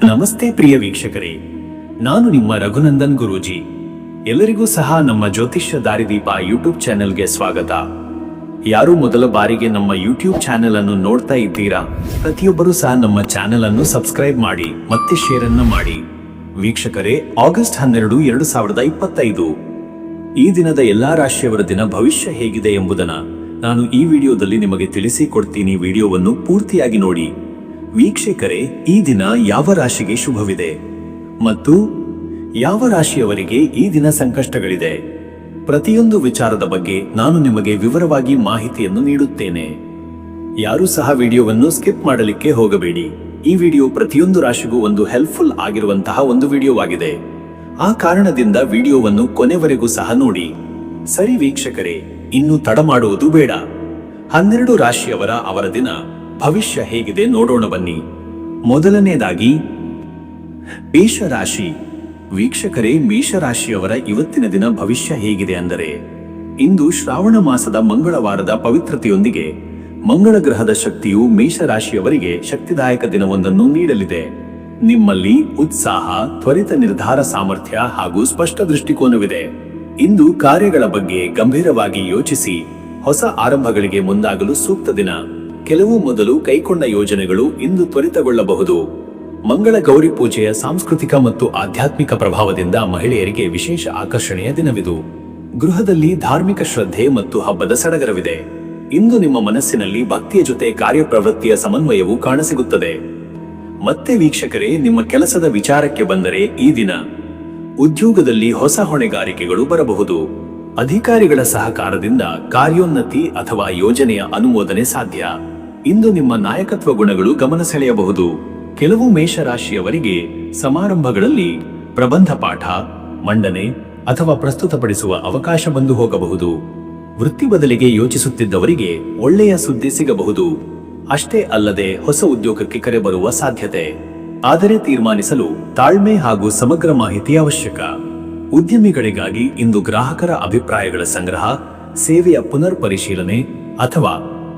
ನಮಸ್ತೆ ಪ್ರಿಯ ವೀಕ್ಷಕರೇ, ನಾನು ನಿಮ್ಮ ರಘುನಂದನ್ ಗುರೂಜಿ. ಎಲ್ಲರಿಗೂ ಸಹ ನಮ್ಮ ಜ್ಯೋತಿಷ್ಯ ದಾರಿದೀಪ ಯೂಟ್ಯೂಬ್ ಚಾನೆಲ್ಗೆ ಸ್ವಾಗತ. ಯಾರು ಮೊದಲ ಬಾರಿಗೆ ನಮ್ಮ ಯೂಟ್ಯೂಬ್ ಚಾನೆಲ್ ಅನ್ನು ನೋಡ್ತಾ ಇದ್ದೀರಾ, ಪ್ರತಿಯೊಬ್ಬರೂ ಸಹ ನಮ್ಮ ಚಾನೆಲ್ ಅನ್ನು ಸಬ್ಸ್ಕ್ರೈಬ್ ಮಾಡಿ ಮತ್ತೆ ಶೇರ್ ಅನ್ನು ಮಾಡಿ. ವೀಕ್ಷಕರೇ, ಆಗಸ್ಟ್ 12, 2025 ಈ ದಿನದ ಎಲ್ಲಾ ರಾಶಿಯವರ ದಿನ ಭವಿಷ್ಯ ಹೇಗಿದೆ ಎಂಬುದನ್ನು ನಾನು ಈ ವಿಡಿಯೋದಲ್ಲಿ ನಿಮಗೆ ತಿಳಿಸಿಕೊಡ್ತೀನಿ. ವಿಡಿಯೋವನ್ನು ಪೂರ್ತಿಯಾಗಿ ನೋಡಿ. ವೀಕ್ಷಕರೇ, ಈ ದಿನ ಯಾವ ರಾಶಿಗೆ ಶುಭವಿದೆ ಮತ್ತು ಯಾವ ರಾಶಿಯವರಿಗೆ ಈ ದಿನ ಸಂಕಷ್ಟಗಳಿದೆ, ಪ್ರತಿಯೊಂದು ವಿಚಾರದ ಬಗ್ಗೆ ನಾನು ನಿಮಗೆ ವಿವರವಾಗಿ ಮಾಹಿತಿಯನ್ನು ನೀಡುತ್ತೇನೆ. ಯಾರೂ ಸಹ ವಿಡಿಯೋವನ್ನು ಸ್ಕಿಪ್ ಮಾಡಲಿಕ್ಕೆ ಹೋಗಬೇಡಿ. ಈ ವಿಡಿಯೋ ಪ್ರತಿಯೊಂದು ರಾಶಿಗೂ ಒಂದು ಹೆಲ್ಪ್ಫುಲ್ ಆಗಿರುವಂತಹ ಒಂದು ವಿಡಿಯೋವಾಗಿದೆ. ಆ ಕಾರಣದಿಂದ ವಿಡಿಯೋವನ್ನು ಕೊನೆವರೆಗೂ ಸಹ ನೋಡಿ. ಸರಿ ವೀಕ್ಷಕರೇ, ಇನ್ನು ತಡ ಮಾಡುವುದು ಬೇಡ. 12 ರಾಶಿಯವರ ಅವರ ದಿನ ಭವಿಷ್ಯ ಹೇಗಿದೆ ನೋಡೋಣ ಬನ್ನಿ. ಮೊದಲನೇದಾಗಿ ಮೇಷರಾಶಿ. ವೀಕ್ಷಕರೇ, ಮೇಷರಾಶಿಯವರ ಇವತ್ತಿನ ದಿನ ಭವಿಷ್ಯ ಹೇಗಿದೆ ಅಂದರೆ, ಇಂದು ಶ್ರಾವಣ ಮಾಸದ ಮಂಗಳವಾರದ ಪವಿತ್ರತೆಯೊಂದಿಗೆ ಮಂಗಳ ಗ್ರಹದ ಶಕ್ತಿಯು ಮೇಷರಾಶಿಯವರಿಗೆ ಶಕ್ತಿದಾಯಕ ದಿನವೊಂದನ್ನು ನೀಡಲಿದೆ. ನಿಮ್ಮಲ್ಲಿ ಉತ್ಸಾಹ, ತ್ವರಿತ ನಿರ್ಧಾರ ಸಾಮರ್ಥ್ಯ ಹಾಗೂ ಸ್ಪಷ್ಟ ದೃಷ್ಟಿಕೋನವಿದೆ. ಇಂದು ಕಾರ್ಯಗಳ ಬಗ್ಗೆ ಗಂಭೀರವಾಗಿ ಯೋಚಿಸಿ ಹೊಸ ಆರಂಭಗಳಿಗೆ ಮುಂದಾಗಲು ಸೂಕ್ತ ದಿನ. ಕೆಲವು ಮೊದಲು ಕೈಗೊಂಡ ಯೋಜನೆಗಳು ಇಂದು ತ್ವರಿತಗೊಳ್ಳಬಹುದು. ಮಂಗಳ ಗೌರಿ ಪೂಜೆಯ ಸಾಂಸ್ಕೃತಿಕ ಮತ್ತು ಆಧ್ಯಾತ್ಮಿಕ ಪ್ರಭಾವದಿಂದ ಮಹಿಳೆಯರಿಗೆ ವಿಶೇಷ ಆಕರ್ಷಣೆಯ ದಿನವಿದು. ಗೃಹದಲ್ಲಿ ಧಾರ್ಮಿಕ ಶ್ರದ್ಧೆ ಮತ್ತು ಹಬ್ಬದ ಸಡಗರವಿದೆ. ಇಂದು ನಿಮ್ಮ ಮನಸ್ಸಿನಲ್ಲಿ ಭಕ್ತಿಯ ಜೊತೆ ಕಾರ್ಯಪ್ರವೃತ್ತಿಯ ಸಮನ್ವಯವು ಕಾಣಸಿಗುತ್ತದೆ. ಮತ್ತೆ ವೀಕ್ಷಕರೇ, ನಿಮ್ಮ ಕೆಲಸದ ವಿಚಾರಕ್ಕೆ ಬಂದರೆ, ಈ ದಿನ ಉದ್ಯೋಗದಲ್ಲಿ ಹೊಸ ಹೊಣೆಗಾರಿಕೆಗಳು ಬರಬಹುದು. ಅಧಿಕಾರಿಗಳ ಸಹಕಾರದಿಂದ ಕಾರ್ಯೋನ್ನತಿ ಅಥವಾ ಯೋಜನೆಯ ಅನುಮೋದನೆ ಸಾಧ್ಯ. ಇಂದು ನಿಮ್ಮ ನಾಯಕತ್ವ ಗುಣಗಳು ಗಮನ ಸೆಳೆಯಬಹುದು. ಕೆಲವು ಮೇಷರಾಶಿಯವರಿಗೆ ಸಮಾರಂಭಗಳಲ್ಲಿ ಪ್ರಬಂಧ ಪಾಠ, ಮಂಡನೆ ಅಥವಾ ಪ್ರಸ್ತುತಪಡಿಸುವ ಅವಕಾಶ ಬಂದು ಹೋಗಬಹುದು. ವೃತ್ತಿ ಬದಲಿಗೆ ಯೋಚಿಸುತ್ತಿದ್ದವರಿಗೆ ಒಳ್ಳೆಯ ಸುದ್ದಿ ಸಿಗಬಹುದು. ಅಷ್ಟೇ ಅಲ್ಲದೆ ಹೊಸ ಉದ್ಯೋಗಕ್ಕೆ ಕರೆ ಬರುವ ಸಾಧ್ಯತೆ. ಆದರೆ ತೀರ್ಮಾನಿಸಲು ತಾಳ್ಮೆ ಹಾಗೂ ಸಮಗ್ರ ಮಾಹಿತಿ ಅವಶ್ಯಕ. ಉದ್ಯಮಿಗಳಿಗಾಗಿ ಇಂದು ಗ್ರಾಹಕರ ಅಭಿಪ್ರಾಯಗಳ ಸಂಗ್ರಹ, ಸೇವೆಯ ಪುನರ್ ಪರಿಶೀಲನೆ ಅಥವಾ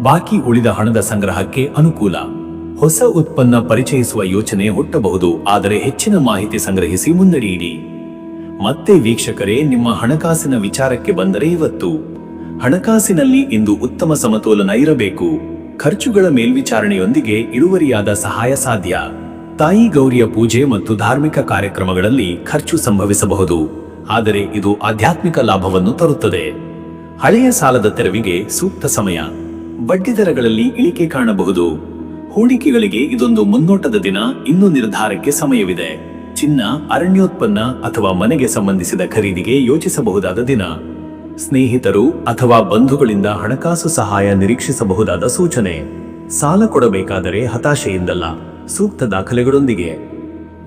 ಬಾಕಿ ಉಳಿದ ಹಣದ ಸಂಗ್ರಹಕ್ಕೆ ಅನುಕೂಲ. ಹೊಸ ಉತ್ಪನ್ನ ಪರಿಚಯಿಸುವ ಯೋಚನೆ ಹುಟ್ಟಬಹುದು, ಆದರೆ ಹೆಚ್ಚಿನ ಮಾಹಿತಿ ಸಂಗ್ರಹಿಸಿ ಮುನ್ನಡೆಯಿರಿ. ಮತ್ತೆ ವೀಕ್ಷಕರೇ, ನಿಮ್ಮ ಹಣಕಾಸಿನ ವಿಚಾರಕ್ಕೆ ಬಂದರೆ, ಇವತ್ತು ಹಣಕಾಸಿನಲ್ಲಿ ಇಂದು ಉತ್ತಮ ಸಮತೋಲನ ಇರಬೇಕು. ಖರ್ಚುಗಳ ಮೇಲ್ವಿಚಾರಣೆಯೊಂದಿಗೆ ಇಳುವರಿಯಾದ ಸಹಾಯ ಸಾಧ್ಯ. ತಾಯಿ ಗೌರಿಯ ಪೂಜೆ ಮತ್ತು ಧಾರ್ಮಿಕ ಕಾರ್ಯಕ್ರಮಗಳಲ್ಲಿ ಖರ್ಚು ಸಂಭವಿಸಬಹುದು, ಆದರೆ ಇದು ಆಧ್ಯಾತ್ಮಿಕ ಲಾಭವನ್ನು ತರುತ್ತದೆ. ಹಳೆಯ ಸಾಲದ ತೆರವಿಗೆ ಸೂಕ್ತ ಸಮಯ. ಬಡ್ಡಿದರಗಳಲ್ಲಿ ಇಳಿಕೆ ಕಾಣಬಹುದು. ಹೂಡಿಕೆಗಳಿಗೆ ಇದೊಂದು ಮುನ್ನೋಟದ ದಿನ. ಇನ್ನು ನಿರ್ಧಾರಕ್ಕೆ ಸಮಯವಿದೆ. ಚಿನ್ನ, ಅರಣ್ಯೋತ್ಪನ್ನ ಅಥವಾ ಮನೆಗೆ ಸಂಬಂಧಿಸಿದ ಖರೀದಿಗೆ ಯೋಚಿಸಬಹುದಾದ ದಿನ. ಸ್ನೇಹಿತರು ಅಥವಾ ಬಂಧುಗಳಿಂದ ಹಣಕಾಸು ಸಹಾಯ ನಿರೀಕ್ಷಿಸಬಹುದಾದ ಸೂಚನೆ. ಸಾಲ ಕೊಡಬೇಕಾದರೆ ಹತಾಶೆಯಿಂದಲ್ಲ, ಸೂಕ್ತ ದಾಖಲೆಗಳೊಂದಿಗೆ.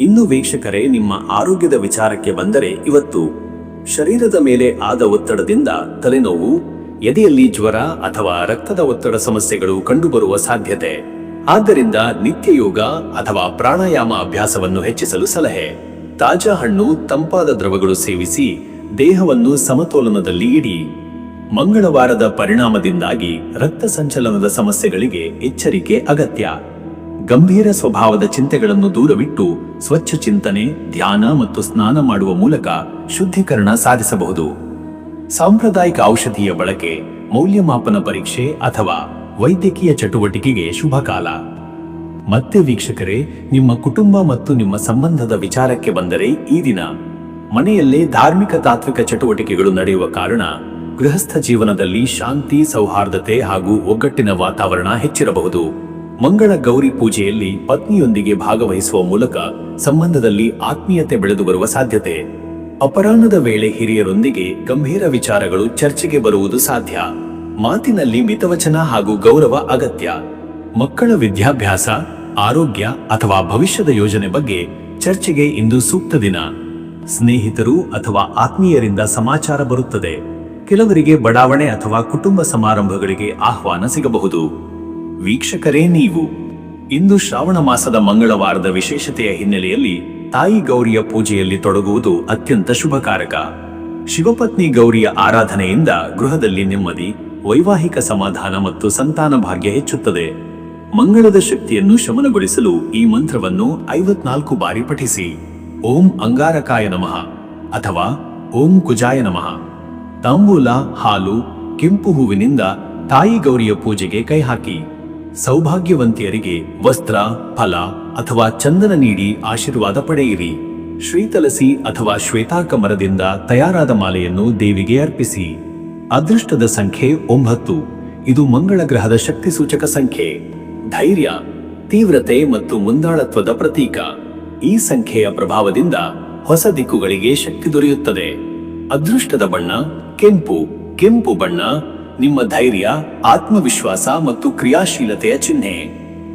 ಇನ್ನು ವೀಕ್ಷಕರೇ, ನಿಮ್ಮ ಆರೋಗ್ಯದ ವಿಚಾರಕ್ಕೆ ಬಂದರೆ, ಇವತ್ತು ಶರೀರದ ಮೇಲೆ ಆದ ಒತ್ತಡದಿಂದ ತಲೆನೋವು, ಎದೆಯಲ್ಲಿ ಜ್ವರ ಅಥವಾ ರಕ್ತದ ಒತ್ತಡ ಸಮಸ್ಯೆಗಳು ಕಂಡುಬರುವ ಸಾಧ್ಯತೆ. ಆದ್ದರಿಂದ ನಿತ್ಯ ಯೋಗ ಅಥವಾ ಪ್ರಾಣಾಯಾಮ ಅಭ್ಯಾಸವನ್ನು ಹೆಚ್ಚಿಸಲು ಸಲಹೆ. ತಾಜಾ ಹಣ್ಣು, ತಂಪಾದ ದ್ರವಗಳು ಸೇವಿಸಿ ದೇಹವನ್ನು ಸಮತೋಲನದಲ್ಲಿ ಇಡಿ. ಮಂಗಳವಾರದ ಪರಿಣಾಮದಿಂದಾಗಿ ರಕ್ತ ಸಂಚಲನದ ಸಮಸ್ಯೆಗಳಿಗೆ ಎಚ್ಚರಿಕೆ ಅಗತ್ಯ. ಗಂಭೀರ ಸ್ವಭಾವದ ಚಿಂತೆಗಳನ್ನು ದೂರವಿಟ್ಟು ಸ್ವಚ್ಛ ಚಿಂತನೆ, ಧ್ಯಾನ ಮತ್ತು ಸ್ನಾನ ಮಾಡುವ ಮೂಲಕ ಶುದ್ಧೀಕರಣ ಸಾಧಿಸಬಹುದು. ಸಾಂಪ್ರದಾಯಿಕ ಔಷಧಿಯ ಬಳಕೆ, ಮೌಲ್ಯಮಾಪನ ಪರೀಕ್ಷೆ ಅಥವಾ ವೈದ್ಯಕೀಯ ಚಟುವಟಿಕೆಗೆ ಶುಭ ಕಾಲ. ಮತ್ತೆ ವೀಕ್ಷಕರೇ, ನಿಮ್ಮ ಕುಟುಂಬ ಮತ್ತು ನಿಮ್ಮ ಸಂಬಂಧದ ವಿಚಾರಕ್ಕೆ ಬಂದರೆ, ಈ ದಿನ ಮನೆಯಲ್ಲೇ ಧಾರ್ಮಿಕ ತಾತ್ವಿಕ ಚಟುವಟಿಕೆಗಳು ನಡೆಯುವ ಕಾರಣ ಗೃಹಸ್ಥ ಜೀವನದಲ್ಲಿ ಶಾಂತಿ, ಸೌಹಾರ್ದತೆ ಹಾಗೂ ಒಗ್ಗಟ್ಟಿನ ವಾತಾವರಣ ಹೆಚ್ಚಿರಬಹುದು. ಮಂಗಳ ಗೌರಿ ಪೂಜೆಯಲ್ಲಿ ಪತ್ನಿಯೊಂದಿಗೆ ಭಾಗವಹಿಸುವ ಮೂಲಕ ಸಂಬಂಧದಲ್ಲಿ ಆತ್ಮೀಯತೆ ಬೆಳೆದು ಬರುವ ಸಾಧ್ಯತೆ. ಅಪರಾಹ್ನದ ವೇಳೆ ಹಿರಿಯರೊಂದಿಗೆ ಗಂಭೀರ ವಿಚಾರಗಳು ಚರ್ಚೆಗೆ ಬರುವುದು ಸಾಧ್ಯ. ಮಾತಿನಲ್ಲಿ ಮಿತವಚನ ಹಾಗೂ ಗೌರವ ಅಗತ್ಯ. ಮಕ್ಕಳ ವಿದ್ಯಾಭ್ಯಾಸ, ಆರೋಗ್ಯ ಅಥವಾ ಭವಿಷ್ಯದ ಯೋಜನೆ ಬಗ್ಗೆ ಚರ್ಚೆಗೆ ಇಂದು ಸೂಕ್ತ ದಿನ. ಸ್ನೇಹಿತರು ಅಥವಾ ಆತ್ಮೀಯರಿಂದ ಸಮಾಚಾರ ಬರುತ್ತದೆ. ಕೆಲವರಿಗೆ ಬಡಾವಣೆ ಅಥವಾ ಕುಟುಂಬ ಸಮಾರಂಭಗಳಿಗೆ ಆಹ್ವಾನ ಸಿಗಬಹುದು. ವೀಕ್ಷಕರೇ, ನೀವು ಇಂದು ಶ್ರಾವಣ ಮಾಸದ ಮಂಗಳವಾರದ ವಿಶೇಷತೆಯ ಹಿನ್ನೆಲೆಯಲ್ಲಿ ತಾಯಿ ಗೌರಿಯ ಪೂಜೆಯಲ್ಲಿ ತೊಡಗುವುದು ಅತ್ಯಂತ ಶುಭಕಾರಕ. ಶಿವಪತ್ನಿ ಗೌರಿಯ ಆರಾಧನೆಯಿಂದ ಗೃಹದಲ್ಲಿ ನೆಮ್ಮದಿ, ವೈವಾಹಿಕ ಸಮಾಧಾನ ಮತ್ತು ಸಂತಾನ ಭಾಗ್ಯ ಹೆಚ್ಚುತ್ತದೆ. ಮಂಗಳದ ಶಕ್ತಿಯನ್ನು ಶಮನಗೊಳಿಸಲು ಈ ಮಂತ್ರವನ್ನು 54 ಬಾರಿ ಪಠಿಸಿ. ಓಂ ಅಂಗಾರಕಾಯ ನಮಃ ಅಥವಾ ಓಂ ಕುಜಾಯ ನಮಃ. ತಾಂಬೂಲ, ಹಾಲು, ಕೆಂಪು ಹೂವಿನಿಂದ ತಾಯಿ ಗೌರಿಯ ಪೂಜೆಗೆ ಕೈ ಹಾಕಿ. ಸೌಭಾಗ್ಯವಂತಿಯರಿಗೆ ವಸ್ತ್ರ, ಫಲ ಅಥವಾ ಚಂದನ ನೀಡಿ ಆಶೀರ್ವಾದ ಪಡೆಯಿರಿ. ಶ್ರೀತಲಸಿ ಅಥವಾ ಶ್ವೇತಾರ್ಕ ಮರದಿಂದ ತಯಾರಾದ ಮಾಲೆಯನ್ನು ದೇವಿಗೆ ಅರ್ಪಿಸಿ. ಅದೃಷ್ಟದ ಸಂಖ್ಯೆ 9. ಇದು ಮಂಗಳ ಗ್ರಹದ ಶಕ್ತಿ ಸೂಚಕ ಸಂಖ್ಯೆ. ಧೈರ್ಯ, ತೀವ್ರತೆ ಮತ್ತು ಮುಂದಾಳತ್ವದ ಪ್ರತೀಕ. ಈ ಸಂಖ್ಯೆಯ ಪ್ರಭಾವದಿಂದ ಹೊಸ ದಿಕ್ಕುಗಳಿಗೆ ಶಕ್ತಿ ದೊರೆಯುತ್ತದೆ. ಅದೃಷ್ಟದ ಬಣ್ಣ ಕೆಂಪು. ಕೆಂಪು ಬಣ್ಣ ನಿಮ್ಮ ಧೈರ್ಯ, ಆತ್ಮವಿಶ್ವಾಸ ಮತ್ತು ಕ್ರಿಯಾಶೀಲತೆಯ ಚಿಹ್ನೆ.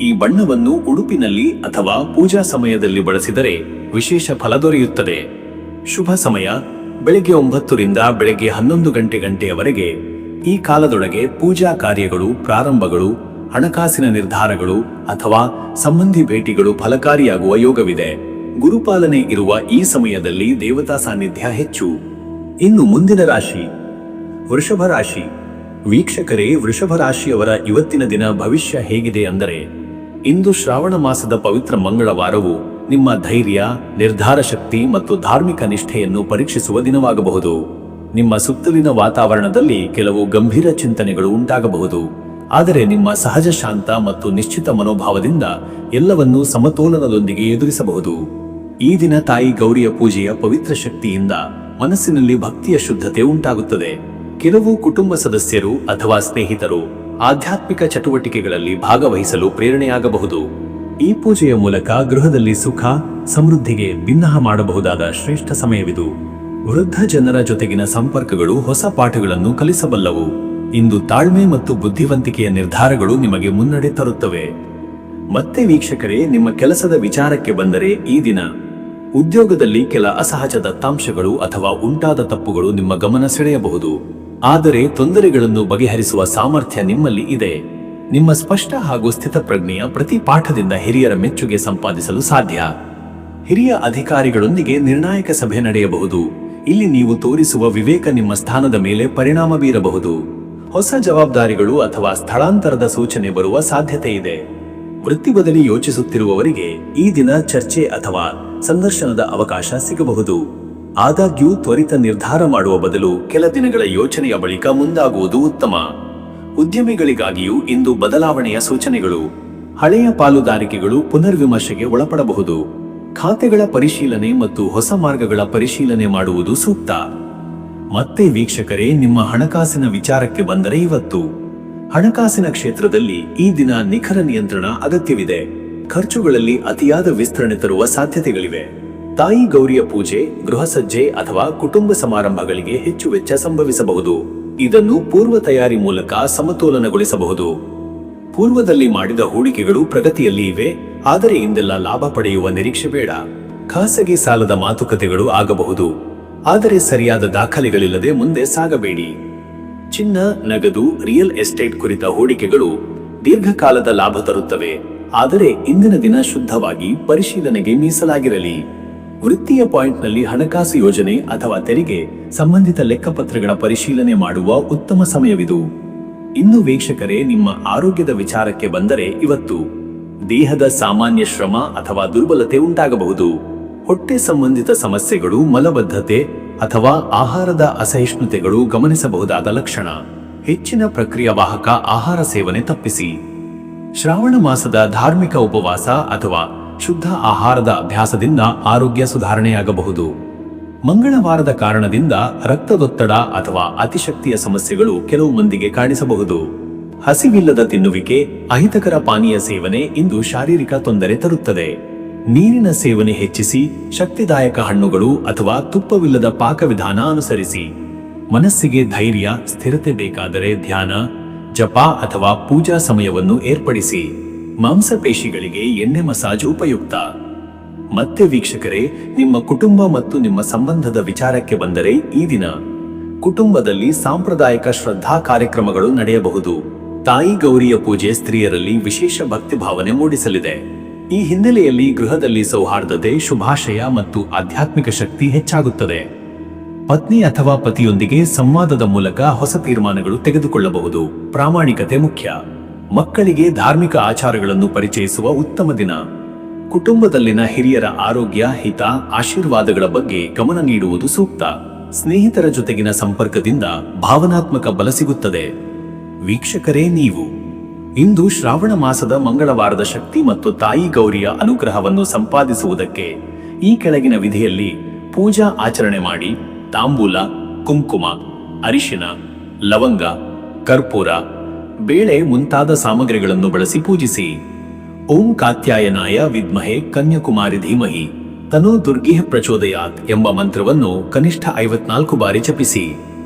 ಈ ಬಣ್ಣವನ್ನು ಉಡುಪಿನಲ್ಲಿ ಅಥವಾ ಪೂಜಾ ಸಮಯದಲ್ಲಿ ಬಳಸಿದರೆ ವಿಶೇಷ ಫಲ ದೊರೆಯುತ್ತದೆ. ಶುಭ ಸಮಯ ಬೆಳಗ್ಗೆ 9 ರಿಂದ ಬೆಳಗ್ಗೆ 11 ಗಂಟೆಯವರೆಗೆ. ಈ ಕಾಲದೊಳಗೆ ಪೂಜಾ ಕಾರ್ಯಗಳು, ಪ್ರಾರಂಭಗಳು, ಹಣಕಾಸಿನ ನಿರ್ಧಾರಗಳು ಅಥವಾ ಸಂಬಂಧಿ ಭೇಟಿಗಳು ಫಲಕಾರಿಯಾಗುವ ಯೋಗವಿದೆ. ಗುರುಪಾಲನೆ ಇರುವ ಈ ಸಮಯದಲ್ಲಿ ದೇವತಾ ಸಾನ್ನಿಧ್ಯ ಹೆಚ್ಚು. ಇನ್ನು ಮುಂದಿನ ರಾಶಿ ವೃಷಭ ರಾಶಿ. ವೀಕ್ಷಕರೇ, ವೃಷಭ ರಾಶಿಯವರ ಇವತ್ತಿನ ದಿನ ಭವಿಷ್ಯ ಹೇಗಿದೆ ಅಂದರೆ, ಇಂದು ಶ್ರಾವಣ ಮಾಸದ ಪವಿತ್ರ ಮಂಗಳವಾರವು ನಿಮ್ಮ ಧೈರ್ಯ, ನಿರ್ಧಾರ ಶಕ್ತಿ ಮತ್ತು ಧಾರ್ಮಿಕ ನಿಷ್ಠೆಯನ್ನು ಪರೀಕ್ಷಿಸುವ ದಿನವಾಗಬಹುದು. ನಿಮ್ಮ ಸುತ್ತಲಿನ ವಾತಾವರಣದಲ್ಲಿ ಕೆಲವು ಗಂಭೀರ ಚಿಂತನೆಗಳು ಉಂಟಾಗಬಹುದು. ಆದರೆ ನಿಮ್ಮ ಸಹಜ ಶಾಂತ ಮತ್ತು ನಿಶ್ಚಿತ ಮನೋಭಾವದಿಂದ ಎಲ್ಲವನ್ನೂ ಸಮತೋಲನದೊಂದಿಗೆ ಎದುರಿಸಬಹುದು. ಈ ದಿನ ತಾಯಿ ಗೌರಿಯ ಪೂಜೆಯ ಪವಿತ್ರ ಶಕ್ತಿಯಿಂದ ಮನಸ್ಸಿನಲ್ಲಿ ಭಕ್ತಿಯ ಶುದ್ಧತೆ ಉಂಟಾಗುತ್ತದೆ. ಕೆಲವು ಕುಟುಂಬ ಸದಸ್ಯರು ಅಥವಾ ಸ್ನೇಹಿತರು ಆಧ್ಯಾತ್ಮಿಕ ಚಟುವಟಿಕೆಗಳಲ್ಲಿ ಭಾಗವಹಿಸಲು ಪ್ರೇರಣೆಯಾಗಬಹುದು. ಈ ಪೂಜೆಯ ಮೂಲಕ ಗೃಹದಲ್ಲಿ ಸುಖ, ಸಮೃದ್ಧಿಗೆ ಬಿನ್ನಹ ಮಾಡಬಹುದಾದ ಶ್ರೇಷ್ಠ ಸಮಯವಿದು. ವೃದ್ಧ ಜನರ ಜೊತೆಗಿನ ಸಂಪರ್ಕಗಳು ಹೊಸ ಪಾಠಗಳನ್ನು ಕಲಿಸಬಲ್ಲವು. ಇಂದು ತಾಳ್ಮೆ ಮತ್ತು ಬುದ್ಧಿವಂತಿಕೆಯ ನಿರ್ಧಾರಗಳು ನಿಮಗೆ ಮುನ್ನಡೆ ತರುತ್ತವೆ. ಮತ್ತೆ ವೀಕ್ಷಕರೇ, ನಿಮ್ಮ ಕೆಲಸದ ವಿಚಾರಕ್ಕೆ ಬಂದರೆ, ಈ ದಿನ ಉದ್ಯೋಗದಲ್ಲಿ ಕೆಲ ಅಸಹಜ ದತ್ತಾಂಶಗಳು ಅಥವಾ ಉಂಟಾದ ತಪ್ಪುಗಳು ನಿಮ್ಮ ಗಮನ ಸೆಳೆಯಬಹುದು. ಆದರೆ ತೊಂದರೆಗಳನ್ನು ಬಗೆಹರಿಸುವ ಸಾಮರ್ಥ್ಯ ನಿಮ್ಮಲ್ಲಿ ಇದೆ. ನಿಮ್ಮ ಸ್ಪಷ್ಟ ಹಾಗೂ ಸ್ಥಿತಪ್ರಜ್ಞೆಯ ಪ್ರತಿ ಪಾಠದಿಂದ ಹಿರಿಯರ ಮೆಚ್ಚುಗೆ ಸಂಪಾದಿಸಲು ಸಾಧ್ಯ. ಹಿರಿಯ ಅಧಿಕಾರಿಗಳೊಂದಿಗೆ ನಿರ್ಣಾಯಕ ಸಭೆ ನಡೆಯಬಹುದು. ಇಲ್ಲಿ ನೀವು ತೋರಿಸುವ ವಿವೇಕ ನಿಮ್ಮ ಸ್ಥಾನದ ಮೇಲೆ ಪರಿಣಾಮ ಬೀರಬಹುದು. ಹೊಸ ಜವಾಬ್ದಾರಿಗಳು ಅಥವಾ ಸ್ಥಳಾಂತರದ ಸೂಚನೆ ಬರುವ ಸಾಧ್ಯತೆ ಇದೆ. ವೃತ್ತಿ ಬದಲಿ ಯೋಚಿಸುತ್ತಿರುವವರಿಗೆ ಈ ದಿನ ಚರ್ಚೆ ಅಥವಾ ಸಂದರ್ಶನದ ಅವಕಾಶ ಸಿಗಬಹುದು. ಆದಾಗ್ಯೂ ತ್ವರಿತ ನಿರ್ಧಾರ ಮಾಡುವ ಬದಲು ಕೆಲ ದಿನಗಳ ಯೋಚನೆಯ ಬಳಿಕ ಮುಂದಾಗುವುದು ಉತ್ತಮ. ಉದ್ಯಮಿಗಳಿಗಾಗಿಯೂ ಇಂದು ಬದಲಾವಣೆಯ ಸೂಚನೆಗಳು. ಹಳೆಯ ಪಾಲುದಾರಿಕೆಗಳು ಪುನರ್ವಿಮರ್ಶೆಗೆ ಒಳಪಡಬಹುದು. ಖಾತೆಗಳ ಪರಿಶೀಲನೆ ಮತ್ತು ಹೊಸ ಮಾರ್ಗಗಳ ಪರಿಶೀಲನೆ ಮಾಡುವುದು ಸೂಕ್ತ. ಮತ್ತೆ ವೀಕ್ಷಕರೇ, ನಿಮ್ಮ ಹಣಕಾಸಿನ ವಿಚಾರಕ್ಕೆ ಬಂದರೆ, ಇವತ್ತು ಹಣಕಾಸಿನ ಕ್ಷೇತ್ರದಲ್ಲಿ ಈ ದಿನ ನಿಖರ ನಿಯಂತ್ರಣ ಅಗತ್ಯವಿದೆ. ಖರ್ಚುಗಳಲ್ಲಿ ಅತಿಯಾದ ವಿಸ್ತರಣೆ ತರುವ ಸಾಧ್ಯತೆಗಳಿವೆ. ತಾಯಿ ಗೌರಿಯ ಪೂಜೆ, ಗೃಹ ಸಜ್ಜೆ ಅಥವಾ ಕುಟುಂಬ ಸಮಾರಂಭಗಳಿಗೆ ಹೆಚ್ಚು ವೆಚ್ಚ ಸಂಭವಿಸಬಹುದು. ಇದನ್ನು ಪೂರ್ವ ತಯಾರಿ ಮೂಲಕ ಸಮತೋಲನಗೊಳಿಸಬಹುದು. ಪೂರ್ವದಲ್ಲಿ ಮಾಡಿದ ಹೂಡಿಕೆಗಳು ಪ್ರಗತಿಯಲ್ಲಿ ಇವೆ, ಆದರೆ ಇಂದೆಲ್ಲ ಲಾಭ ಪಡೆಯುವ ನಿರೀಕ್ಷೆ ಬೇಡ. ಖಾಸಗಿ ಸಾಲದ ಮಾತುಕತೆಗಳು ಆಗಬಹುದು, ಆದರೆ ಸರಿಯಾದ ದಾಖಲೆಗಳಿಲ್ಲದೆ ಮುಂದೆ ಸಾಗಬೇಡಿ. ಚಿನ್ನ, ನಗದು, ರಿಯಲ್ ಎಸ್ಟೇಟ್ ಕುರಿತ ಹೂಡಿಕೆಗಳು ದೀರ್ಘಕಾಲದ ಲಾಭ ತರುತ್ತವೆ, ಆದರೆ ಇಂದಿನ ದಿನ ಶುದ್ಧವಾಗಿ ಪರಿಶೀಲನೆಗೆ ಮೀಸಲಾಗಿರಲಿ. ವೃತ್ತಿಯ ಪಾಯಿಂಟ್ನಲ್ಲಿ ಹಣಕಾಸು ಯೋಜನೆ ಅಥವಾ ತೆರಿಗೆ ಸಂಬಂಧಿತ ಲೆಕ್ಕಪತ್ರಗಳ ಪರಿಶೀಲನೆ ಮಾಡುವ ಉತ್ತಮ ಸಮಯವಿದು. ಇನ್ನು ವೀಕ್ಷಕರೇ, ನಿಮ್ಮ ಆರೋಗ್ಯದ ವಿಚಾರಕ್ಕೆ ಬಂದರೆ, ಇವತ್ತು ದೇಹದ ಸಾಮಾನ್ಯ ಶ್ರಮ ಅಥವಾ ದುರ್ಬಲತೆ ಉಂಟಾಗಬಹುದು. ಹೊಟ್ಟೆ ಸಂಬಂಧಿತ ಸಮಸ್ಯೆಗಳು, ಮಲಬದ್ಧತೆ ಅಥವಾ ಆಹಾರದ ಅಸಹಿಷ್ಣುತೆಗಳು ಗಮನಿಸಬಹುದಾದ ಲಕ್ಷಣ. ಹೆಚ್ಚಿನ ಪ್ರಕ್ರಿಯಾವಾಹಕ ಆಹಾರ ಸೇವನೆ ತಪ್ಪಿಸಿ. ಶ್ರಾವಣ ಮಾಸದ ಧಾರ್ಮಿಕ ಉಪವಾಸ ಅಥವಾ ಶುದ್ಧ ಆಹಾರದ ಅಭ್ಯಾಸದಿಂದ ಆರೋಗ್ಯ ಸುಧಾರಣೆಯಾಗಬಹುದು. ಮಂಗಳವಾರದ ಕಾರಣದಿಂದ ರಕ್ತದೊತ್ತಡ ಅಥವಾ ಅತಿಶಕ್ತಿಯ ಸಮಸ್ಯೆಗಳು ಕೆಲವು ಮಂದಿಗೆ ಕಾಣಿಸಬಹುದು. ಹಸಿವಿಲ್ಲದ ತಿನ್ನುವಿಕೆ, ಅಹಿತಕರ ಪಾನೀಯ ಸೇವನೆ ಇಂದು ಶಾರೀರಿಕ ತೊಂದರೆ ತರುತ್ತದೆ. ನೀರಿನ ಸೇವನೆ ಹೆಚ್ಚಿಸಿ, ಶಕ್ತಿದಾಯಕ ಹಣ್ಣುಗಳು ಅಥವಾ ತುಪ್ಪವಿಲ್ಲದ ಪಾಕವಿಧಾನ ಅನುಸರಿಸಿ. ಮನಸ್ಸಿಗೆ ಧೈರ್ಯ, ಸ್ಥಿರತೆ ಬೇಕಾದರೆ ಧ್ಯಾನ, ಜಪ ಅಥವಾ ಪೂಜಾ ಸಮಯವನ್ನು ಏರ್ಪಡಿಸಿ. ಮಾಂಸಪೇಶಿಗಳಿಗೆ ಎಣ್ಣೆ ಮಸಾಜ್ ಉಪಯುಕ್ತ. ಮತ್ತೆ ವೀಕ್ಷಕರೇ, ನಿಮ್ಮ ಕುಟುಂಬ ಮತ್ತು ನಿಮ್ಮ ಸಂಬಂಧದ ವಿಚಾರಕ್ಕೆ ಬಂದರೆ, ಈ ದಿನ ಕುಟುಂಬದಲ್ಲಿ ಸಾಂಪ್ರದಾಯಿಕ ಶ್ರದ್ಧಾ ಕಾರ್ಯಕ್ರಮಗಳು ನಡೆಯಬಹುದು. ತಾಯಿ ಗೌರಿಯ ಪೂಜೆ ಸ್ತ್ರೀಯರಲ್ಲಿ ವಿಶೇಷ ಭಕ್ತಿ ಭಾವನೆ ಮೂಡಿಸಲಿದೆ. ಈ ಹಿನ್ನೆಲೆಯಲ್ಲಿ ಗೃಹದಲ್ಲಿ ಸೌಹಾರ್ದತೆ, ಶುಭಾಶಯ ಮತ್ತು ಆಧ್ಯಾತ್ಮಿಕ ಶಕ್ತಿ ಹೆಚ್ಚಾಗುತ್ತದೆ. ಪತ್ನಿ ಅಥವಾ ಪತಿಯೊಂದಿಗೆ ಸಂವಾದದ ಮೂಲಕ ಹೊಸ ತೀರ್ಮಾನಗಳು ತೆಗೆದುಕೊಳ್ಳಬಹುದು. ಪ್ರಾಮಾಣಿಕತೆ ಮುಖ್ಯ. ಮಕ್ಕಳಿಗೆ ಧಾರ್ಮಿಕ ಆಚಾರಗಳನ್ನು ಪರಿಚಯಿಸುವ ಉತ್ತಮ ದಿನ. ಕುಟುಂಬದಲ್ಲಿನ ಹಿರಿಯರ ಆರೋಗ್ಯ, ಹಿತ, ಆಶೀರ್ವಾದಗಳ ಬಗ್ಗೆ ಗಮನ ನೀಡುವುದು ಸೂಕ್ತ. ಸ್ನೇಹಿತರ ಜೊತೆಗಿನ ಸಂಪರ್ಕದಿಂದ ಭಾವನಾತ್ಮಕ ಬಲ ಸಿಗುತ್ತದೆ. ವೀಕ್ಷಕರೇ, ನೀವು ಇಂದು ಶ್ರಾವಣ ಮಾಸದ ಮಂಗಳವಾರದ ಶಕ್ತಿ ಮತ್ತು ತಾಯಿ ಗೌರಿಯ ಅನುಗ್ರಹವನ್ನು ಸಂಪಾದಿಸುವುದಕ್ಕೆ ಈ ಕೆಳಗಿನ ವಿಧಿಯಲ್ಲಿ ಪೂಜಾ ಆಚರಣೆ ಮಾಡಿ. ತಾಂಬೂಲ, ಕುಂಕುಮ, ಅರಿಶಿನ, ಲವಂಗ, ಕರ್ಪೂರ, ಬೇಳೆ ಮುಂತಾದ ಸಾಮಗ್ರಿಗಳನ್ನು ಬಳಸಿ ಪೂಜಿಸಿ. ಓಂ ಕಾತ್ಯಾಯನಾಯ ವಿದ್ಮಹೆ ಕನ್ಯಾಕುಮಾರಿ ಧೀಮಹಿ ತನೋ ದುರ್ಗಿಃ ಪ್ರಚೋದಯಾತ್ ಎಂಬ ಮಂತ್ರವನ್ನು ಕನಿಷ್ಠ 54 ಬಾರಿ ಜಪಿಸಿ.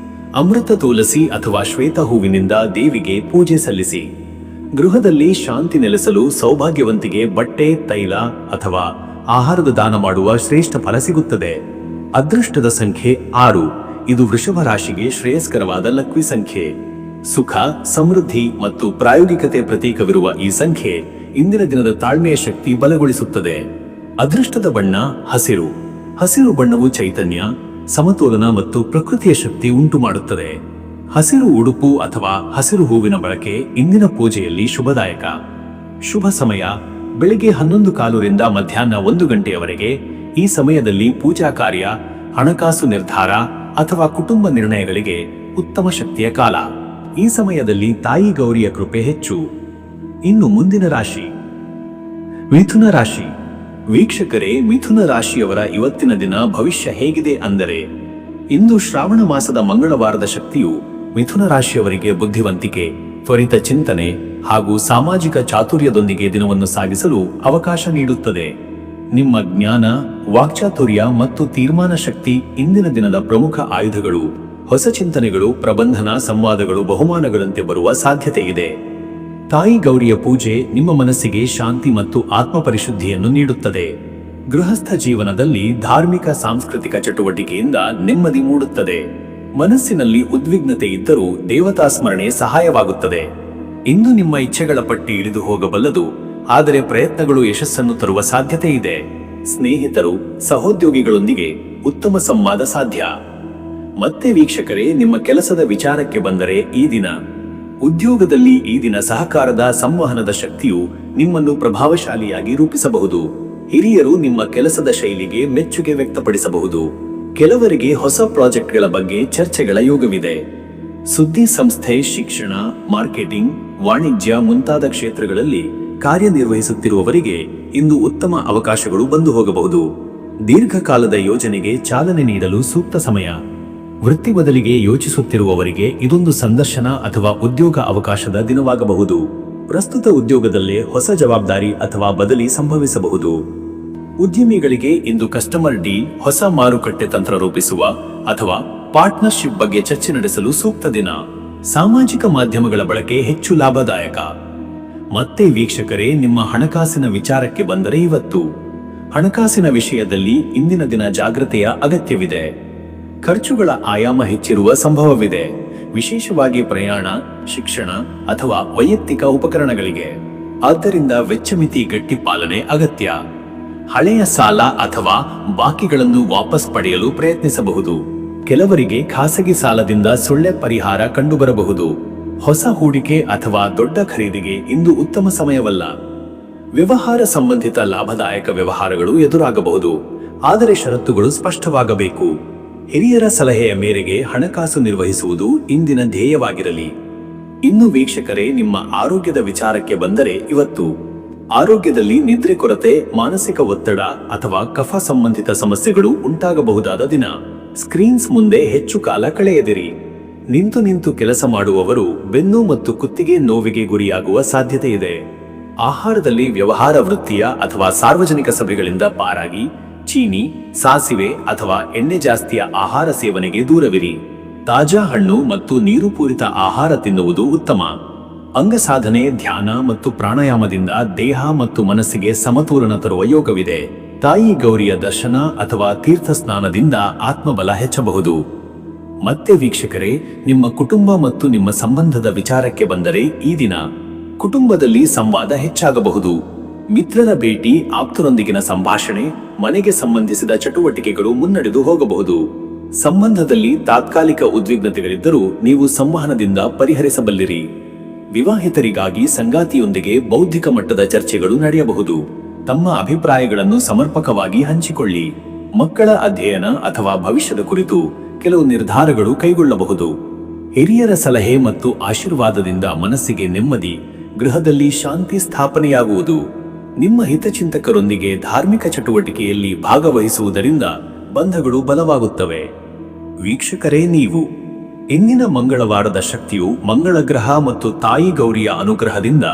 ಅಮೃತ ತುಳಸಿ ಅಥವಾ ಶ್ವೇತ ಹೂವಿನಿಂದ ದೇವಿಗೆ ಪೂಜೆ ಸಲ್ಲಿಸಿ. ಗೃಹದಲ್ಲಿ ಶಾಂತಿ ನೆಲೆಸಲು ಸೌಭಾಗ್ಯವಂತಿಗೆ ಬಟ್ಟೆ, ತೈಲ ಅಥವಾ ಆಹಾರದ ದಾನ ಮಾಡುವ ಶ್ರೇಷ್ಠ ಫಲ ಸಿಗುತ್ತದೆ. ಅದೃಷ್ಟದ ಸಂಖ್ಯೆ 6. ಇದು ವೃಷಭ ರಾಶಿಗೆ ಶ್ರೇಯಸ್ಕರವಾದ ಲಕ್ವಿ ಸಂಖ್ಯೆ. ಸುಖ, ಸಮೃದ್ಧಿ ಮತ್ತು ಪ್ರಾಯೋಗಿಕತೆ ಪ್ರತೀಕವಿರುವ ಈ ಸಂಖ್ಯೆ ಇಂದಿನ ದಿನದ ತಾಳ್ಮೆಯ ಶಕ್ತಿ ಬಲಗೊಳಿಸುತ್ತದೆ. ಅದೃಷ್ಟದ ಬಣ್ಣ ಹಸಿರು. ಹಸಿರು ಬಣ್ಣವು ಚೈತನ್ಯ, ಸಮತೋಲನ ಮತ್ತು ಪ್ರಕೃತಿಯ ಶಕ್ತಿ ಉಂಟು ಮಾಡುತ್ತದೆ. ಹಸಿರು ಉಡುಪು ಅಥವಾ ಹಸಿರು ಹೂವಿನ ಬಳಕೆ ಇಂದಿನ ಪೂಜೆಯಲ್ಲಿ ಶುಭದಾಯಕ. ಶುಭ ಸಮಯ ಬೆಳಿಗ್ಗೆ 11:15 ರಿಂದ ಮಧ್ಯಾಹ್ನ 1 ಗಂಟೆಯವರೆಗೆ. ಈ ಸಮಯದಲ್ಲಿ ಪೂಜಾ ಕಾರ್ಯ, ಹಣಕಾಸು ನಿರ್ಧಾರ ಅಥವಾ ಕುಟುಂಬ ನಿರ್ಣಯಗಳಿಗೆ ಉತ್ತಮ ಶಕ್ತಿಯ ಕಾಲ. ಈ ಸಮಯದಲ್ಲಿ ತಾಯಿ ಗೌರಿಯ ಕೃಪೆ ಹೆಚ್ಚು. ಇನ್ನು ಮುಂದಿನ ರಾಶಿ ಮಿಥುನ ರಾಶಿ. ವೀಕ್ಷಕರೇ, ಮಿಥುನ ರಾಶಿಯವರ ಇವತ್ತಿನ ದಿನ ಭವಿಷ್ಯ ಹೇಗಿದೆ ಅಂದರೆ, ಇಂದು ಶ್ರಾವಣ ಮಾಸದ ಮಂಗಳವಾರದ ಶಕ್ತಿಯು ಮಿಥುನ ರಾಶಿಯವರಿಗೆ ಬುದ್ಧಿವಂತಿಕೆ, ತ್ವರಿತ ಚಿಂತನೆ ಹಾಗೂ ಸಾಮಾಜಿಕ ಚಾತುರ್ಯದೊಂದಿಗೆ ದಿನವನ್ನು ಸಾಗಿಸಲು ಅವಕಾಶ ನೀಡುತ್ತದೆ. ನಿಮ್ಮ ಜ್ಞಾನ, ವಾಕ್ಚಾತುರ್ಯ ಮತ್ತು ತೀರ್ಮಾನ ಶಕ್ತಿ ಇಂದಿನ ದಿನದ ಪ್ರಮುಖ ಆಯುಧಗಳು. ಹೊಸ ಚಿಂತನೆಗಳು, ಪ್ರಬಂಧನ, ಸಂವಾದಗಳು ಬಹುಮಾನಗಳಂತೆ ಬರುವ ಸಾಧ್ಯತೆ ಇದೆ. ತಾಯಿ ಗೌರಿಯ ಪೂಜೆ ನಿಮ್ಮ ಮನಸ್ಸಿಗೆ ಶಾಂತಿ ಮತ್ತು ಆತ್ಮಪರಿಶುದ್ಧಿಯನ್ನು ನೀಡುತ್ತದೆ. ಗೃಹಸ್ಥ ಜೀವನದಲ್ಲಿ ಧಾರ್ಮಿಕ, ಸಾಂಸ್ಕೃತಿಕ ಚಟುವಟಿಕೆಯಿಂದ ನೆಮ್ಮದಿ ಮೂಡುತ್ತದೆ. ಮನಸ್ಸಿನಲ್ಲಿ ಉದ್ವಿಗ್ನತೆ ಇದ್ದರೂ ದೇವತಾ ಸ್ಮರಣೆ ಸಹಾಯವಾಗುತ್ತದೆ. ಇಂದು ನಿಮ್ಮ ಇಚ್ಛೆಗಳ ಪಟ್ಟಿ ಇಳಿದು ಹೋಗಬಲ್ಲದು, ಆದರೆ ಪ್ರಯತ್ನಗಳು ಯಶಸ್ಸನ್ನು ತರುವ ಸಾಧ್ಯತೆ ಇದೆ. ಸ್ನೇಹಿತರು, ಸಹೋದ್ಯೋಗಿಗಳೊಂದಿಗೆ ಉತ್ತಮ ಸಂವಾದ ಸಾಧ್ಯ. ಮತ್ತೆ ವೀಕ್ಷಕರೇ, ನಿಮ್ಮ ಕೆಲಸದ ವಿಚಾರಕ್ಕೆ ಬಂದರೆ ಈ ದಿನ ಉದ್ಯೋಗದಲ್ಲಿ ಈ ದಿನ ಸಹಕಾರದ, ಸಂವಹನದ ಶಕ್ತಿಯು ನಿಮ್ಮನ್ನು ಪ್ರಭಾವಶಾಲಿಯಾಗಿ ರೂಪಿಸಬಹುದು. ಹಿರಿಯರು ನಿಮ್ಮ ಕೆಲಸದ ಶೈಲಿಗೆ ಮೆಚ್ಚುಗೆ ವ್ಯಕ್ತಪಡಿಸಬಹುದು. ಕೆಲವರಿಗೆ ಹೊಸ ಪ್ರಾಜೆಕ್ಟ್ಗಳ ಬಗ್ಗೆ ಚರ್ಚೆಗಳ ಯೋಗವಿದೆ. ಸುದ್ದಿ ಸಂಸ್ಥೆ, ಶಿಕ್ಷಣ, ಮಾರ್ಕೆಟಿಂಗ್, ವಾಣಿಜ್ಯ ಮುಂತಾದ ಕ್ಷೇತ್ರಗಳಲ್ಲಿ ಕಾರ್ಯನಿರ್ವಹಿಸುತ್ತಿರುವವರಿಗೆ ಇಂದು ಉತ್ತಮ ಅವಕಾಶಗಳು ಬಂದು ಹೋಗಬಹುದು. ದೀರ್ಘಕಾಲದ ಯೋಜನೆಗೆ ಚಾಲನೆ ನೀಡಲು ಸೂಕ್ತ ಸಮಯ. ವೃತ್ತಿ ಬದಲಿಗೆ ಯೋಚಿಸುತ್ತಿರುವವರಿಗೆ ಇದೊಂದು ಸಂದರ್ಶನ ಅಥವಾ ಉದ್ಯೋಗ ಅವಕಾಶದ ದಿನವಾಗಬಹುದು. ಪ್ರಸ್ತುತ ಉದ್ಯೋಗದಲ್ಲೇ ಹೊಸ ಜವಾಬ್ದಾರಿ ಅಥವಾ ಬದಲಿ ಸಂಭವಿಸಬಹುದು. ಉದ್ಯಮಿಗಳಿಗೆ ಇಂದು ಕಸ್ಟಮರ್ ಡೀಲ್, ಹೊಸ ಮಾರುಕಟ್ಟೆ ತಂತ್ರ ರೂಪಿಸುವ ಅಥವಾ ಪಾರ್ಟ್ನರ್ಶಿಪ್ ಬಗ್ಗೆ ಚರ್ಚೆ ನಡೆಸಲು ಸೂಕ್ತ ದಿನ. ಸಾಮಾಜಿಕ ಮಾಧ್ಯಮಗಳ ಬಳಕೆ ಹೆಚ್ಚು ಲಾಭದಾಯಕ. ಮತ್ತೆ ವೀಕ್ಷಕರೇ, ನಿಮ್ಮ ಹಣಕಾಸಿನ ವಿಚಾರಕ್ಕೆ ಬಂದರೆ ಇವತ್ತು ಹಣಕಾಸಿನ ವಿಷಯದಲ್ಲಿ ಇಂದಿನ ದಿನ ಜಾಗೃತೆಯ ಅಗತ್ಯವಿದೆ. ಖರ್ಚುಗಳ ಆಯಾಮ ಹೆಚ್ಚಿರುವ ಸಂಭವವಿದೆ, ವಿಶೇಷವಾಗಿ ಪ್ರಯಾಣ, ಶಿಕ್ಷಣ ಅಥವಾ ವೈಯಕ್ತಿಕ ಉಪಕರಣಗಳಿಗೆ. ಆದ್ದರಿಂದ ವೆಚ್ಚ ಮಿತಿ ಗಟ್ಟಿ ಪಾಲನೆ ಅಗತ್ಯ. ಹಳೆಯ ಸಾಲ ಅಥವಾ ಬಾಕಿಗಳನ್ನು ವಾಪಸ್ ಪಡೆಯಲು ಪ್ರಯತ್ನಿಸಬಹುದು. ಕೆಲವರಿಗೆ ಖಾಸಗಿ ಸಾಲದಿಂದ ಸೊಳ್ಳೆ ಪರಿಹಾರ ಕಂಡುಬರಬಹುದು. ಹೊಸ ಹೂಡಿಕೆ ಅಥವಾ ದೊಡ್ಡ ಖರೀದಿಗೆ ಇಂದು ಉತ್ತಮ ಸಮಯವಲ್ಲ. ವ್ಯವಹಾರ ಸಂಬಂಧಿತ ಲಾಭದಾಯಕ ವ್ಯವಹಾರಗಳು ಎದುರಾಗಬಹುದು, ಆದರೆ ಷರತ್ತುಗಳು ಸ್ಪಷ್ಟವಾಗಬೇಕು. ಹಿರಿಯರ ಸಲಹೆಯ ಮೇರೆಗೆ ಹಣಕಾಸು ನಿರ್ವಹಿಸುವುದು ಇಂದಿನ ಧ್ಯೇಯವಾಗಿರಲಿ. ಇನ್ನು ವೀಕ್ಷಕರೇ, ನಿಮ್ಮ ಆರೋಗ್ಯದ ವಿಚಾರಕ್ಕೆ ಬಂದರೆ ಇವತ್ತು ಆರೋಗ್ಯದಲ್ಲಿ ನಿದ್ರೆ ಕೊರತೆ, ಮಾನಸಿಕ ಒತ್ತಡ ಅಥವಾ ಕಫ ಸಂಬಂಧಿತ ಸಮಸ್ಯೆಗಳು ಉಂಟಾಗಬಹುದಾದ ದಿನ. ಸ್ಕ್ರೀನ್ಸ್ ಮುಂದೆ ಹೆಚ್ಚು ಕಾಲ ಕಳೆಯದಿರಿ. ನಿಂತು ಕೆಲಸ ಮಾಡುವವರು ಬೆನ್ನು ಮತ್ತು ಕುತ್ತಿಗೆ ನೋವಿಗೆ ಗುರಿಯಾಗುವ ಸಾಧ್ಯತೆ ಇದೆ. ಆಹಾರದಲ್ಲಿ ವ್ಯವಹಾರ, ವೃತ್ತಿಯ ಅಥವಾ ಸಾರ್ವಜನಿಕ ಸಭೆಗಳಿಂದ ಪಾರಾಗಿ ಚೀನಿ, ಸಾಸಿವೆ ಅಥವಾ ಎಣ್ಣೆ ಜಾಸ್ತಿಯ ಆಹಾರ ಸೇವನೆಗೆ ದೂರವಿರಿ. ತಾಜಾ ಹಣ್ಣು ಮತ್ತು ನೀರು ಪೂರಿತ ಆಹಾರ ತಿನ್ನುವುದು ಉತ್ತಮ. ಅಂಗಸಾಧನೆ, ಧ್ಯಾನ ಮತ್ತು ಪ್ರಾಣಾಯಾಮದಿಂದ ದೇಹ ಮತ್ತು ಮನಸ್ಸಿಗೆ ಸಮತೋಲನ ತರುವ ಯೋಗವಿದೆ. ತಾಯಿ ಗೌರಿಯ ದರ್ಶನ ಅಥವಾ ತೀರ್ಥ ಸ್ನಾನದಿಂದ ಆತ್ಮಬಲ ಹೆಚ್ಚಬಹುದು. ಮತ್ತೆ ವೀಕ್ಷಕರೇ, ನಿಮ್ಮ ಕುಟುಂಬ ಮತ್ತು ನಿಮ್ಮ ಸಂಬಂಧದ ವಿಚಾರಕ್ಕೆ ಬಂದರೆ ಈ ದಿನ ಕುಟುಂಬದಲ್ಲಿ ಸಂವಾದ ಹೆಚ್ಚಾಗಬಹುದು. ಮಿತ್ರರ ಭೇಟಿ, ಆಪ್ತರೊಂದಿಗಿನ ಸಂಭಾಷಣೆ, ಮನೆಗೆ ಸಂಬಂಧಿಸಿದ ಚಟುವಟಿಕೆಗಳು ಮುನ್ನಡೆದು ಹೋಗಬಹುದು. ಸಂಬಂಧದಲ್ಲಿ ತಾತ್ಕಾಲಿಕ ಉದ್ವಿಗ್ನತೆಗಳಿದ್ದರೂ ನೀವು ಸಂವಹನದಿಂದ ಪರಿಹರಿಸಬಲ್ಲಿರಿ. ವಿವಾಹಿತರಿಗಾಗಿ ಸಂಗಾತಿಯೊಂದಿಗೆ ಬೌದ್ಧಿಕ ಮಟ್ಟದ ಚರ್ಚೆಗಳು ನಡೆಯಬಹುದು. ತಮ್ಮ ಅಭಿಪ್ರಾಯಗಳನ್ನು ಸಮರ್ಪಕವಾಗಿ ಹಂಚಿಕೊಳ್ಳಿ. ಮಕ್ಕಳ ಅಧ್ಯಯನ ಅಥವಾ ಭವಿಷ್ಯದ ಕುರಿತು ಕೆಲವು ನಿರ್ಧಾರಗಳು ಕೈಗೊಳ್ಳಬಹುದು. ಹಿರಿಯರ ಸಲಹೆ ಮತ್ತು ಆಶೀರ್ವಾದದಿಂದ ಮನಸ್ಸಿಗೆ ನೆಮ್ಮದಿ, ಗೃಹದಲ್ಲಿ ಶಾಂತಿ ಸ್ಥಾಪನೆಯಾಗುವುದು. ನಿಮ್ಮ ಹಿತಚಿಂತಕರೊಂದಿಗೆ ಧಾರ್ಮಿಕ ಚಟುವಟಿಕೆಯಲ್ಲಿ ಭಾಗವಹಿಸುವುದರಿಂದ ಬಂಧಗಳು ಬಲವಾಗುತ್ತವೆ. ವೀಕ್ಷಕರೇ, ನೀವು ಇಂದಿನ ಮಂಗಳವಾರದ ಶಕ್ತಿಯು ಮಂಗಳ ಗ್ರಹ ಮತ್ತು ತಾಯಿ ಗೌರಿಯ ಅನುಗ್ರಹದಿಂದ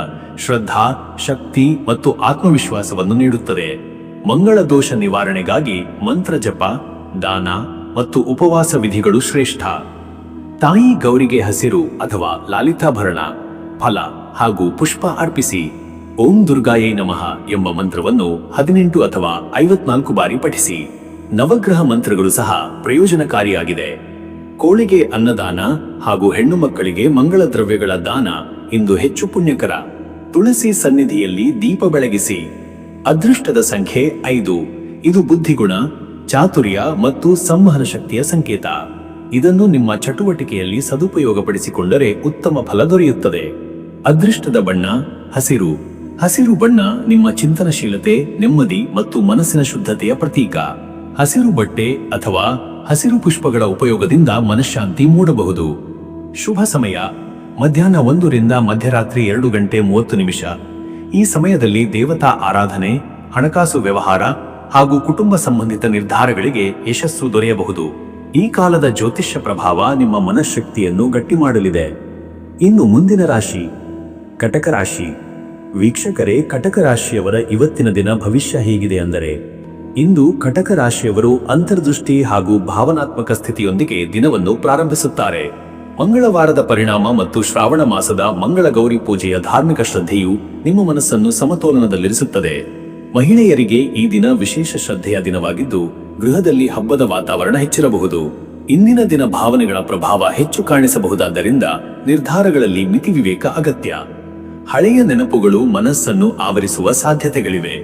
ಶ್ರದ್ಧಾ, ಶಕ್ತಿ ಮತ್ತು ಆತ್ಮವಿಶ್ವಾಸವನ್ನು ನೀಡುತ್ತದೆ. ಮಂಗಳ ದೋಷ ನಿವಾರಣೆಗಾಗಿ ಮಂತ್ರ ಜಪ, ದಾನ ಮತ್ತು ಉಪವಾಸ ವಿಧಿಗಳು ಶ್ರೇಷ್ಠ. ತಾಯಿ ಗೌರಿಗೆ ಹಸಿರು ಅಥವಾ ಲಾಲಿತಾಭರಣ, ಫಲ ಹಾಗೂ ಪುಷ್ಪ ಅರ್ಪಿಸಿ. ಓಂ ದುರ್ಗಾಯೈ ನಮಃ ಎಂಬ ಮಂತ್ರವನ್ನು 18 ಅಥವಾ 54 ಬಾರಿ ಪಠಿಸಿ. ನವಗ್ರಹ ಮಂತ್ರಗಳು ಸಹ ಪ್ರಯೋಜನಕಾರಿಯಾಗಿದೆ. ಕೋಳಿಗೆ ಅನ್ನದಾನ ಹಾಗೂ ಹೆಣ್ಣು ಮಕ್ಕಳಿಗೆ ಮಂಗಳ ದ್ರವ್ಯಗಳ ದಾನ ಇಂದು ಹೆಚ್ಚು ಪುಣ್ಯಕರ. ತುಳಸಿ ಸನ್ನಿಧಿಯಲ್ಲಿ ದೀಪ ಬೆಳಗಿಸಿ. ಅದೃಷ್ಟದ ಸಂಖ್ಯೆ 5. ಇದು ಬುದ್ಧಿಗುಣ, ಚಾತುರ್ಯ ಮತ್ತು ಸಂವಹನ ಶಕ್ತಿಯ ಸಂಕೇತ. ಇದನ್ನು ನಿಮ್ಮ ಚಟುವಟಿಕೆಯಲ್ಲಿ ಸದುಪಯೋಗಪಡಿಸಿಕೊಂಡರೆ ಉತ್ತಮ ಫಲ ದೊರೆಯುತ್ತದೆ. ಅದೃಷ್ಟದ ಬಣ್ಣ ಹಸಿರು. ಹಸಿರು ಬಣ್ಣ ನಿಮ್ಮ ಚಿಂತನಶೀಲತೆ, ನೆಮ್ಮದಿ ಮತ್ತು ಮನಸ್ಸಿನ ಶುದ್ಧತೆಯ ಪ್ರತೀಕ. ಹಸಿರು ಬಟ್ಟೆ ಅಥವಾ ಹಸಿರು ಪುಷ್ಪಗಳ ಉಪಯೋಗದಿಂದ ಮನಃಶಾಂತಿ ಮೂಡಬಹುದು. ಶುಭ ಸಮಯ ಮಧ್ಯಾಹ್ನ 1 ರಿಂದ ಮಧ್ಯರಾತ್ರಿ 2 ಗಂಟೆ 30 ನಿಮಿಷ. ಈ ಸಮಯದಲ್ಲಿ ದೇವತಾ ಆರಾಧನೆ, ಹಣಕಾಸು ವ್ಯವಹಾರ ಹಾಗೂ ಕುಟುಂಬ ಸಂಬಂಧಿತ ನಿರ್ಧಾರಗಳಿಗೆ ಯಶಸ್ಸು ದೊರೆಯಬಹುದು. ಈ ಕಾಲದ ಜ್ಯೋತಿಷ್ಯ ಪ್ರಭಾವ ನಿಮ್ಮ ಮನಃಶಕ್ತಿಯನ್ನು ಗಟ್ಟಿ ಮಾಡಲಿದೆ. ಇನ್ನು ಮುಂದಿನ ರಾಶಿ ಕಟಕ ರಾಶಿ. ವೀಕ್ಷಕರೇ, ಕಟಕ ರಾಶಿಯವರ ಇವತ್ತಿನ ದಿನ ಭವಿಷ್ಯ ಹೇಗಿದೆ ಅಂದರೆ, ಇಂದು ಕಟಕ ರಾಶಿಯವರು ಅಂತರ್ದೃಷ್ಟಿ ಹಾಗೂ ಭಾವನಾತ್ಮಕ ಸ್ಥಿತಿಯೊಂದಿಗೆ ದಿನವನ್ನು ಪ್ರಾರಂಭಿಸುತ್ತಾರೆ. ಮಂಗಳವಾರದ ಪರಿಣಾಮ ಮತ್ತು ಶ್ರಾವಣ ಮಾಸದ ಮಂಗಳ ಗೌರಿ ಪೂಜೆಯ ಧಾರ್ಮಿಕ ಶ್ರದ್ಧೆಯು ನಿಮ್ಮ ಮನಸ್ಸನ್ನು ಸಮತೋಲನದಲ್ಲಿರಿಸುತ್ತದೆ. ಮಹಿಳೆಯರಿಗೆ ಈ ದಿನ ವಿಶೇಷ ಶ್ರದ್ಧೆಯ ದಿನವಾಗಿದ್ದು, ಗೃಹದಲ್ಲಿ ಹಬ್ಬದ ವಾತಾವರಣ ಹೆಚ್ಚಿರಬಹುದು. ಇಂದಿನ ದಿನ ಭಾವನೆಗಳ ಪ್ರಭಾವ ಹೆಚ್ಚು ಕಾಣಿಸಬಹುದಾದ್ದರಿಂದ ನಿರ್ಧಾರಗಳಲ್ಲಿ ಮಿತಿ ವಿವೇಕ ಅಗತ್ಯ. ಹಳೆಯ ನೆನಪುಗಳು ಮನಸ್ಸನ್ನು ಆವರಿಸುವ ಸಾಧ್ಯತೆಗಳಿವೆ.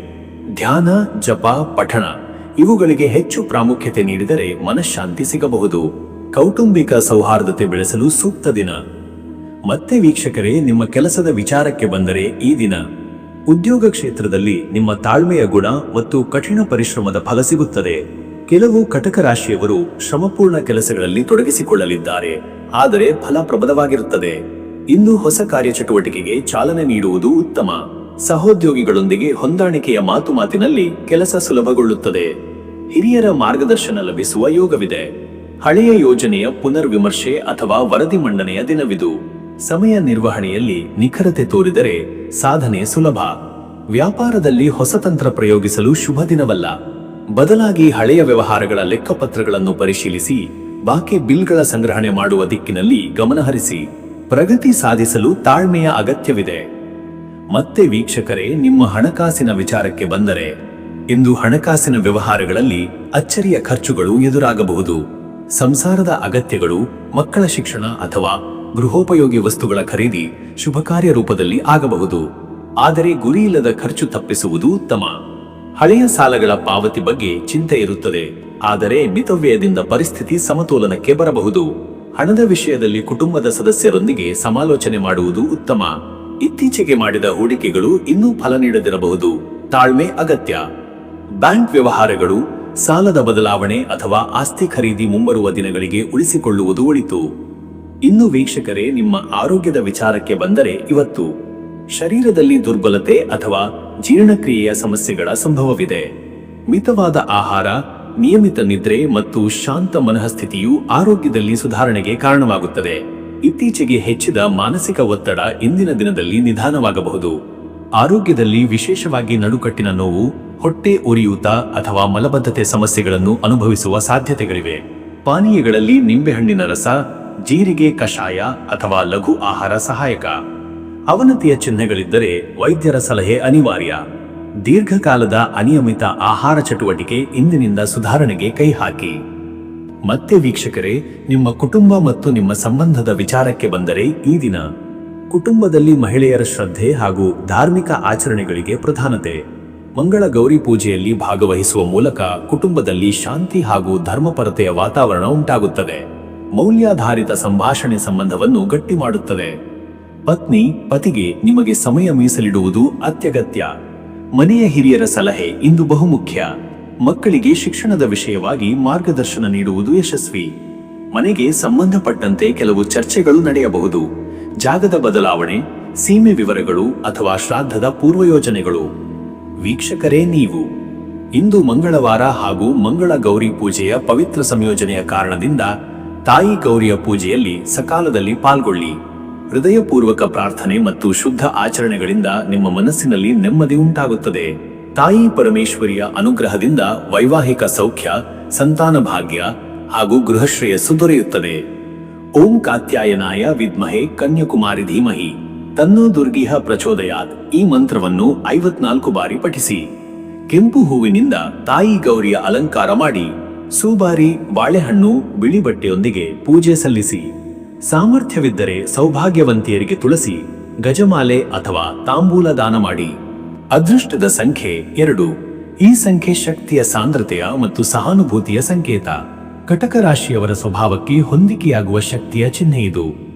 ಧ್ಯಾನ, ಜಪ, ಪಠಣ ಇವುಗಳಿಗೆ ಹೆಚ್ಚು ಪ್ರಾಮುಖ್ಯತೆ ನೀಡಿದರೆ ಮನಃಶಾಂತಿ ಸಿಗಬಹುದು. ಕೌಟುಂಬಿಕ ಸೌಹಾರ್ದತೆ ಬೆಳೆಸಲು ಸೂಕ್ತ ದಿನ. ಮತ್ತೆ ವೀಕ್ಷಕರೇ, ನಿಮ್ಮ ಕೆಲಸದ ವಿಚಾರಕ್ಕೆ ಬಂದರೆ, ಈ ದಿನ ಉದ್ಯೋಗ ಕ್ಷೇತ್ರದಲ್ಲಿ ನಿಮ್ಮ ತಾಳ್ಮೆಯ ಗುಣ ಮತ್ತು ಕಠಿಣ ಪರಿಶ್ರಮದ ಫಲ ಸಿಗುತ್ತದೆ. ಕೆಲವು ಕಟಕ ರಾಶಿಯವರು ಶ್ರಮಪೂರ್ಣ ಕೆಲಸಗಳಲ್ಲಿ ತೊಡಗಿಸಿಕೊಳ್ಳಲಿದ್ದಾರೆ, ಆದರೆ ಫಲಪ್ರದವಾಗಿರುತ್ತದೆ. ಇಂದು ಹೊಸ ಕಾರ್ಯಚಟುವಟಿಕೆಗೆ ಚಾಲನೆ ನೀಡುವುದು ಉತ್ತಮ. ಸಹೋದ್ಯೋಗಿಗಳೊಂದಿಗೆ ಹೊಂದಾಣಿಕೆಯ ಮಾತಿನಲ್ಲಿ ಕೆಲಸ ಸುಲಭಗೊಳ್ಳುತ್ತದೆ. ಹಿರಿಯರ ಮಾರ್ಗದರ್ಶನ ಲಭಿಸುವ ಯೋಗವಿದೆ. ಹಳೆಯ ಯೋಜನೆಯ ಪುನರ್ವಿಮರ್ಶೆ ಅಥವಾ ವರದಿ ಮಂಡನೆಯ ದಿನವಿದು. ಸಮಯ ನಿರ್ವಹಣೆಯಲ್ಲಿ ನಿಖರತೆ ತೋರಿದರೆ ಸಾಧನೆ ಸುಲಭ. ವ್ಯಾಪಾರದಲ್ಲಿ ಹೊಸ ತಂತ್ರ ಪ್ರಯೋಗಿಸಲು ಶುಭ ದಿನವಲ್ಲ. ಬದಲಾಗಿ ಹಳೆಯ ವ್ಯವಹಾರಗಳ ಲೆಕ್ಕಪತ್ರಗಳನ್ನು ಪರಿಶೀಲಿಸಿ ಬಾಕಿ ಬಿಲ್ಗಳ ಸಂಗ್ರಹಣೆ ಮಾಡುವ ದಿಕ್ಕಿನಲ್ಲಿ ಗಮನಹರಿಸಿ. ಪ್ರಗತಿ ಸಾಧಿಸಲು ತಾಳ್ಮೆಯ ಅಗತ್ಯವಿದೆ. ಮತ್ತೆ ವೀಕ್ಷಕರೇ, ನಿಮ್ಮ ಹಣಕಾಸಿನ ವಿಚಾರಕ್ಕೆ ಬಂದರೆ, ಇಂದು ಹಣಕಾಸಿನ ವ್ಯವಹಾರಗಳಲ್ಲಿ ಅಚ್ಚರಿಯ ಖರ್ಚುಗಳು ಎದುರಾಗಬಹುದು. ಸಂಸಾರದ ಅಗತ್ಯಗಳು, ಮಕ್ಕಳ ಶಿಕ್ಷಣ ಅಥವಾ ಗೃಹೋಪಯೋಗಿ ವಸ್ತುಗಳ ಖರೀದಿ ಶುಭ ಕಾರ್ಯ ರೂಪದಲ್ಲಿ ಆಗಬಹುದು. ಆದರೆ ಗುರಿಯಿಲ್ಲದ ಖರ್ಚು ತಪ್ಪಿಸುವುದು ಉತ್ತಮ. ಹಳೆಯ ಸಾಲಗಳ ಪಾವತಿ ಬಗ್ಗೆ ಚಿಂತೆ ಇರುತ್ತದೆ, ಆದರೆ ಮಿತವ್ಯಯದಿಂದ ಪರಿಸ್ಥಿತಿ ಸಮತೋಲನಕ್ಕೆ ಬರಬಹುದು. ಹಣದ ವಿಷಯದಲ್ಲಿ ಕುಟುಂಬದ ಸದಸ್ಯರೊಂದಿಗೆ ಸಮಾಲೋಚನೆ ಮಾಡುವುದು ಉತ್ತಮ. ಇತ್ತೀಚೆಗೆ ಮಾಡಿದ ಹೂಡಿಕೆಗಳು ಇನ್ನೂ ಫಲ ನೀಡದಿರಬಹುದು. ತಾಳ್ಮೆ ಅಗತ್ಯ. ಬ್ಯಾಂಕ್ ವ್ಯವಹಾರಗಳು, ಸಾಲದ ಬದಲಾವಣೆ ಅಥವಾ ಆಸ್ತಿ ಖರೀದಿ ಮುಂಬರುವ ದಿನಗಳಿಗೆ ಉಳಿಸಿಕೊಳ್ಳುವುದು ಒಳಿತು. ಇನ್ನು ವೀಕ್ಷಕರೇ, ನಿಮ್ಮ ಆರೋಗ್ಯದ ವಿಚಾರಕ್ಕೆ ಬಂದರೆ, ಇವತ್ತು ಶರೀರದಲ್ಲಿ ದುರ್ಬಲತೆ ಅಥವಾ ಜೀರ್ಣಕ್ರಿಯೆಯ ಸಮಸ್ಯೆಗಳ ಸಂಭವವಿದೆ. ಮಿತವಾದ ಆಹಾರ, ನಿಯಮಿತ ನಿದ್ರೆ ಮತ್ತು ಶಾಂತ ಮನಃಸ್ಥಿತಿಯು ಆರೋಗ್ಯದಲ್ಲಿ ಸುಧಾರಣೆಗೆ ಕಾರಣವಾಗುತ್ತದೆ. ಇತ್ತೀಚೆಗೆ ಹೆಚ್ಚಿದ ಮಾನಸಿಕ ಒತ್ತಡ ಇಂದಿನ ದಿನದಲ್ಲಿ ನಿಧಾನವಾಗಬಹುದು. ಆರೋಗ್ಯದಲ್ಲಿ ವಿಶೇಷವಾಗಿ ನಡುಕಟ್ಟಿನ ನೋವು, ಹೊಟ್ಟೆ ಉರಿಯೂತ ಅಥವಾ ಮಲಬದ್ಧತೆ ಸಮಸ್ಯೆಗಳನ್ನು ಅನುಭವಿಸುವ ಸಾಧ್ಯತೆಗಳಿವೆ. ಪಾನೀಯಗಳಲ್ಲಿ ನಿಂಬೆಹಣ್ಣಿನ ರಸ, ಜೀರಿಗೆ ಕಷಾಯ ಅಥವಾ ಲಘು ಆಹಾರ ಸಹಾಯಕ. ಅವನತಿಯ ಚಿಹ್ನೆಗಳಿದ್ದರೆ ವೈದ್ಯರ ಸಲಹೆ ಅನಿವಾರ್ಯ. ದೀರ್ಘಕಾಲದ ಅನಿಯಮಿತ ಆಹಾರ ಚಟುವಟಿಕೆ ಇಂದಿನಿಂದ ಸುಧಾರಣೆಗೆ ಕೈ ಹಾಕಿ. ಮತ್ತೆ ವೀಕ್ಷಕರೇ, ನಿಮ್ಮ ಕುಟುಂಬ ಮತ್ತು ನಿಮ್ಮ ಸಂಬಂಧದ ವಿಚಾರಕ್ಕೆ ಬಂದರೆ, ಈ ದಿನ ಕುಟುಂಬದಲ್ಲಿ ಮಹಿಳೆಯರ ಶ್ರದ್ಧೆ ಹಾಗೂ ಧಾರ್ಮಿಕ ಆಚರಣೆಗಳಿಗೆ ಪ್ರಧಾನತೆ. ಮಂಗಳ ಗೌರಿ ಪೂಜೆಯಲ್ಲಿ ಭಾಗವಹಿಸುವ ಮೂಲಕ ಕುಟುಂಬದಲ್ಲಿ ಶಾಂತಿ ಹಾಗೂ ಧರ್ಮಪರತೆಯ ವಾತಾವರಣ ಉಂಟಾಗುತ್ತದೆ. ಮೌಲ್ಯಾಧಾರಿತ ಸಂಭಾಷಣೆ ಸಂಬಂಧವನ್ನು ಗಟ್ಟಿ ಮಾಡುತ್ತದೆ. ಪತ್ನಿ ಪತಿಗೆ ನಿಮಗೆ ಸಮಯ ಮೀಸಲಿಡುವುದು ಅತ್ಯಗತ್ಯ. ಮನೆಯ ಹಿರಿಯರ ಸಲಹೆ ಇಂದು ಬಹುಮುಖ್ಯ. ಮಕ್ಕಳಿಗೆ ಶಿಕ್ಷಣದ ವಿಷಯವಾಗಿ ಮಾರ್ಗದರ್ಶನ ನೀಡುವುದು ಯಶಸ್ವಿ. ಮನೆಗೆ ಸಂಬಂಧಪಟ್ಟಂತೆ ಕೆಲವು ಚರ್ಚೆಗಳು ನಡೆಯಬಹುದು. ಜಾಗದ ಬದಲಾವಣೆ, ಸೀಮೆ ವಿವರಗಳು ಅಥವಾ ಶ್ರಾದ್ದದ ಪೂರ್ವಯೋಜನೆಗಳು. ವೀಕ್ಷಕರೇ, ನೀವು ಇಂದು ಮಂಗಳವಾರ ಹಾಗೂ ಮಂಗಳ ಗೌರಿ ಪೂಜೆಯ ಪವಿತ್ರ ಸಂಯೋಜನೆಯ ಕಾರಣದಿಂದ ತಾಯಿ ಗೌರಿಯ ಪೂಜೆಯಲ್ಲಿ ಸಕಾಲದಲ್ಲಿ ಪಾಲ್ಗೊಳ್ಳಿ. ಹೃದಯಪೂರ್ವಕ ಪ್ರಾರ್ಥನೆ ಮತ್ತು ಶುದ್ಧ ಆಚರಣೆಗಳಿಂದ ನಿಮ್ಮ ಮನಸ್ಸಿನಲ್ಲಿ ನೆಮ್ಮದಿ ಉಂಟಾಗುತ್ತದೆ. ತಾಯಿ ಪರಮೇಶ್ವರಿಯ ಅನುಗ್ರಹದಿಂದ ವೈವಾಹಿಕ ಸೌಖ್ಯ, ಸಂತಾನ ಭಾಗ್ಯ ಹಾಗೂ ಗೃಹಶ್ರೇಯಸ್ಸು ದೊರೆಯುತ್ತದೆ. ಓಂ ಕಾತ್ಯಾಯನಾಯ ವಿದ್ಮಹೆ ಕನ್ಯಾಕುಮಾರಿ ಧೀಮಹಿ ತನ್ನೋ ದುರ್ಗಿಹ ಪ್ರಚೋದಯಾತ್ ಈ ಮಂತ್ರವನ್ನು 54 ಬಾರಿ ಪಠಿಸಿ. ಕೆಂಪು ಹೂವಿನಿಂದ ತಾಯಿ ಗೌರಿಯ ಅಲಂಕಾರ ಮಾಡಿ ಸೂಬಾರಿ, ಬಾಳೆಹಣ್ಣು, ಬಿಳಿ ಬಟ್ಟೆಯೊಂದಿಗೆ ಪೂಜೆ ಸಲ್ಲಿಸಿ. ಸಾಮರ್ಥ್ಯವಿದ್ದರೆ ಸೌಭಾಗ್ಯವಂತಿಯರಿಗೆ ತುಳಸಿ, ಗಜಮಾಲೆ ಅಥವಾ ತಾಂಬೂಲ ದಾನ ಮಾಡಿ. ಅದೃಷ್ಟದ ಸಂಖ್ಯೆ 2. ಈ ಸಂಖ್ಯೆ ಶಕ್ತಿಯ ಸಾಂದ್ರತೆಯ ಮತ್ತು ಸಹಾನುಭೂತಿಯ ಸಂಕೇತ. ಕಟಕ ರಾಶಿಯವರ ಸ್ವಭಾವಕ್ಕೆ ಹೊಂದಿಕೆಯಾಗುವ ಶಕ್ತಿಯ ಚಿಹ್ನೆ ಇದು.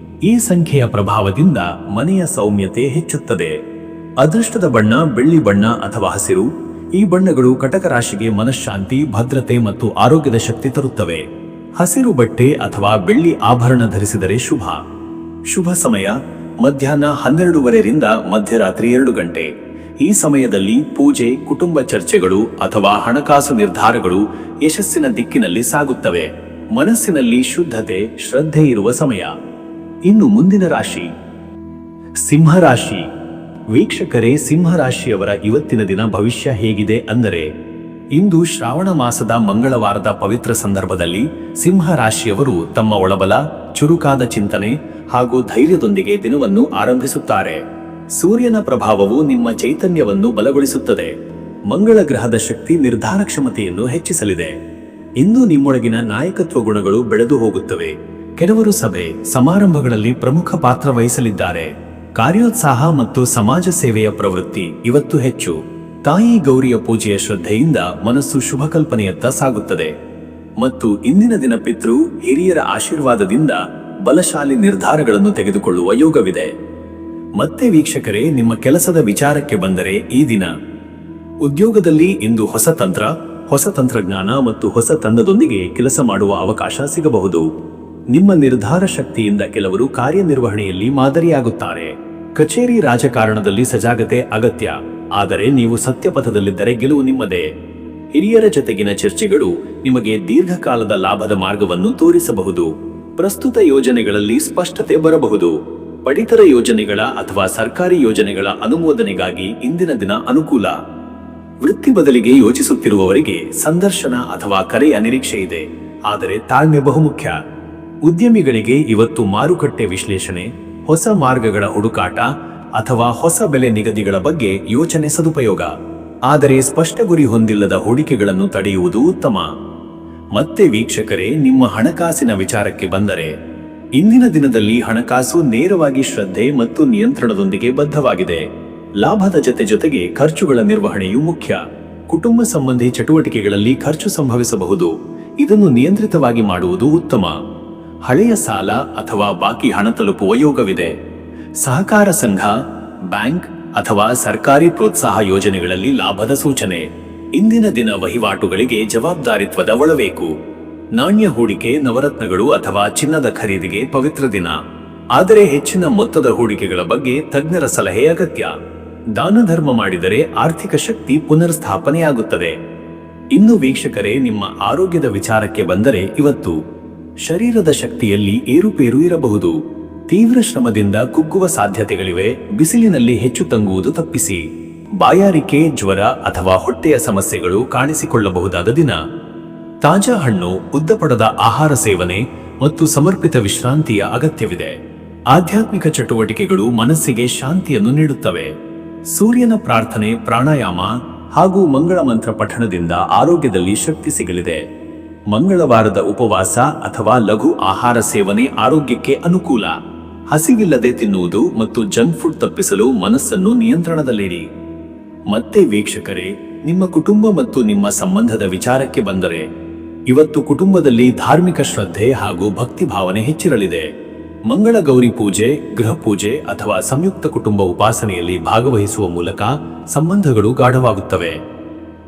ಈ ಸಂಖ್ಯೆಯ ಪ್ರಭಾವದಿಂದ ಮನೆಯ ಸೌಮ್ಯತೆ ಹೆಚ್ಚುತ್ತದೆ. ಅದೃಷ್ಟದ ಬಣ್ಣ ಬೆಳ್ಳಿ ಬಣ್ಣ ಅಥವಾ ಹಸಿರು. ಈ ಬಣ್ಣಗಳು ಕಟಕ ರಾಶಿಗೆ ಮನಃಶಾಂತಿ, ಭದ್ರತೆ ಮತ್ತು ಆರೋಗ್ಯದ ಶಕ್ತಿ ತರುತ್ತವೆ. ಹಸಿರು ಬಟ್ಟೆ ಅಥವಾ ಬೆಳ್ಳಿ ಆಭರಣ ಧರಿಸಿದರೆ ಶುಭ. ಶುಭ ಸಮಯ ಮಧ್ಯಾಹ್ನ 12:30 ರಿಂದ ಮಧ್ಯರಾತ್ರಿ 2 ಗಂಟೆ. ಈ ಸಮಯದಲ್ಲಿ ಪೂಜೆ, ಕುಟುಂಬ ಚರ್ಚೆಗಳು ಅಥವಾ ಹಣಕಾಸು ನಿರ್ಧಾರಗಳು ಯಶಸ್ಸಿನ ದಿಕ್ಕಿನಲ್ಲಿ ಸಾಗುತ್ತವೆ. ಮನಸ್ಸಿನಲ್ಲಿ ಶುದ್ಧತೆ, ಶ್ರದ್ಧೆ ಇರುವ ಸಮಯ. ಇನ್ನು ಮುಂದಿನ ರಾಶಿ ಸಿಂಹರಾಶಿ. ವೀಕ್ಷಕರೇ, ಸಿಂಹರಾಶಿಯವರ ಇವತ್ತಿನ ದಿನ ಭವಿಷ್ಯ ಹೇಗಿದೆ ಅಂದರೆ, ಇಂದು ಶ್ರಾವಣ ಮಾಸದ ಮಂಗಳವಾರದ ಪವಿತ್ರ ಸಂದರ್ಭದಲ್ಲಿ ಸಿಂಹರಾಶಿಯವರು ತಮ್ಮ ಒಳಬಲ, ಚುರುಕಾದ ಚಿಂತನೆ ಹಾಗೂ ಧೈರ್ಯದೊಂದಿಗೆ ದಿನವನ್ನು ಆರಂಭಿಸುತ್ತಾರೆ. ಸೂರ್ಯನ ಪ್ರಭಾವವು ನಿಮ್ಮ ಚೈತನ್ಯವನ್ನು ಬಲಗೊಳಿಸುತ್ತದೆ. ಮಂಗಳ ಗ್ರಹದ ಶಕ್ತಿ ನಿರ್ಧಾರ ಕ್ಷಮತೆಯನ್ನು ಹೆಚ್ಚಿಸಲಿದೆ. ಇಂದು ನಿಮ್ಮೊಳಗಿನ ನಾಯಕತ್ವ ಗುಣಗಳು ಬೆಳೆದು ಹೋಗುತ್ತವೆ. ಕೆಲವರು ಸಭೆ ಸಮಾರಂಭಗಳಲ್ಲಿ ಪ್ರಮುಖ ಪಾತ್ರ ವಹಿಸಲಿದ್ದಾರೆ. ಕಾರ್ಯೋತ್ಸಾಹ ಮತ್ತು ಸಮಾಜ ಸೇವೆಯ ಪ್ರವೃತ್ತಿ ಇವತ್ತು ಹೆಚ್ಚು. ತಾಯಿ ಗೌರಿಯ ಪೂಜೆಯ ಶ್ರದ್ಧೆಯಿಂದ ಮನಸ್ಸು ಶುಭ ಕಲ್ಪನೆಯತ್ತ ಸಾಗುತ್ತದೆ. ಮತ್ತು ಇಂದಿನ ದಿನ ಪಿತೃ ಹಿರಿಯರ ಆಶೀರ್ವಾದದಿಂದ ಬಲಶಾಲಿ ನಿರ್ಧಾರಗಳನ್ನು ತೆಗೆದುಕೊಳ್ಳುವ ಯೋಗವಿದೆ. ಮತ್ತೆ ವೀಕ್ಷಕರೇ, ನಿಮ್ಮ ಕೆಲಸದ ವಿಚಾರಕ್ಕೆ ಬಂದರೆ, ಈ ದಿನ ಉದ್ಯೋಗದಲ್ಲಿ ಇಂದು ಹೊಸ ತಂತ್ರ, ಹೊಸ ತಂತ್ರಜ್ಞಾನ ಮತ್ತು ಹೊಸ ತಂಡದೊಂದಿಗೆ ಕೆಲಸ ಮಾಡುವ ಅವಕಾಶ ಸಿಗಬಹುದು. ನಿಮ್ಮ ನಿರ್ಧಾರ ಶಕ್ತಿಯಿಂದ ಕೆಲವರು ಕಾರ್ಯನಿರ್ವಹಣೆಯಲ್ಲಿ ಮಾದರಿಯಾಗುತ್ತಾರೆ. ಕಚೇರಿ, ರಾಜಕಾರಣದಲ್ಲಿ ಸಜಾಗತೆ ಅಗತ್ಯ, ಆದರೆ ನೀವು ಸತ್ಯಪಥದಲ್ಲಿದ್ದರೆ ಗೆಲುವು ನಿಮ್ಮದೇ. ಹಿರಿಯರ ಜೊತೆಗಿನ ಚರ್ಚೆಗಳು ನಿಮಗೆ ದೀರ್ಘಕಾಲದ ಲಾಭದ ಮಾರ್ಗವನ್ನು ತೋರಿಸಬಹುದು. ಪ್ರಸ್ತುತ ಯೋಜನೆಗಳಲ್ಲಿ ಸ್ಪಷ್ಟತೆ ಬರಬಹುದು. ಪಡಿತರ ಯೋಜನೆಗಳ ಅಥವಾ ಸರ್ಕಾರಿ ಯೋಜನೆಗಳ ಅನುಮೋದನೆಗಾಗಿ ಇಂದಿನ ದಿನ ಅನುಕೂಲ. ವೃತ್ತಿ ಬದಲಿಗೆ ಯೋಚಿಸುತ್ತಿರುವವರಿಗೆ ಸಂದರ್ಶನ ಅಥವಾ ಕರೆಯ ನಿರೀಕ್ಷೆ ಇದೆ, ಆದರೆ ತಾಳ್ಮೆ ಬಹುಮುಖ್ಯ. ಉದ್ಯಮಿಗಳಿಗೆ ಇವತ್ತು ಮಾರುಕಟ್ಟೆ ವಿಶ್ಲೇಷಣೆ, ಹೊಸ ಮಾರ್ಗಗಳ ಹುಡುಕಾಟ ಅಥವಾ ಹೊಸ ಬೆಲೆ ನಿಗದಿಗಳ ಬಗ್ಗೆ ಯೋಚನೆ ಸದುಪಯೋಗ. ಆದರೆ ಸ್ಪಷ್ಟ ಗುರಿ ಹೊಂದಿಲ್ಲದ ಹೂಡಿಕೆಗಳನ್ನು ತಡೆಯುವುದು ಉತ್ತಮ. ಮತ್ತೆ ವೀಕ್ಷಕರೇ, ನಿಮ್ಮ ಹಣಕಾಸಿನ ವಿಚಾರಕ್ಕೆ ಬಂದರೆ, ಇಂದಿನ ದಿನದಲ್ಲಿ ಹಣಕಾಸು ನೇರವಾಗಿ ಶ್ರದ್ಧೆ ಮತ್ತು ನಿಯಂತ್ರಣದೊಂದಿಗೆ ಬದ್ಧವಾಗಿದೆ. ಲಾಭದ ಜೊತೆಗೆ ಖರ್ಚುಗಳ ನಿರ್ವಹಣೆಯೂ ಮುಖ್ಯ. ಕುಟುಂಬ ಸಂಬಂಧಿ ಚಟುವಟಿಕೆಗಳಲ್ಲಿ ಖರ್ಚು ಸಂಭವಿಸಬಹುದು. ಇದನ್ನು ನಿಯಂತ್ರಿತವಾಗಿ ಮಾಡುವುದು ಉತ್ತಮ. ಹಳೆಯ ಸಾಲ ಅಥವಾ ಬಾಕಿ ಹಣ ತಲುಪುವ ಯೋಗವಿದೆ. ಸಹಕಾರ ಸಂಘ, ಬ್ಯಾಂಕ್ ಅಥವಾ ಸರ್ಕಾರಿ ಪ್ರೋತ್ಸಾಹ ಯೋಜನೆಗಳಲ್ಲಿ ಲಾಭದ ಸೂಚನೆ. ಇಂದಿನ ದಿನ ವಹಿವಾಟುಗಳಿಗೆ ಜವಾಬ್ದಾರಿತ್ವದ ಒಳಬೇಕು. ನಾಣ್ಯ ಹೂಡಿಕೆ, ನವರತ್ನಗಳು ಅಥವಾ ಚಿನ್ನದ ಖರೀದಿಗೆ ಪವಿತ್ರ ದಿನ. ಆದರೆ ಹೆಚ್ಚಿನ ಮೊತ್ತದ ಹೂಡಿಕೆಗಳ ಬಗ್ಗೆ ತಜ್ಞರ ಸಲಹೆ ಅಗತ್ಯ. ದಾನ ಧರ್ಮ ಮಾಡಿದರೆ ಆರ್ಥಿಕ ಶಕ್ತಿ ಪುನರ್ಸ್ಥಾಪನೆಯಾಗುತ್ತದೆ. ಇನ್ನು ವೀಕ್ಷಕರೇ, ನಿಮ್ಮ ಆರೋಗ್ಯದ ವಿಚಾರಕ್ಕೆ ಬಂದರೆ, ಇವತ್ತು ಶರೀರದ ಶಕ್ತಿಯಲ್ಲಿ ಏರುಪೇರು ಇರಬಹುದು. ತೀವ್ರ ಶ್ರಮದಿಂದ ಕುಗ್ಗುವ ಸಾಧ್ಯತೆಗಳಿವೆ. ಬಿಸಿಲಿನಲ್ಲಿ ಹೆಚ್ಚು ತಂಗುವುದು ತಪ್ಪಿಸಿ. ಬಾಯಾರಿಕೆ, ಜ್ವರ ಅಥವಾ ಹೊಟ್ಟೆಯ ಸಮಸ್ಯೆಗಳು ಕಾಣಿಸಿಕೊಳ್ಳಬಹುದಾದ ದಿನ. ತಾಜಾ ಹಣ್ಣು, ಉದ್ದಪಡದ ಆಹಾರ ಸೇವನೆ ಮತ್ತು ಸಮರ್ಪಿತ ವಿಶ್ರಾಂತಿಯ ಅಗತ್ಯವಿದೆ. ಆಧ್ಯಾತ್ಮಿಕ ಚಟುವಟಿಕೆಗಳು ಮನಸ್ಸಿಗೆ ಶಾಂತಿಯನ್ನು ನೀಡುತ್ತವೆ. ಸೂರ್ಯನ ಪ್ರಾರ್ಥನೆ, ಪ್ರಾಣಾಯಾಮ ಹಾಗೂ ಮಂಗಳ ಮಂತ್ರ ಪಠಣದಿಂದ ಆರೋಗ್ಯದಲ್ಲಿ ಶಕ್ತಿ ಸಿಗಲಿದೆ. ಮಂಗಳವಾರದ ಉಪವಾಸ ಅಥವಾ ಲಘು ಆಹಾರ ಸೇವನೆ ಆರೋಗ್ಯಕ್ಕೆ ಅನುಕೂಲ. ಹಸಿವಿಲ್ಲದೆ ತಿನ್ನುವುದು ಮತ್ತು ಜಂಕ್ ಫುಡ್ ತಪ್ಪಿಸಲು ಮನಸ್ಸನ್ನು ನಿಯಂತ್ರಣದಲ್ಲಿಡಿ. ಮತ್ತೆ ವೀಕ್ಷಕರೇ, ನಿಮ್ಮ ಕುಟುಂಬ ಮತ್ತು ನಿಮ್ಮ ಸಂಬಂಧದ ವಿಚಾರಕ್ಕೆ ಬಂದರೆ, ಇವತ್ತು ಕುಟುಂಬದಲ್ಲಿ ಧಾರ್ಮಿಕ ಶ್ರದ್ಧೆ ಹಾಗೂ ಭಕ್ತಿ ಭಾವನೆ ಹೆಚ್ಚಿರಲಿದೆ. ಮಂಗಳ ಗೌರಿ ಪೂಜೆ, ಗೃಹ ಪೂಜೆ ಅಥವಾ ಸಂಯುಕ್ತ ಕುಟುಂಬ ಉಪಾಸನೆಯಲ್ಲಿ ಭಾಗವಹಿಸುವ ಮೂಲಕ ಸಂಬಂಧಗಳು ಗಾಢವಾಗುತ್ತವೆ.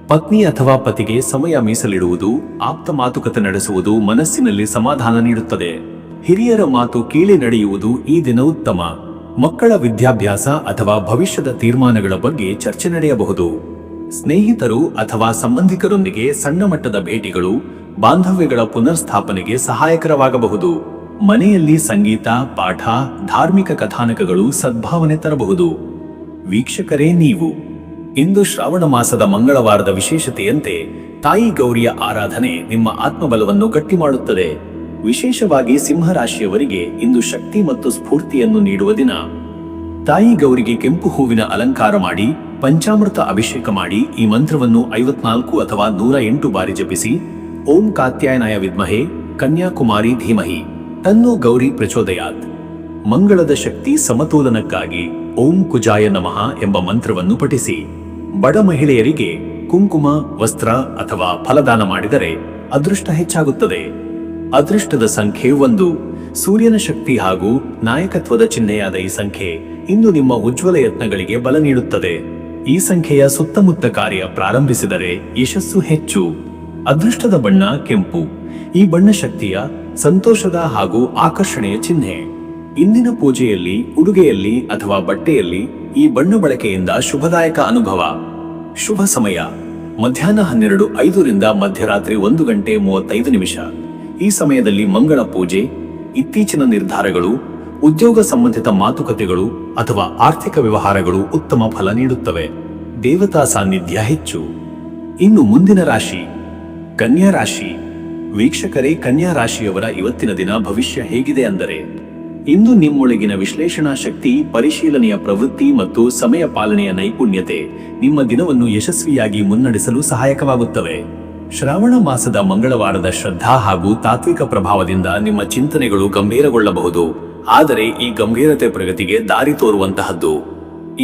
ಪತ್ನಿ ಅಥವಾ ಪತಿಗೆ ಸಮಯ ಮೀಸಲಿಡುವುದು, ಆಪ್ತ ಮಾತುಕತೆ ನಡೆಸುವುದು ಮನಸ್ಸಿನಲ್ಲಿ ಸಮಾಧಾನ ನೀಡುತ್ತದೆ. ಹಿರಿಯರ ಮಾತು ಕೇಳಿ ನಡೆಯುವುದು ಈ ದಿನ ಉತ್ತಮ. ಮಕ್ಕಳ ವಿದ್ಯಾಭ್ಯಾಸ ಅಥವಾ ಭವಿಷ್ಯದ ತೀರ್ಮಾನಗಳ ಬಗ್ಗೆ ಚರ್ಚೆ ನಡೆಯಬಹುದು. ಸ್ನೇಹಿತರು ಅಥವಾ ಸಂಬಂಧಿಕರೊಂದಿಗೆ ಸಣ್ಣ ಮಟ್ಟದ ಭೇಟಿಗಳು ಬಾಂಧವ್ಯಗಳ ಪುನರ್ಸ್ಥಾಪನೆಗೆ ಸಹಾಯಕರವಾಗಬಹುದು. ಮನೆಯಲ್ಲಿ ಸಂಗೀತ, ಪಾಠ, ಧಾರ್ಮಿಕ ಕಥಾನಕಗಳು ಸದ್ಭಾವನೆ ತರಬಹುದು. ವೀಕ್ಷಕರೇ, ನೀವು ಇಂದು ಶ್ರಾವಣ ಮಾಸದ ಮಂಗಳವಾರದ ವಿಶೇಷತೆಯಂತೆ ತಾಯಿ ಗೌರಿಯ ಆರಾಧನೆ ನಿಮ್ಮ ಆತ್ಮಬಲವನ್ನು ಗಟ್ಟಿ ಮಾಡುತ್ತದೆ. ವಿಶೇಷವಾಗಿ ಸಿಂಹರಾಶಿಯವರಿಗೆ ಇಂದು ಶಕ್ತಿ ಮತ್ತು ಸ್ಫೂರ್ತಿಯನ್ನು ನೀಡುವ ದಿನ. ತಾಯಿ ಗೌರಿಗೆ ಕೆಂಪು ಹೂವಿನ ಅಲಂಕಾರ ಮಾಡಿ, ಪಂಚಾಮೃತ ಅಭಿಷೇಕ ಮಾಡಿ ಈ ಮಂತ್ರವನ್ನು 54 ಅಥವಾ 108 ಬಾರಿ ಜಪಿಸಿ. ಓಂ ಕಾತ್ಯಾಯನಾಯ ವಿದ್ಮಹೇ ಕನ್ಯಾಕುಮಾರಿ ಧೀಮಹಿ ತನ್ನೋ ಗೌರಿ ಪ್ರಚೋದಯಾತ್. ಮಂಗಳದ ಶಕ್ತಿ ಸಮತೋಲನಕ್ಕಾಗಿ ಓಂ ಕುಜಾಯ ನಮಃ ಎಂಬ ಮಂತ್ರವನ್ನು ಪಠಿಸಿ. ಬಡ ಮಹಿಳೆಯರಿಗೆ ಕುಂಕುಮ, ವಸ್ತ್ರ ಅಥವಾ ಫಲದಾನ ಮಾಡಿದರೆ ಅದೃಷ್ಟ ಹೆಚ್ಚಾಗುತ್ತದೆ. ಅದೃಷ್ಟದ ಸಂಖ್ಯೆ 1. ಸೂರ್ಯನ ಶಕ್ತಿ ಹಾಗೂ ನಾಯಕತ್ವದ ಚಿಹ್ನೆಯಾದ ಈ ಸಂಖ್ಯೆ ಇಂದು ನಿಮ್ಮ ಉಜ್ವಲ ಯತ್ನಗಳಿಗೆ ಬಲ ನೀಡುತ್ತದೆ. ಈ ಸಂಖ್ಯೆಯ ಸುತ್ತಮುತ್ತ ಕಾರ್ಯ ಪ್ರಾರಂಭಿಸಿದರೆ ಯಶಸ್ಸು ಹೆಚ್ಚು. ಅದೃಷ್ಟದ ಬಣ್ಣ ಕೆಂಪು. ಈ ಬಣ್ಣ ಶಕ್ತಿಯ, ಸಂತೋಷದ ಹಾಗೂ ಆಕರ್ಷಣೆಯ ಚಿಹ್ನೆ. ಇಂದಿನ ಪೂಜೆಯಲ್ಲಿ, ಉಡುಗೆಯಲ್ಲಿ ಅಥವಾ ಬಟ್ಟೆಯಲ್ಲಿ ಈ ಬಣ್ಣ ಬಳಕೆಯಿಂದ ಶುಭದಾಯಕ ಅನುಭವ. ಶುಭ ಸಮಯ ಮಧ್ಯಾಹ್ನ 12:05 ರಿಂದ ಮಧ್ಯರಾತ್ರಿ 1:35. ಈ ಸಮಯದಲ್ಲಿ ಮಂಗಳ ಪೂಜೆ, ಇತ್ತೀಚಿನ ನಿರ್ಧಾರಗಳು, ಉದ್ಯೋಗ ಸಂಬಂಧಿತ ಮಾತುಕತೆಗಳು ಅಥವಾ ಆರ್ಥಿಕ ವ್ಯವಹಾರಗಳು ಉತ್ತಮ ಫಲ ನೀಡುತ್ತವೆ. ದೇವತಾ ಸಾನ್ನಿಧ್ಯ ಹೆಚ್ಚು. ಇನ್ನು ಮುಂದಿನ ರಾಶಿ ಕನ್ಯಾ ರಾಶಿ. ವೀಕ್ಷಕರೇ, ಕನ್ಯಾ ರಾಶಿಯವರ ಇವತ್ತಿನ ದಿನ ಭವಿಷ್ಯ ಹೇಗಿದೆ ಅಂದರೆ, ಇಂದು ನಿಮ್ಮೊಳಗಿನ ವಿಶ್ಲೇಷಣಾ ಶಕ್ತಿ, ಪರಿಶೀಲನೆಯ ಪ್ರವೃತ್ತಿ ಮತ್ತು ಸಮಯ ಪಾಲನೆಯ ನೈಪುಣ್ಯತೆ ನಿಮ್ಮ ದಿನವನ್ನು ಯಶಸ್ವಿಯಾಗಿ ಮುನ್ನಡೆಸಲು ಸಹಾಯಕವಾಗುತ್ತವೆ. ಶ್ರಾವಣ ಮಾಸದ ಮಂಗಳವಾರದ ಶ್ರದ್ಧಾ ಹಾಗೂ ತಾತ್ವಿಕ ಪ್ರಭಾವದಿಂದ ನಿಮ್ಮ ಚಿಂತನೆಗಳು ಗಂಭೀರಗೊಳ್ಳಬಹುದು. ಆದರೆ ಈ ಗಂಭೀರತೆ ಪ್ರಗತಿಗೆ ದಾರಿ ತೋರುವಂತಹದ್ದು.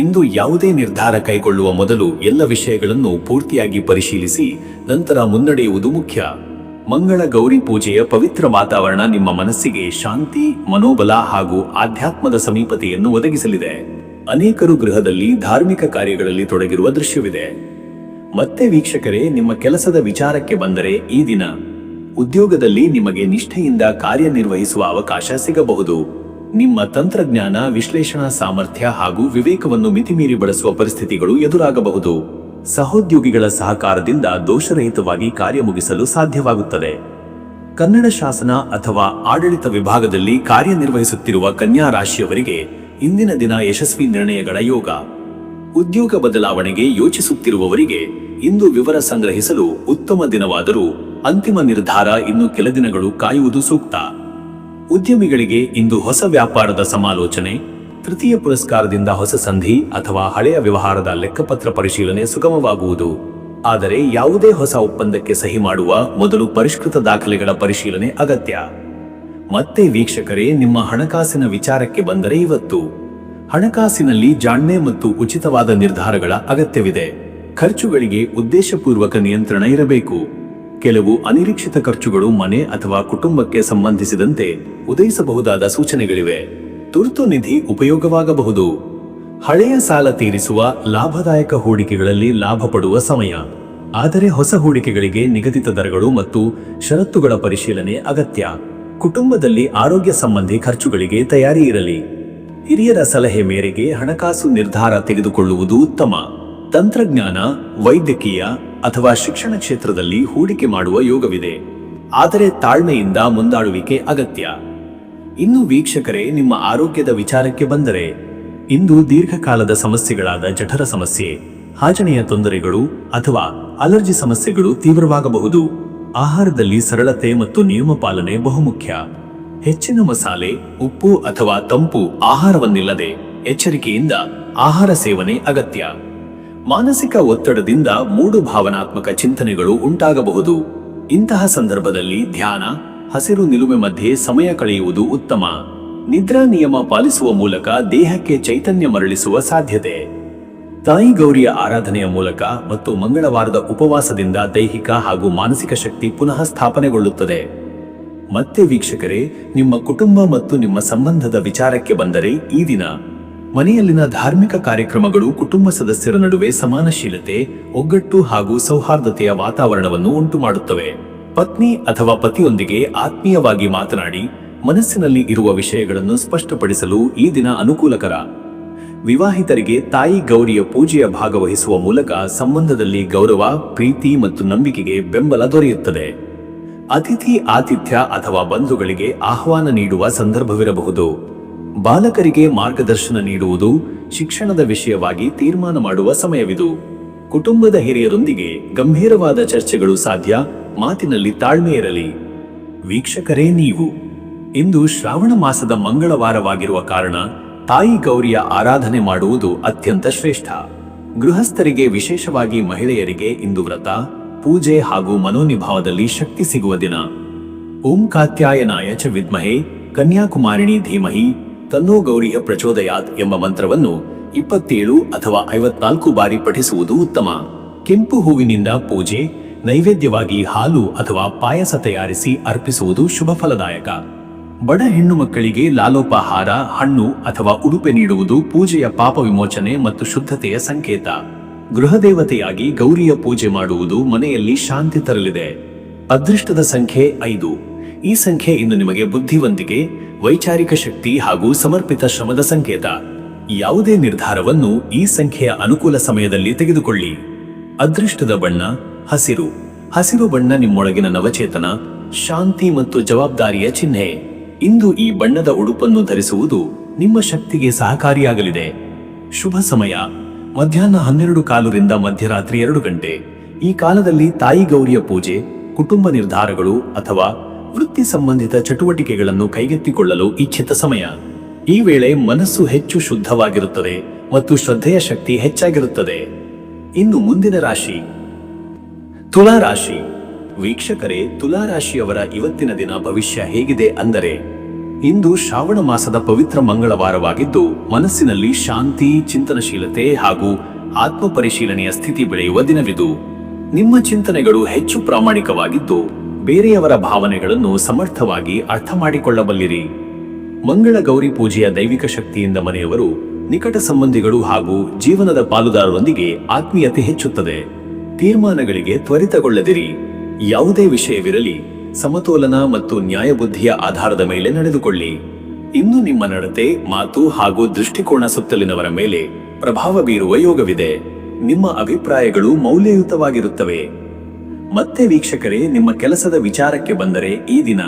ಇಂದು ಯಾವುದೇ ನಿರ್ಧಾರ ಕೈಗೊಳ್ಳುವ ಮೊದಲು ಎಲ್ಲ ವಿಷಯಗಳನ್ನು ಪೂರ್ತಿಯಾಗಿ ಪರಿಶೀಲಿಸಿ ನಂತರ ಮುನ್ನಡೆಯುವುದು ಮುಖ್ಯ. ಮಂಗಳ ಗೌರಿ ಪೂಜೆಯ ಪವಿತ್ರ ವಾತಾವರಣ ನಿಮ್ಮ ಮನಸ್ಸಿಗೆ ಶಾಂತಿ, ಮನೋಬಲ ಹಾಗೂ ಆಧ್ಯಾತ್ಮದ ಸಮೀಪತೆಯನ್ನು ಒದಗಿಸಲಿದೆ. ಅನೇಕರು ಗೃಹದಲ್ಲಿ ಧಾರ್ಮಿಕ ಕಾರ್ಯಗಳಲ್ಲಿ ತೊಡಗಿರುವ ದೃಶ್ಯವಿದೆ. ಮತ್ತೆ ವೀಕ್ಷಕರೇ, ನಿಮ್ಮ ಕೆಲಸದ ವಿಚಾರಕ್ಕೆ ಬಂದರೆ ಈ ದಿನ ಉದ್ಯೋಗದಲ್ಲಿ ನಿಮಗೆ ನಿಷ್ಠೆಯಿಂದ ಕಾರ್ಯನಿರ್ವಹಿಸುವ ಅವಕಾಶ ಸಿಗಬಹುದು. ನಿಮ್ಮ ತಂತ್ರಜ್ಞಾನ, ವಿಶ್ಲೇಷಣಾ ಸಾಮರ್ಥ್ಯ ಹಾಗೂ ವಿವೇಕವನ್ನು ಮಿತಿಮೀರಿ ಬಳಸುವ ಪರಿಸ್ಥಿತಿಗಳು ಎದುರಾಗಬಹುದು. ಸಹೋದ್ಯೋಗಿಗಳ ಸಹಕಾರದಿಂದ ದೋಷರಹಿತವಾಗಿ ಕಾರ್ಯ ಮುಗಿಸಲು ಸಾಧ್ಯವಾಗುತ್ತದೆ. ಕನ್ನಡ ಶಾಸನ ಅಥವಾ ಆಡಳಿತ ವಿಭಾಗದಲ್ಲಿ ಕಾರ್ಯನಿರ್ವಹಿಸುತ್ತಿರುವ ಕನ್ಯಾ ರಾಶಿಯವರಿಗೆ ಇಂದಿನ ದಿನ ಯಶಸ್ವಿ ನಿರ್ಣಯಗಳ ಯೋಗ. ಉದ್ಯೋಗ ಬದಲಾವಣೆಗೆ ಯೋಚಿಸುತ್ತಿರುವವರಿಗೆ ಇಂದು ವಿವರ ಸಂಗ್ರಹಿಸಲು ಉತ್ತಮ ದಿನವಾದರೂ ಅಂತಿಮ ನಿರ್ಧಾರ ಇನ್ನು ಕೆಲ ದಿನಗಳು ಕಾಯುವುದು ಸೂಕ್ತ. ಉದ್ಯಮಿಗಳಿಗೆ ಇಂದು ಹೊಸ ವ್ಯಾಪಾರದ ಸಮಾಲೋಚನೆ, ತೃತೀಯ ಪುರಸ್ಕಾರದಿಂದ ಹೊಸ ಸಂಧಿ ಅಥವಾ ಹಳೆಯ ವ್ಯವಹಾರದ ಲೆಕ್ಕಪತ್ರ ಪರಿಶೀಲನೆ ಸುಗಮವಾಗುವುದು. ಆದರೆ ಯಾವುದೇ ಹೊಸ ಒಪ್ಪಂದಕ್ಕೆ ಸಹಿ ಮಾಡುವ ಮೊದಲು ಪರಿಷ್ಕೃತ ದಾಖಲೆಗಳ ಪರಿಶೀಲನೆ ಅಗತ್ಯ. ಮತ್ತೆ ವೀಕ್ಷಕರೇ, ನಿಮ್ಮ ಹಣಕಾಸಿನ ವಿಚಾರಕ್ಕೆ ಬಂದರೆ ಇವತ್ತು ಹಣಕಾಸಿನಲ್ಲಿ ಜಾಣ್ಮೆ ಮತ್ತು ಉಚಿತವಾದ ನಿರ್ಧಾರಗಳ ಅಗತ್ಯವಿದೆ. ಖರ್ಚುಗಳಿಗೆ ಉದ್ದೇಶಪೂರ್ವಕ ನಿಯಂತ್ರಣ ಇರಬೇಕು. ಕೆಲವು ಅನಿರೀಕ್ಷಿತ ಖರ್ಚುಗಳು ಮನೆ ಅಥವಾ ಕುಟುಂಬಕ್ಕೆ ಸಂಬಂಧಿಸಿದಂತೆ ಉದಯಿಸಬಹುದಾದ ಸೂಚನೆಗಳಿವೆ. ತುರ್ತು ನಿಧಿ ಉಪಯೋಗವಾಗಬಹುದು. ಹಳೆಯ ಸಾಲ ತೀರಿಸುವ, ಲಾಭದಾಯಕ ಹೂಡಿಕೆಗಳಲ್ಲಿ ಲಾಭ ಪಡುವ ಸಮಯ. ಆದರೆ ಹೊಸ ಹೂಡಿಕೆಗಳಿಗೆ ನಿಗದಿತ ದರಗಳು ಮತ್ತು ಷರತ್ತುಗಳ ಪರಿಶೀಲನೆ ಅಗತ್ಯ. ಕುಟುಂಬದಲ್ಲಿ ಆರೋಗ್ಯ ಸಂಬಂಧಿ ಖರ್ಚುಗಳಿಗೆ ತಯಾರಿ ಇರಲಿ. ಹಿರಿಯರ ಸಲಹೆ ಮೇರೆಗೆ ಹಣಕಾಸು ನಿರ್ಧಾರ ತೆಗೆದುಕೊಳ್ಳುವುದು ಉತ್ತಮ. ತಂತ್ರಜ್ಞಾನ, ವೈದ್ಯಕೀಯ ಅಥವಾ ಶಿಕ್ಷಣ ಕ್ಷೇತ್ರದಲ್ಲಿ ಹೂಡಿಕೆ ಮಾಡುವ ಯೋಗವಿದೆ. ಆದರೆ ತಾಳ್ಮೆಯಿಂದ ಮುಂದಾಳುವಿಕೆ ಅಗತ್ಯ. ಇನ್ನು ವೀಕ್ಷಕರೇ, ನಿಮ್ಮ ಆರೋಗ್ಯದ ವಿಚಾರಕ್ಕೆ ಬಂದರೆ ಇಂದು ದೀರ್ಘಕಾಲದ ಸಮಸ್ಯೆಗಳಾದ ಜಠರ ಸಮಸ್ಯೆ, ಹಾಜಣೆಯ ತೊಂದರೆಗಳು ಅಥವಾ ಅಲರ್ಜಿ ಸಮಸ್ಯೆಗಳು ತೀವ್ರವಾಗಬಹುದು. ಆಹಾರದಲ್ಲಿ ಸರಳತೆ ಮತ್ತು ನಿಯಮ ಪಾಲನೆ ಬಹುಮುಖ್ಯ. ಹೆಚ್ಚಿನ ಮಸಾಲೆ, ಉಪ್ಪು ಅಥವಾ ತಂಪು ಆಹಾರವನ್ನಿಲ್ಲದೆ ಎಚ್ಚರಿಕೆಯಿಂದ ಆಹಾರ ಸೇವನೆ ಅಗತ್ಯ. ಮಾನಸಿಕ ಒತ್ತಡದಿಂದ ಮೂಡು ಭಾವನಾತ್ಮಕ ಚಿಂತನೆಗಳು ಉಂಟಾಗಬಹುದು. ಇಂತಹ ಸಂದರ್ಭದಲ್ಲಿ ಧ್ಯಾನ, ಹಸಿರು ನಿಲುಮೆ ಮಧ್ಯೆ ಸಮಯ ಕಳೆಯುವುದು ಉತ್ತಮ. ನಿದ್ರಾ ನಿಯಮ ಪಾಲಿಸುವ ಮೂಲಕ ದೇಹಕ್ಕೆ ಚೈತನ್ಯ ಮರಳಿಸುವ ಸಾಧ್ಯತೆ. ತಾಯಿ ಗೌರಿಯ ಆರಾಧನೆಯ ಮೂಲಕ ಮತ್ತು ಮಂಗಳವಾರದ ಉಪವಾಸದಿಂದ ದೈಹಿಕ ಹಾಗೂ ಮಾನಸಿಕ ಶಕ್ತಿ ಪುನಃ ಸ್ಥಾಪನೆಗೊಳ್ಳುತ್ತದೆ. ಮತ್ತೆ ವೀಕ್ಷಕರೇ, ನಿಮ್ಮ ಕುಟುಂಬ ಮತ್ತು ನಿಮ್ಮ ಸಂಬಂಧದ ವಿಚಾರಕ್ಕೆ ಬಂದರೆ ಈ ದಿನ ಮನೆಯಲ್ಲಿನ ಧಾರ್ಮಿಕ ಕಾರ್ಯಕ್ರಮಗಳು ಕುಟುಂಬ ಸದಸ್ಯರ ನಡುವೆ ಸಮಾನಶೀಲತೆ, ಒಗ್ಗಟ್ಟು ಹಾಗೂ ಸೌಹಾರ್ದತೆಯ ವಾತಾವರಣವನ್ನು ಉಂಟುಮಾಡುತ್ತವೆ. ಪತ್ನಿ ಅಥವಾ ಪತಿಯೊಂದಿಗೆ ಆತ್ಮೀಯವಾಗಿ ಮಾತನಾಡಿ ಮನಸ್ಸಿನಲ್ಲಿ ಇರುವ ವಿಷಯಗಳನ್ನು ಸ್ಪಷ್ಟಪಡಿಸಲು ಈ ದಿನ ಅನುಕೂಲಕರ. ವಿವಾಹಿತರಿಗೆ ತಾಯಿ ಗೌರಿಯ ಪೂಜೆಯ ಭಾಗವಹಿಸುವ ಮೂಲಕ ಸಂಬಂಧದಲ್ಲಿ ಗೌರವ, ಪ್ರೀತಿ ಮತ್ತು ನಂಬಿಕೆಗೆ ಬೆಂಬಲ ದೊರೆಯುತ್ತದೆ. ಅತಿಥಿ ಆತಿಥ್ಯ ಅಥವಾ ಬಂಧುಗಳಿಗೆ ಆಹ್ವಾನ ನೀಡುವ ಸಂದರ್ಭವಿರಬಹುದು. ಬಾಲಕರಿಗೆ ಮಾರ್ಗದರ್ಶನ ನೀಡುವುದು, ಶಿಕ್ಷಣದ ವಿಷಯವಾಗಿ ತೀರ್ಮಾನ ಮಾಡುವ ಸಮಯವಿದು. ಕುಟುಂಬದ ಹಿರಿಯರೊಂದಿಗೆ ಗಂಭೀರವಾದ ಚರ್ಚೆಗಳು ಸಾಧ್ಯ. ಮಾತಿನಲ್ಲಿ ತಾಳ್ಮೆ ಇರಲಿ. ವೀಕ್ಷಕರೇ, ನೀವು ಇಂದು ಶ್ರಾವಣ ಮಾಸದ ಮಂಗಳವಾರವಾಗಿರುವ ಕಾರಣ ತಾಯಿ ಗೌರಿಯ ಆರಾಧನೆ ಮಾಡುವುದು ಅತ್ಯಂತ ಶ್ರೇಷ್ಠ. ಗೃಹಸ್ಥರಿಗೆ, ವಿಶೇಷವಾಗಿ ಮಹಿಳೆಯರಿಗೆ ಇಂದು ವ್ರತ, ಪೂಜೆ ಹಾಗೂ ಮನೋನಿಭಾವದಲ್ಲಿ ಶಕ್ತಿ ಸಿಗುವ ದಿನ. ಓಂ ಕಾತ್ಯಾಯನಾಯ ಚ ವಿದ್ಮಹೇ ಕನ್ಯಾಕುಮಾರಿಣಿ ಧೀಮಹಿ ತನ್ನೋ ಗೌರಿಯ ಪ್ರಚೋದಯಾತ್ ಎಂಬ ಮಂತ್ರವನ್ನು 27 ಅಥವಾ 54 ಬಾರಿ ಪಠಿಸುವುದು ಉತ್ತಮ. ಕೆಂಪು ಹೂವಿನಿಂದ ಪೂಜೆ, ನೈವೇದ್ಯವಾಗಿ ಹಾಲು ಅಥವಾ ಪಾಯಸ ತಯಾರಿಸಿ ಅರ್ಪಿಸುವುದು ಶುಭ ಫಲದಾಯಕ. ಬಡ ಹೆಣ್ಣು ಮಕ್ಕಳಿಗೆ ಲಾಲೋಪಹಾರ, ಹಣ್ಣು ಅಥವಾ ಉಡುಪೆ ನೀಡುವುದು ಪೂಜೆಯ ಪಾಪ ವಿಮೋಚನೆ ಮತ್ತು ಶುದ್ಧತೆಯ ಸಂಕೇತ. ಗೃಹದೇವತೆಯಾಗಿ ಗೌರಿಯ ಪೂಜೆ ಮಾಡುವುದು ಮನೆಯಲ್ಲಿ ಶಾಂತಿ ತರಲಿದೆ. ಅದೃಷ್ಟದ ಸಂಖ್ಯೆ 5. ಈ ಸಂಖ್ಯೆ ಇಂದು ನಿಮಗೆ ಬುದ್ಧಿವಂತಿಕೆ, ವೈಚಾರಿಕ ಶಕ್ತಿ ಹಾಗೂ ಸಮರ್ಪಿತ ಶ್ರಮದ ಸಂಕೇತ. ಯಾವುದೇ ನಿರ್ಧಾರವನ್ನು ಈ ಸಂಖ್ಯೆಯ ಅನುಕೂಲ ಸಮಯದಲ್ಲಿ ತೆಗೆದುಕೊಳ್ಳಿ. ಅದೃಷ್ಟದ ಬಣ್ಣ ಹಸಿರು. ಹಸಿರು ಬಣ್ಣ ನಿಮ್ಮೊಳಗಿನ ನವಚೇತನ, ಶಾಂತಿ ಮತ್ತು ಜವಾಬ್ದಾರಿಯ ಚಿಹ್ನೆ. ಇಂದು ಈ ಬಣ್ಣದ ಉಡುಪನ್ನು ಧರಿಸುವುದು ನಿಮ್ಮ ಶಕ್ತಿಗೆ ಸಹಕಾರಿಯಾಗಲಿದೆ. ಶುಭ ಸಮಯ ಮಧ್ಯಾಹ್ನ 12:15 ಮಧ್ಯರಾತ್ರಿ 2 ಗಂಟೆ. ಈ ಕಾಲದಲ್ಲಿ ತಾಯಿ ಗೌರಿಯ ಪೂಜೆ, ಕುಟುಂಬ ನಿರ್ಧಾರಗಳು ಅಥವಾ ವೃತ್ತಿ ಸಂಬಂಧಿತ ಚಟುವಟಿಕೆಗಳನ್ನು ಕೈಗೆತ್ತಿಕೊಳ್ಳಲು ಇಚ್ಛಿತ ಸಮಯ. ಈ ವೇಳೆ ಮನಸ್ಸು ಹೆಚ್ಚು ಶುದ್ಧವಾಗಿರುತ್ತದೆ ಮತ್ತು ಶ್ರದ್ಧೆಯ ಶಕ್ತಿ ಹೆಚ್ಚಾಗಿರುತ್ತದೆ. ಇನ್ನು ಮುಂದಿನ ರಾಶಿ ತುಲಾ ರಾಶಿ. ವೀಕ್ಷಕರೇ, ತುಲಾ ರಾಶಿಯವರ ಇವತ್ತಿನ ದಿನ ಭವಿಷ್ಯ ಹೇಗಿದೆ ಅಂದರೆ, ಇಂದು ಶ್ರಾವಣ ಮಾಸದ ಪವಿತ್ರ ಮಂಗಳವಾರವಾಗಿದ್ದು ಮನಸ್ಸಿನಲ್ಲಿ ಶಾಂತಿ, ಚಿಂತನಶೀಲತೆ ಹಾಗೂ ಆತ್ಮ ಪರಿಶೀಲನೆಯ ಸ್ಥಿತಿ ಬೆಳೆಯುವ ದಿನವಿದು. ನಿಮ್ಮ ಚಿಂತನೆಗಳು ಹೆಚ್ಚು ಪ್ರಾಮಾಣಿಕವಾಗಿದ್ದು ಬೇರೆಯವರ ಭಾವನೆಗಳನ್ನು ಸಮರ್ಥವಾಗಿ ಅರ್ಥ ಮಾಡಿಕೊಳ್ಳಬಲ್ಲಿರಿ. ಮಂಗಳ ಗೌರಿ ಪೂಜೆಯ ದೈವಿಕ ಶಕ್ತಿಯಿಂದ ಮನೆಯವರು, ನಿಕಟ ಸಂಬಂಧಿಗಳು ಹಾಗೂ ಜೀವನದ ಪಾಲುದಾರರೊಂದಿಗೆ ಆತ್ಮೀಯತೆ ಹೆಚ್ಚುತ್ತದೆ. ತೀರ್ಮಾನಗಳಿಗೆ ತ್ವರಿತಗೊಳ್ಳದಿರಿ. ಯಾವುದೇ ವಿಷಯವಿರಲಿ, ಸಮತೋಲನ ಮತ್ತು ನ್ಯಾಯಬುದ್ಧಿಯ ಆಧಾರದ ಮೇಲೆ ನಡೆದುಕೊಳ್ಳಿ. ಇನ್ನು ನಿಮ್ಮ ನಡತೆ, ಮಾತು ಹಾಗೂ ದೃಷ್ಟಿಕೋನ ಸುತ್ತಲಿನವರ ಮೇಲೆ ಪ್ರಭಾವ ಬೀರುವ ಯೋಗವಿದೆ. ನಿಮ್ಮ ಅಭಿಪ್ರಾಯಗಳು ಮೌಲ್ಯಯುತವಾಗಿರುತ್ತವೆ. ಮತ್ತೆ ವೀಕ್ಷಕರೇ, ನಿಮ್ಮ ಕೆಲಸದ ವಿಚಾರಕ್ಕೆ ಬಂದರೆ ಈ ದಿನ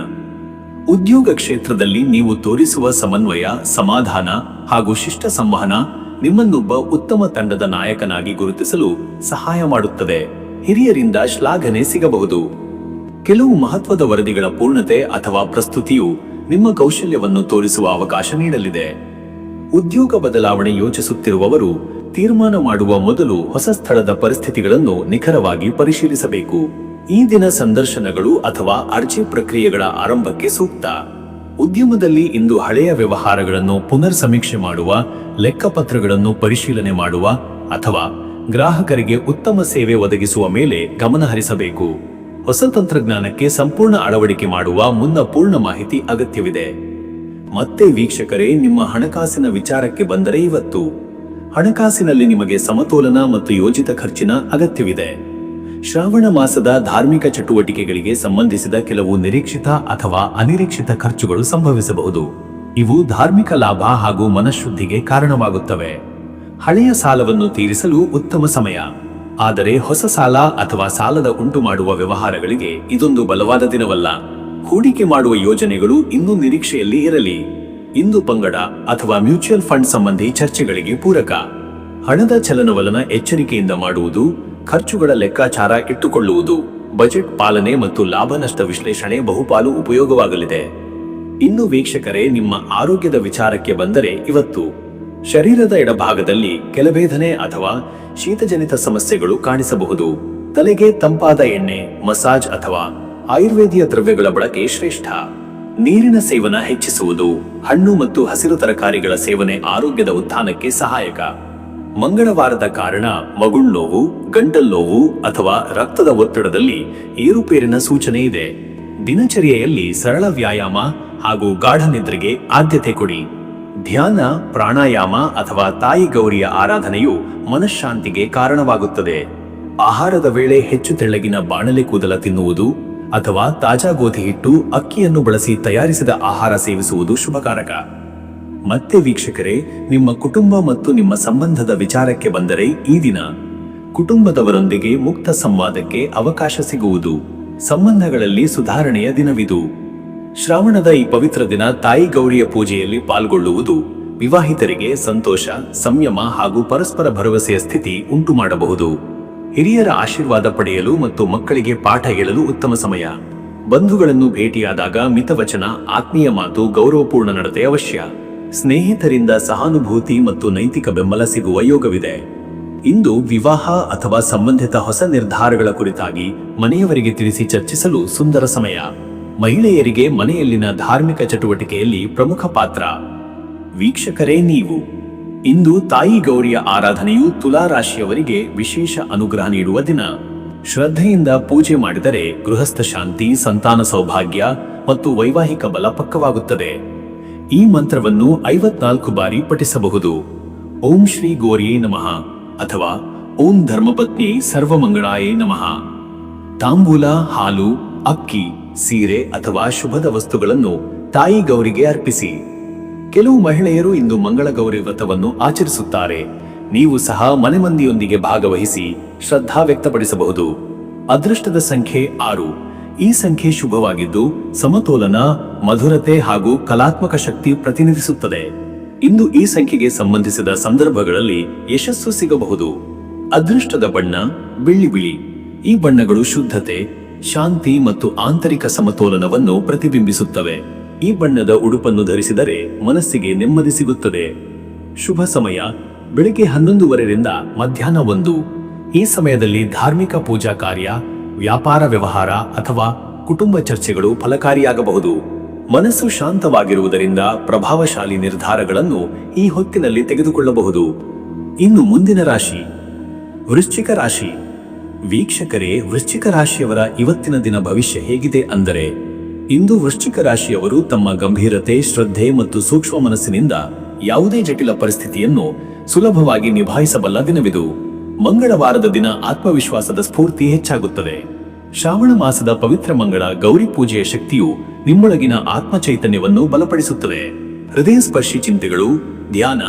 ಉದ್ಯೋಗ ಕ್ಷೇತ್ರದಲ್ಲಿ ನೀವು ತೋರಿಸುವ ಸಮನ್ವಯ, ಸಮಾಧಾನ ಹಾಗೂ ಶಿಷ್ಟ ಸಂವಹನ ನಿಮ್ಮನ್ನೊಬ್ಬ ಉತ್ತಮ ತಂಡದ ನಾಯಕನಾಗಿ ಗುರುತಿಸಲು ಸಹಾಯ ಮಾಡುತ್ತದೆ. ಹಿರಿಯರಿಂದ ಶ್ಲಾಘನೆ ಸಿಗಬಹುದು. ಕೆಲವು ಮಹತ್ವದ ವರದಿಗಳ ಪೂರ್ಣತೆ ಅಥವಾ ಪ್ರಸ್ತುತಿಯು ನಿಮ್ಮ ಕೌಶಲ್ಯವನ್ನು ತೋರಿಸುವ ಅವಕಾಶ ನೀಡಲಿದೆ. ಉದ್ಯೋಗ ಬದಲಾವಣೆ ಯೋಚಿಸುತ್ತಿರುವವರು ತೀರ್ಮಾನ ಮಾಡುವ ಮೊದಲು ಹೊಸ ಸ್ಥಳದ ಪರಿಸ್ಥಿತಿಗಳನ್ನು ನಿಖರವಾಗಿ ಪರಿಶೀಲಿಸಬೇಕು. ಈ ದಿನ ಸಂದರ್ಶನಗಳು ಅಥವಾ ಅರ್ಜಿ ಪ್ರಕ್ರಿಯೆಗಳ ಆರಂಭಕ್ಕೆ ಸೂಕ್ತ. ಉದ್ಯಮದಲ್ಲಿ ಇಂದು ಹಳೆಯ ವ್ಯವಹಾರಗಳನ್ನು ಪುನರ್ ಸಮೀಕ್ಷೆ ಮಾಡುವ, ಲೆಕ್ಕಪತ್ರಗಳನ್ನು ಪರಿಶೀಲನೆ ಮಾಡುವ ಅಥವಾ ಗ್ರಾಹಕರಿಗೆ ಉತ್ತಮ ಸೇವೆ ಒದಗಿಸುವ ಮೇಲೆ ಗಮನ ಹರಿಸಬೇಕು. ಹೊಸ ತಂತ್ರಜ್ಞಾನಕ್ಕೆ ಸಂಪೂರ್ಣ ಅಳವಡಿಕೆ ಮಾಡುವ ಮುನ್ನ ಪೂರ್ಣ ಮಾಹಿತಿ ಅಗತ್ಯವಿದೆ. ಮತ್ತೆ ವೀಕ್ಷಕರೇ, ನಿಮ್ಮ ಹಣಕಾಸಿನ ವಿಚಾರಕ್ಕೆ ಬಂದರೆ ಇವತ್ತು ಹಣಕಾಸಿನಲ್ಲಿ ನಿಮಗೆ ಸಮತೋಲನ ಮತ್ತು ಯೋಜಿತ ಖರ್ಚಿನ ಅಗತ್ಯವಿದೆ. ಶ್ರಾವಣ ಮಾಸದ ಧಾರ್ಮಿಕ ಚಟುವಟಿಕೆಗಳಿಗೆ ಸಂಬಂಧಿಸಿದ ಕೆಲವು ನಿರೀಕ್ಷಿತ ಅಥವಾ ಅನಿರೀಕ್ಷಿತ ಖರ್ಚುಗಳು ಸಂಭವಿಸಬಹುದು. ಇವು ಧಾರ್ಮಿಕ ಲಾಭ ಹಾಗೂ ಮನಃಶುದ್ಧಿಗೆ ಕಾರಣವಾಗುತ್ತವೆ. ಹಳೆಯ ಸಾಲವನ್ನು ತೀರಿಸಲು ಉತ್ತಮ ಸಮಯ. ಆದರೆ ಹೊಸ ಸಾಲ ಅಥವಾ ಸಾಲದ ಉಂಟು ಮಾಡುವ ವ್ಯವಹಾರಗಳಿಗೆ ಇದೊಂದು ಬಲವಾದ ದಿನವಲ್ಲ. ಹೂಡಿಕೆ ಮಾಡುವ ಯೋಜನೆಗಳು ಇನ್ನೂ ನಿರೀಕ್ಷೆಯಲ್ಲಿ ಇರಲಿ. ಇಂದು ಪಂಗಡ ಅಥವಾ ಮ್ಯೂಚುವಲ್ ಫಂಡ್ ಸಂಬಂಧಿ ಚರ್ಚೆಗಳಿಗೆ ಪೂರಕ. ಹಣದ ಚಲನವಲನ ಎಚ್ಚರಿಕೆಯಿಂದ ಮಾಡುವುದು, ಖರ್ಚುಗಳ ಲೆಕ್ಕಾಚಾರ ಇಟ್ಟುಕೊಳ್ಳುವುದು, ಬಜೆಟ್ ಪಾಲನೆ ಮತ್ತು ಲಾಭ ನಷ್ಟ ವಿಶ್ಲೇಷಣೆ ಬಹುಪಾಲು ಉಪಯೋಗವಾಗಲಿದೆ. ಇನ್ನು ವೀಕ್ಷಕರೇ, ನಿಮ್ಮ ಆರೋಗ್ಯದ ವಿಚಾರಕ್ಕೆ ಬಂದರೆ ಇವತ್ತು ಶರೀರದ ಎಡಭಾಗದಲ್ಲಿ ಕೆಲವೇದನೆ ಅಥವಾ ಶೀತಜನಿತ ಸಮಸ್ಯೆಗಳು ಕಾಣಿಸಬಹುದು. ತಲೆಗೆ ತಂಪಾದ ಎಣ್ಣೆ, ಮಸಾಜ್ ಅಥವಾ ಆಯುರ್ವೇದಿಯ ದ್ರವ್ಯಗಳ ಬಳಕೆ ಶ್ರೇಷ್ಠ. ನೀರಿನ ಸೇವನ ಹೆಚ್ಚಿಸುವುದು, ಹಣ್ಣು ಮತ್ತು ಹಸಿರು ತರಕಾರಿಗಳ ಸೇವನೆ ಆರೋಗ್ಯದ ಉತ್ಥಾನಕ್ಕೆ ಸಹಾಯಕ. ಮಂಗಳವಾರದ ಕಾರಣ ಮಗುಳ್ನೋವು, ಗಂಟಲ್ ನೋವು ಅಥವಾ ರಕ್ತದ ಒತ್ತಡದಲ್ಲಿ ಏರುಪೇರಿನ ಸೂಚನೆ ಇದೆ. ದಿನಚರಿಯಲ್ಲಿ ಸರಳ ವ್ಯಾಯಾಮ ಹಾಗೂ ಗಾಢ ನಿದ್ರೆಗೆ ಆದ್ಯತೆ ಕೊಡಿ. ಧ್ಯಾನ, ಪ್ರಾಣಾಯಾಮ ಅಥವಾ ತಾಯಿ ಗೌರಿಯ ಆರಾಧನೆಯು ಮನಃಶಾಂತಿಗೆ ಕಾರಣವಾಗುತ್ತದೆ. ಆಹಾರದ ವೇಳೆ ಹೆಚ್ಚು ತೆಳ್ಳಗಿನ ಬಾಣಲೆ ಕೂದಲ ತಿನ್ನುವುದು ಅಥವಾ ತಾಜಾ ಗೋಧಿ ಹಿಟ್ಟು, ಅಕ್ಕಿಯನ್ನು ಬಳಸಿ ತಯಾರಿಸಿದ ಆಹಾರ ಸೇವಿಸುವುದು ಶುಭಕಾರಕ. ಮತ್ತೆ ವೀಕ್ಷಕರೇ, ನಿಮ್ಮ ಕುಟುಂಬ ಮತ್ತು ನಿಮ್ಮ ಸಂಬಂಧದ ವಿಚಾರಕ್ಕೆ ಬಂದರೆ ಈ ದಿನ ಕುಟುಂಬದವರೊಂದಿಗೆ ಮುಕ್ತ ಸಂವಾದಕ್ಕೆ ಅವಕಾಶ ಸಿಗುವುದು. ಸಂಬಂಧಗಳಲ್ಲಿ ಸುಧಾರಣೆಯ ದಿನವಿದು. ಶ್ರಾವಣದ ಈ ಪವಿತ್ರ ದಿನ ತಾಯಿ ಗೌರಿಯ ಪೂಜೆಯಲ್ಲಿ ಪಾಲ್ಗೊಳ್ಳುವುದು ವಿವಾಹಿತರಿಗೆ ಸಂತೋಷ, ಸಂಯಮ ಹಾಗೂ ಪರಸ್ಪರ ಭರವಸೆಯ ಸ್ಥಿತಿ ಉಂಟು ಮಾಡಬಹುದು. ಹಿರಿಯರ ಆಶೀರ್ವಾದ ಪಡೆಯಲು ಮತ್ತು ಮಕ್ಕಳಿಗೆ ಪಾಠ ಹೇಳಲು ಉತ್ತಮ ಸಮಯ. ಬಂಧುಗಳನ್ನು ಭೇಟಿಯಾದಾಗ ಮಿತವಚನ, ಆತ್ಮೀಯ ಮಾತು, ಗೌರವಪೂರ್ಣ ನಡತೆ ಅವಶ್ಯ. ಸ್ನೇಹಿತರಿಂದ ಸಹಾನುಭೂತಿ ಮತ್ತು ನೈತಿಕ ಬೆಂಬಲ ಸಿಗುವ ಯೋಗವಿದೆ. ಇಂದು ವಿವಾಹ ಅಥವಾ ಸಂಬಂಧಿತ ಹೊಸ ನಿರ್ಧಾರಗಳ ಕುರಿತಾಗಿ ಮನೆಯವರಿಗೆ ತಿಳಿಸಿ ಚರ್ಚಿಸಲು ಸುಂದರ ಸಮಯ. ಮಹಿಳೆಯರಿಗೆ ಮನೆಯಲ್ಲಿನ ಧಾರ್ಮಿಕ ಚಟುವಟಿಕೆಯಲ್ಲಿ ಪ್ರಮುಖ ಪಾತ್ರ. ವೀಕ್ಷಕರೇ, ನೀವು ಇಂದು ತಾಯಿ ಗೌರಿಯ ಆರಾಧನೆಯು ತುಲಾ ರಾಶಿಯವರಿಗೆ ವಿಶೇಷ ಅನುಗ್ರಹ ನೀಡುವ ದಿನ. ಶ್ರದ್ಧೆಯಿಂದ ಪೂಜೆ ಮಾಡಿದರೆ ಗೃಹಸ್ಥ ಶಾಂತಿ, ಸಂತಾನ ಸೌಭಾಗ್ಯ ಮತ್ತು ವೈವಾಹಿಕ ಬಲ ಪಕ್ಕವಾಗುತ್ತದೆ. ಈ ಮಂತ್ರವನ್ನು 54 ಬಾರಿ ಪಠಿಸಬಹುದು. ಓಂ ಶ್ರೀ ಗೌರಿಯೇ ನಮಃ ಅಥವಾ ಓಂ ಧರ್ಮಪತ್ನಿ ಸರ್ವಮಂಗಳಾಯೇ ನಮಃ. ತಾಂಬೂಲ, ಹಾಲು, ಅಕ್ಕಿ, ಸೀರೆ ಅಥವಾ ಶುಭದ ವಸ್ತುಗಳನ್ನು ತಾಯಿ ಗೌರಿಗೆ ಅರ್ಪಿಸಿ. ಕೆಲವು ಮಹಿಳೆಯರು ಇಂದು ಮಂಗಳ ಗೌರಿ ವ್ರತವನ್ನು ಆಚರಿಸುತ್ತಾರೆ. ನೀವು ಸಹ ಮನೆ ಮಂದಿಯೊಂದಿಗೆ ಭಾಗವಹಿಸಿ ಶ್ರದ್ಧಾ ವ್ಯಕ್ತಪಡಿಸಬಹುದು. ಅದೃಷ್ಟದ ಸಂಖ್ಯೆ 6. ಈ ಸಂಖ್ಯೆ ಶುಭವಾಗಿದ್ದು ಸಮತೋಲನ, ಮಧುರತೆ ಹಾಗೂ ಕಲಾತ್ಮಕ ಶಕ್ತಿ ಪ್ರತಿನಿಧಿಸುತ್ತದೆ. ಇಂದು ಈ ಸಂಖ್ಯೆಗೆ ಸಂಬಂಧಿಸಿದ ಸಂದರ್ಭಗಳಲ್ಲಿ ಯಶಸ್ಸು ಸಿಗಬಹುದು. ಅದೃಷ್ಟದ ಬಣ್ಣ ಬೆಳ್ಳಿ ಬಿಳಿ. ಈ ಬಣ್ಣಗಳು ಶುದ್ಧತೆ, ಶಾಂತಿ ಮತ್ತು ಆಂತರಿಕ ಸಮತೋಲನವನ್ನು ಪ್ರತಿಬಿಂಬಿಸುತ್ತವೆ. ಈ ಬಣ್ಣದ ಉಡುಪನ್ನು ಧರಿಸಿದರೆ ಮನಸ್ಸಿಗೆ ನೆಮ್ಮದಿ ಸಿಗುತ್ತದೆ. ಶುಭ ಸಮಯ ಬೆಳಿಗ್ಗೆ 11:30 ಮಧ್ಯಾಹ್ನ 1. ಈ ಸಮಯದಲ್ಲಿ ಧಾರ್ಮಿಕ ಪೂಜಾ ಕಾರ್ಯ, ವ್ಯಾಪಾರ ವ್ಯವಹಾರ ಅಥವಾ ಕುಟುಂಬ ಚರ್ಚೆಗಳು ಫಲಕಾರಿಯಾಗಬಹುದು. ಮನಸ್ಸು ಶಾಂತವಾಗಿರುವುದರಿಂದ ಪ್ರಭಾವಶಾಲಿ ನಿರ್ಧಾರಗಳನ್ನು ಈ ಹೊತ್ತಿನಲ್ಲಿ ತೆಗೆದುಕೊಳ್ಳಬಹುದು. ಇನ್ನು ಮುಂದಿನ ರಾಶಿ ವೃಶ್ಚಿಕ ರಾಶಿ. ವೀಕ್ಷಕರೇ, ವೃಶ್ಚಿಕ ರಾಶಿಯವರ ಇವತ್ತಿನ ದಿನ ಭವಿಷ್ಯ ಹೇಗಿದೆ ಅಂದರೆ, ಇಂದು ವೃಶ್ಚಿಕ ರಾಶಿಯವರು ತಮ್ಮ ಗಂಭೀರತೆ, ಶ್ರದ್ಧೆ ಮತ್ತು ಸೂಕ್ಷ್ಮ ಮನಸ್ಸಿನಿಂದ ಯಾವುದೇ ಜಟಿಲ ಪರಿಸ್ಥಿತಿಯನ್ನು ಸುಲಭವಾಗಿ ನಿಭಾಯಿಸಬಲ್ಲ ದಿನವಿದು. ಮಂಗಳವಾರದ ದಿನ ಆತ್ಮವಿಶ್ವಾಸದ ಸ್ಫೂರ್ತಿ ಹೆಚ್ಚಾಗುತ್ತದೆ. ಶ್ರಾವಣ ಮಾಸದ ಪವಿತ್ರ ಮಂಗಳ ಗೌರಿ ಪೂಜೆಯ ಶಕ್ತಿಯು ನಿಮ್ಮೊಳಗಿನ ಆತ್ಮ ಚೈತನ್ಯವನ್ನು ಬಲಪಡಿಸುತ್ತದೆ. ಹೃದಯ ಸ್ಪರ್ಶಿ ಚಿಂತೆಗಳು, ಧ್ಯಾನ,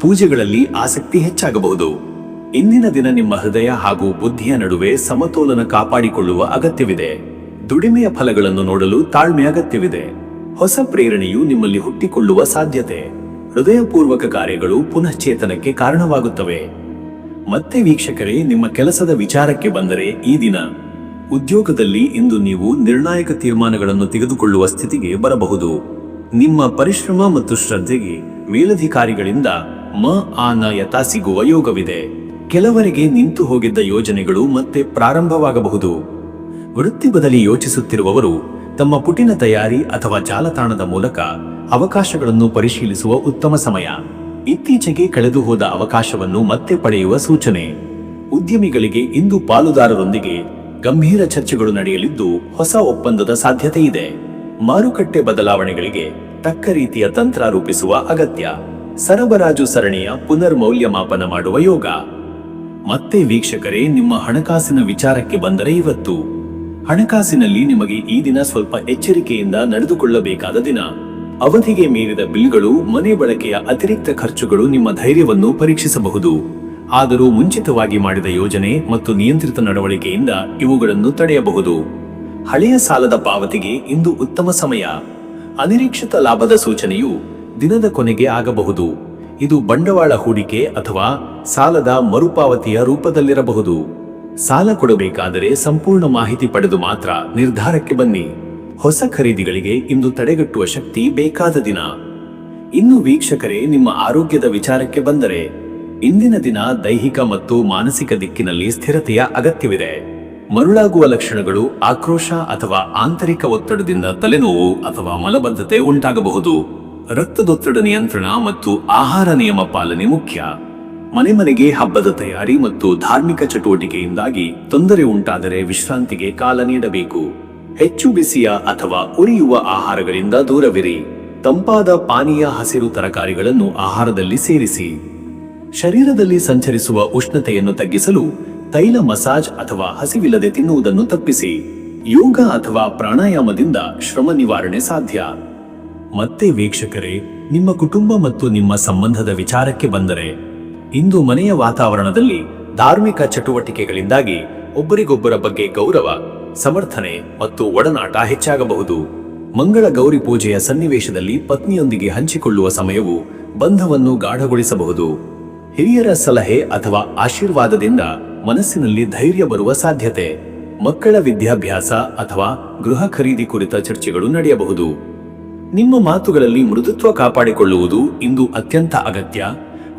ಪೂಜೆಗಳಲ್ಲಿ ಆಸಕ್ತಿ ಹೆಚ್ಚಾಗಬಹುದು. ಇಂದಿನ ದಿನ ನಿಮ್ಮ ಹೃದಯ ಹಾಗೂ ಬುದ್ಧಿಯ ನಡುವೆ ಸಮತೋಲನ ಕಾಪಾಡಿಕೊಳ್ಳುವ ಅಗತ್ಯವಿದೆ. ದುಡಿಮೆಯ ಫಲಗಳನ್ನು ನೋಡಲು ತಾಳ್ಮೆ ಅಗತ್ಯವಿದೆ. ಹೊಸ ಪ್ರೇರಣೆಯು ನಿಮ್ಮಲ್ಲಿ ಹುಟ್ಟಿಕೊಳ್ಳುವ ಸಾಧ್ಯತೆ. ಹೃದಯಪೂರ್ವಕ ಕಾರ್ಯಗಳು ಪುನಶ್ಚೇತನಕ್ಕೆ ಕಾರಣವಾಗುತ್ತವೆ. ಮತ್ತೆ ವೀಕ್ಷಕರೇ, ನಿಮ್ಮ ಕೆಲಸದ ವಿಚಾರಕ್ಕೆ ಬಂದರೆ ಈ ದಿನ ಉದ್ಯೋಗದಲ್ಲಿ ಇಂದು ನೀವು ನಿರ್ಣಾಯಕ ತೀರ್ಮಾನಗಳನ್ನು ತೆಗೆದುಕೊಳ್ಳುವ ಸ್ಥಿತಿಗೆ ಬರಬಹುದು. ನಿಮ್ಮ ಪರಿಶ್ರಮ ಮತ್ತು ಶ್ರದ್ಧೆಗೆ ಮೇಲಧಿಕಾರಿಗಳಿಂದ ಯಥ ಸಿಗುವ ಯೋಗವಿದೆ. ಕೆಲವರಿಗೆ ನಿಂತು ಹೋಗಿದ್ದ ಯೋಜನೆಗಳು ಮತ್ತೆ ಪ್ರಾರಂಭವಾಗಬಹುದು. ವೃತ್ತಿ ಬದಲಿ ಯೋಚಿಸುತ್ತಿರುವವರು ತಮ್ಮ ಪುಟಿನ ತಯಾರಿ ಅಥವಾ ಜಾಲತಾಣದ ಮೂಲಕ ಅವಕಾಶಗಳನ್ನು ಪರಿಶೀಲಿಸುವ ಉತ್ತಮ ಸಮಯ. ಇತ್ತೀಚೆಗೆ ಕಳೆದು ಹೋದ ಅವಕಾಶವನ್ನು ಮತ್ತೆ ಪಡೆಯುವ ಸೂಚನೆ. ಉದ್ಯಮಿಗಳಿಗೆ ಇಂದು ಪಾಲುದಾರರೊಂದಿಗೆ ಗಂಭೀರ ಚರ್ಚೆಗಳು ನಡೆಯಲಿದ್ದು ಹೊಸ ಒಪ್ಪಂದದ ಸಾಧ್ಯತೆ ಇದೆ. ಮಾರುಕಟ್ಟೆ ಬದಲಾವಣೆಗಳಿಗೆ ತಕ್ಕ ರೀತಿಯ ತಂತ್ರ ರೂಪಿಸುವ ಅಗತ್ಯ. ಸರಬರಾಜು ಸರಣಿಯ ಪುನರ್ ಮೌಲ್ಯಮಾಪನ ಮಾಡುವ ಯೋಗ. ಮತ್ತೆ ವೀಕ್ಷಕರೇ, ನಿಮ್ಮ ಹಣಕಾಸಿನ ವಿಚಾರಕ್ಕೆ ಬಂದರೆ ಇವತ್ತು ಹಣಕಾಸಿನಲ್ಲಿ ನಿಮಗೆ ಈ ದಿನ ಸ್ವಲ್ಪ ಎಚ್ಚರಿಕೆಯಿಂದ ನಡೆದುಕೊಳ್ಳಬೇಕಾದ ದಿನ. ಅವಧಿಗೆ ಮೀರಿದ ಬಿಲ್ಗಳು, ಮನೆ ಬಳಕೆಯ ಅತಿರಿಕ್ತ ಖರ್ಚುಗಳು ನಿಮ್ಮ ಧೈರ್ಯವನ್ನು ಪರೀಕ್ಷಿಸಬಹುದು. ಆದರೂ ಮುಂಚಿತವಾಗಿ ಮಾಡಿದ ಯೋಜನೆ ಮತ್ತು ನಿಯಂತ್ರಿತ ನಡವಳಿಕೆಯಿಂದ ಇವುಗಳನ್ನು ತಡೆಯಬಹುದು. ಹಳೆಯ ಸಾಲದ ಪಾವತಿಗೆ ಇಂದು ಉತ್ತಮ ಸಮಯ. ಅನಿರೀಕ್ಷಿತ ಲಾಭದ ಸೂಚನೆಯು ದಿನದ ಕೊನೆಗೆ ಆಗಬಹುದು. ಇದು ಬಂಡವಾಳ ಹೂಡಿಕೆ ಅಥವಾ ಸಾಲದ ಮರುಪಾವತಿಯ ರೂಪದಲ್ಲಿರಬಹುದು. ಸಾಲ ಕೊಡಬೇಕಾದರೆ ಸಂಪೂರ್ಣ ಮಾಹಿತಿ ಪಡೆದು ಮಾತ್ರ ನಿರ್ಧಾರಕ್ಕೆ ಬನ್ನಿ. ಹೊಸ ಖರೀದಿಗಳಿಗೆ ಇಂದು ತಡೆಗಟ್ಟುವ ಶಕ್ತಿ ಬೇಕಾದ ದಿನ. ಇನ್ನು ವೀಕ್ಷಕರೇ, ನಿಮ್ಮ ಆರೋಗ್ಯದ ವಿಚಾರಕ್ಕೆ ಬಂದರೆ ಇಂದಿನ ದಿನ ದೈಹಿಕ ಮತ್ತು ಮಾನಸಿಕ ದಿಕ್ಕಿನಲ್ಲಿ ಸ್ಥಿರತೆಯ ಅಗತ್ಯವಿದೆ. ಮರುಳಾಗುವ ಲಕ್ಷಣಗಳು, ಆಕ್ರೋಶ ಅಥವಾ ಆಂತರಿಕ ಒತ್ತಡದಿಂದ ತಲೆನೋವು ಅಥವಾ ಮಲಬದ್ಧತೆ ಉಂಟಾಗಬಹುದು. ರಕ್ತದೊತ್ತಡ ನಿಯಂತ್ರಣ ಮತ್ತು ಆಹಾರ ನಿಯಮ ಪಾಲನೆ ಮುಖ್ಯ. ಮನೆಗೆ ಹಬ್ಬದ ತಯಾರಿ ಮತ್ತು ಧಾರ್ಮಿಕ ಚಟುವಟಿಕೆಯಿಂದಾಗಿ ತೊಂದರೆ ಉಂಟಾದರೆ ವಿಶ್ರಾಂತಿಗೆ ಕಾಲ ನೀಡಬೇಕು. ಹೆಚ್ಚು ಬಿಸಿಯ ಅಥವಾ ಉರಿಯುವ ಆಹಾರಗಳಿಂದ ದೂರವಿರಿ. ತಂಪಾದ ಪಾನೀಯ, ಹಸಿರು ತರಕಾರಿಗಳನ್ನು ಆಹಾರದಲ್ಲಿ ಸೇರಿಸಿ. ಶರೀರದಲ್ಲಿ ಸಂಚರಿಸುವ ಉಷ್ಣತೆಯನ್ನು ತಗ್ಗಿಸಲು ತೈಲ ಮಸಾಜ್ ಅಥವಾ ಹಸಿವಿಲ್ಲದೆ ತಿನ್ನುವುದನ್ನು ತಪ್ಪಿಸಿ. ಯೋಗ ಅಥವಾ ಪ್ರಾಣಾಯಾಮದಿಂದ ಶ್ರಮ ನಿವಾರಣೆ ಸಾಧ್ಯ. ಮತ್ತೆ ವೀಕ್ಷಕರೇ, ನಿಮ್ಮ ಕುಟುಂಬ ಮತ್ತು ನಿಮ್ಮ ಸಂಬಂಧದ ವಿಚಾರಕ್ಕೆ ಬಂದರೆ, ಇಂದು ಮನೆಯ ವಾತಾವರಣದಲ್ಲಿ ಧಾರ್ಮಿಕ ಚಟುವಟಿಕೆಗಳಿಂದಾಗಿ ಒಬ್ಬರಿಗೊಬ್ಬರ ಬಗ್ಗೆ ಗೌರವ, ಸಮರ್ಥನೆ ಮತ್ತು ಒಡನಾಟ ಹೆಚ್ಚಾಗಬಹುದು. ಮಂಗಳ ಗೌರಿ ಪೂಜೆಯ ಸನ್ನಿವೇಶದಲ್ಲಿ ಪತ್ನಿಯೊಂದಿಗೆ ಹಂಚಿಕೊಳ್ಳುವ ಸಮಯವು ಬಂಧವನ್ನು ಗಾಢಗೊಳಿಸಬಹುದು. ಹಿರಿಯರ ಸಲಹೆ ಅಥವಾ ಆಶೀರ್ವಾದದಿಂದ ಮನಸ್ಸಿನಲ್ಲಿ ಧೈರ್ಯ ಬರುವ ಸಾಧ್ಯತೆ. ಮಕ್ಕಳ ವಿದ್ಯಾಭ್ಯಾಸ ಅಥವಾ ಗೃಹ ಖರೀದಿ ಕುರಿತ ಚರ್ಚೆಗಳು ನಡೆಯಬಹುದು. ನಿಮ್ಮ ಮಾತುಗಳಲ್ಲಿ ಮೃದುತ್ವ ಕಾಪಾಡಿಕೊಳ್ಳುವುದು ಇಂದು ಅತ್ಯಂತ ಅಗತ್ಯ.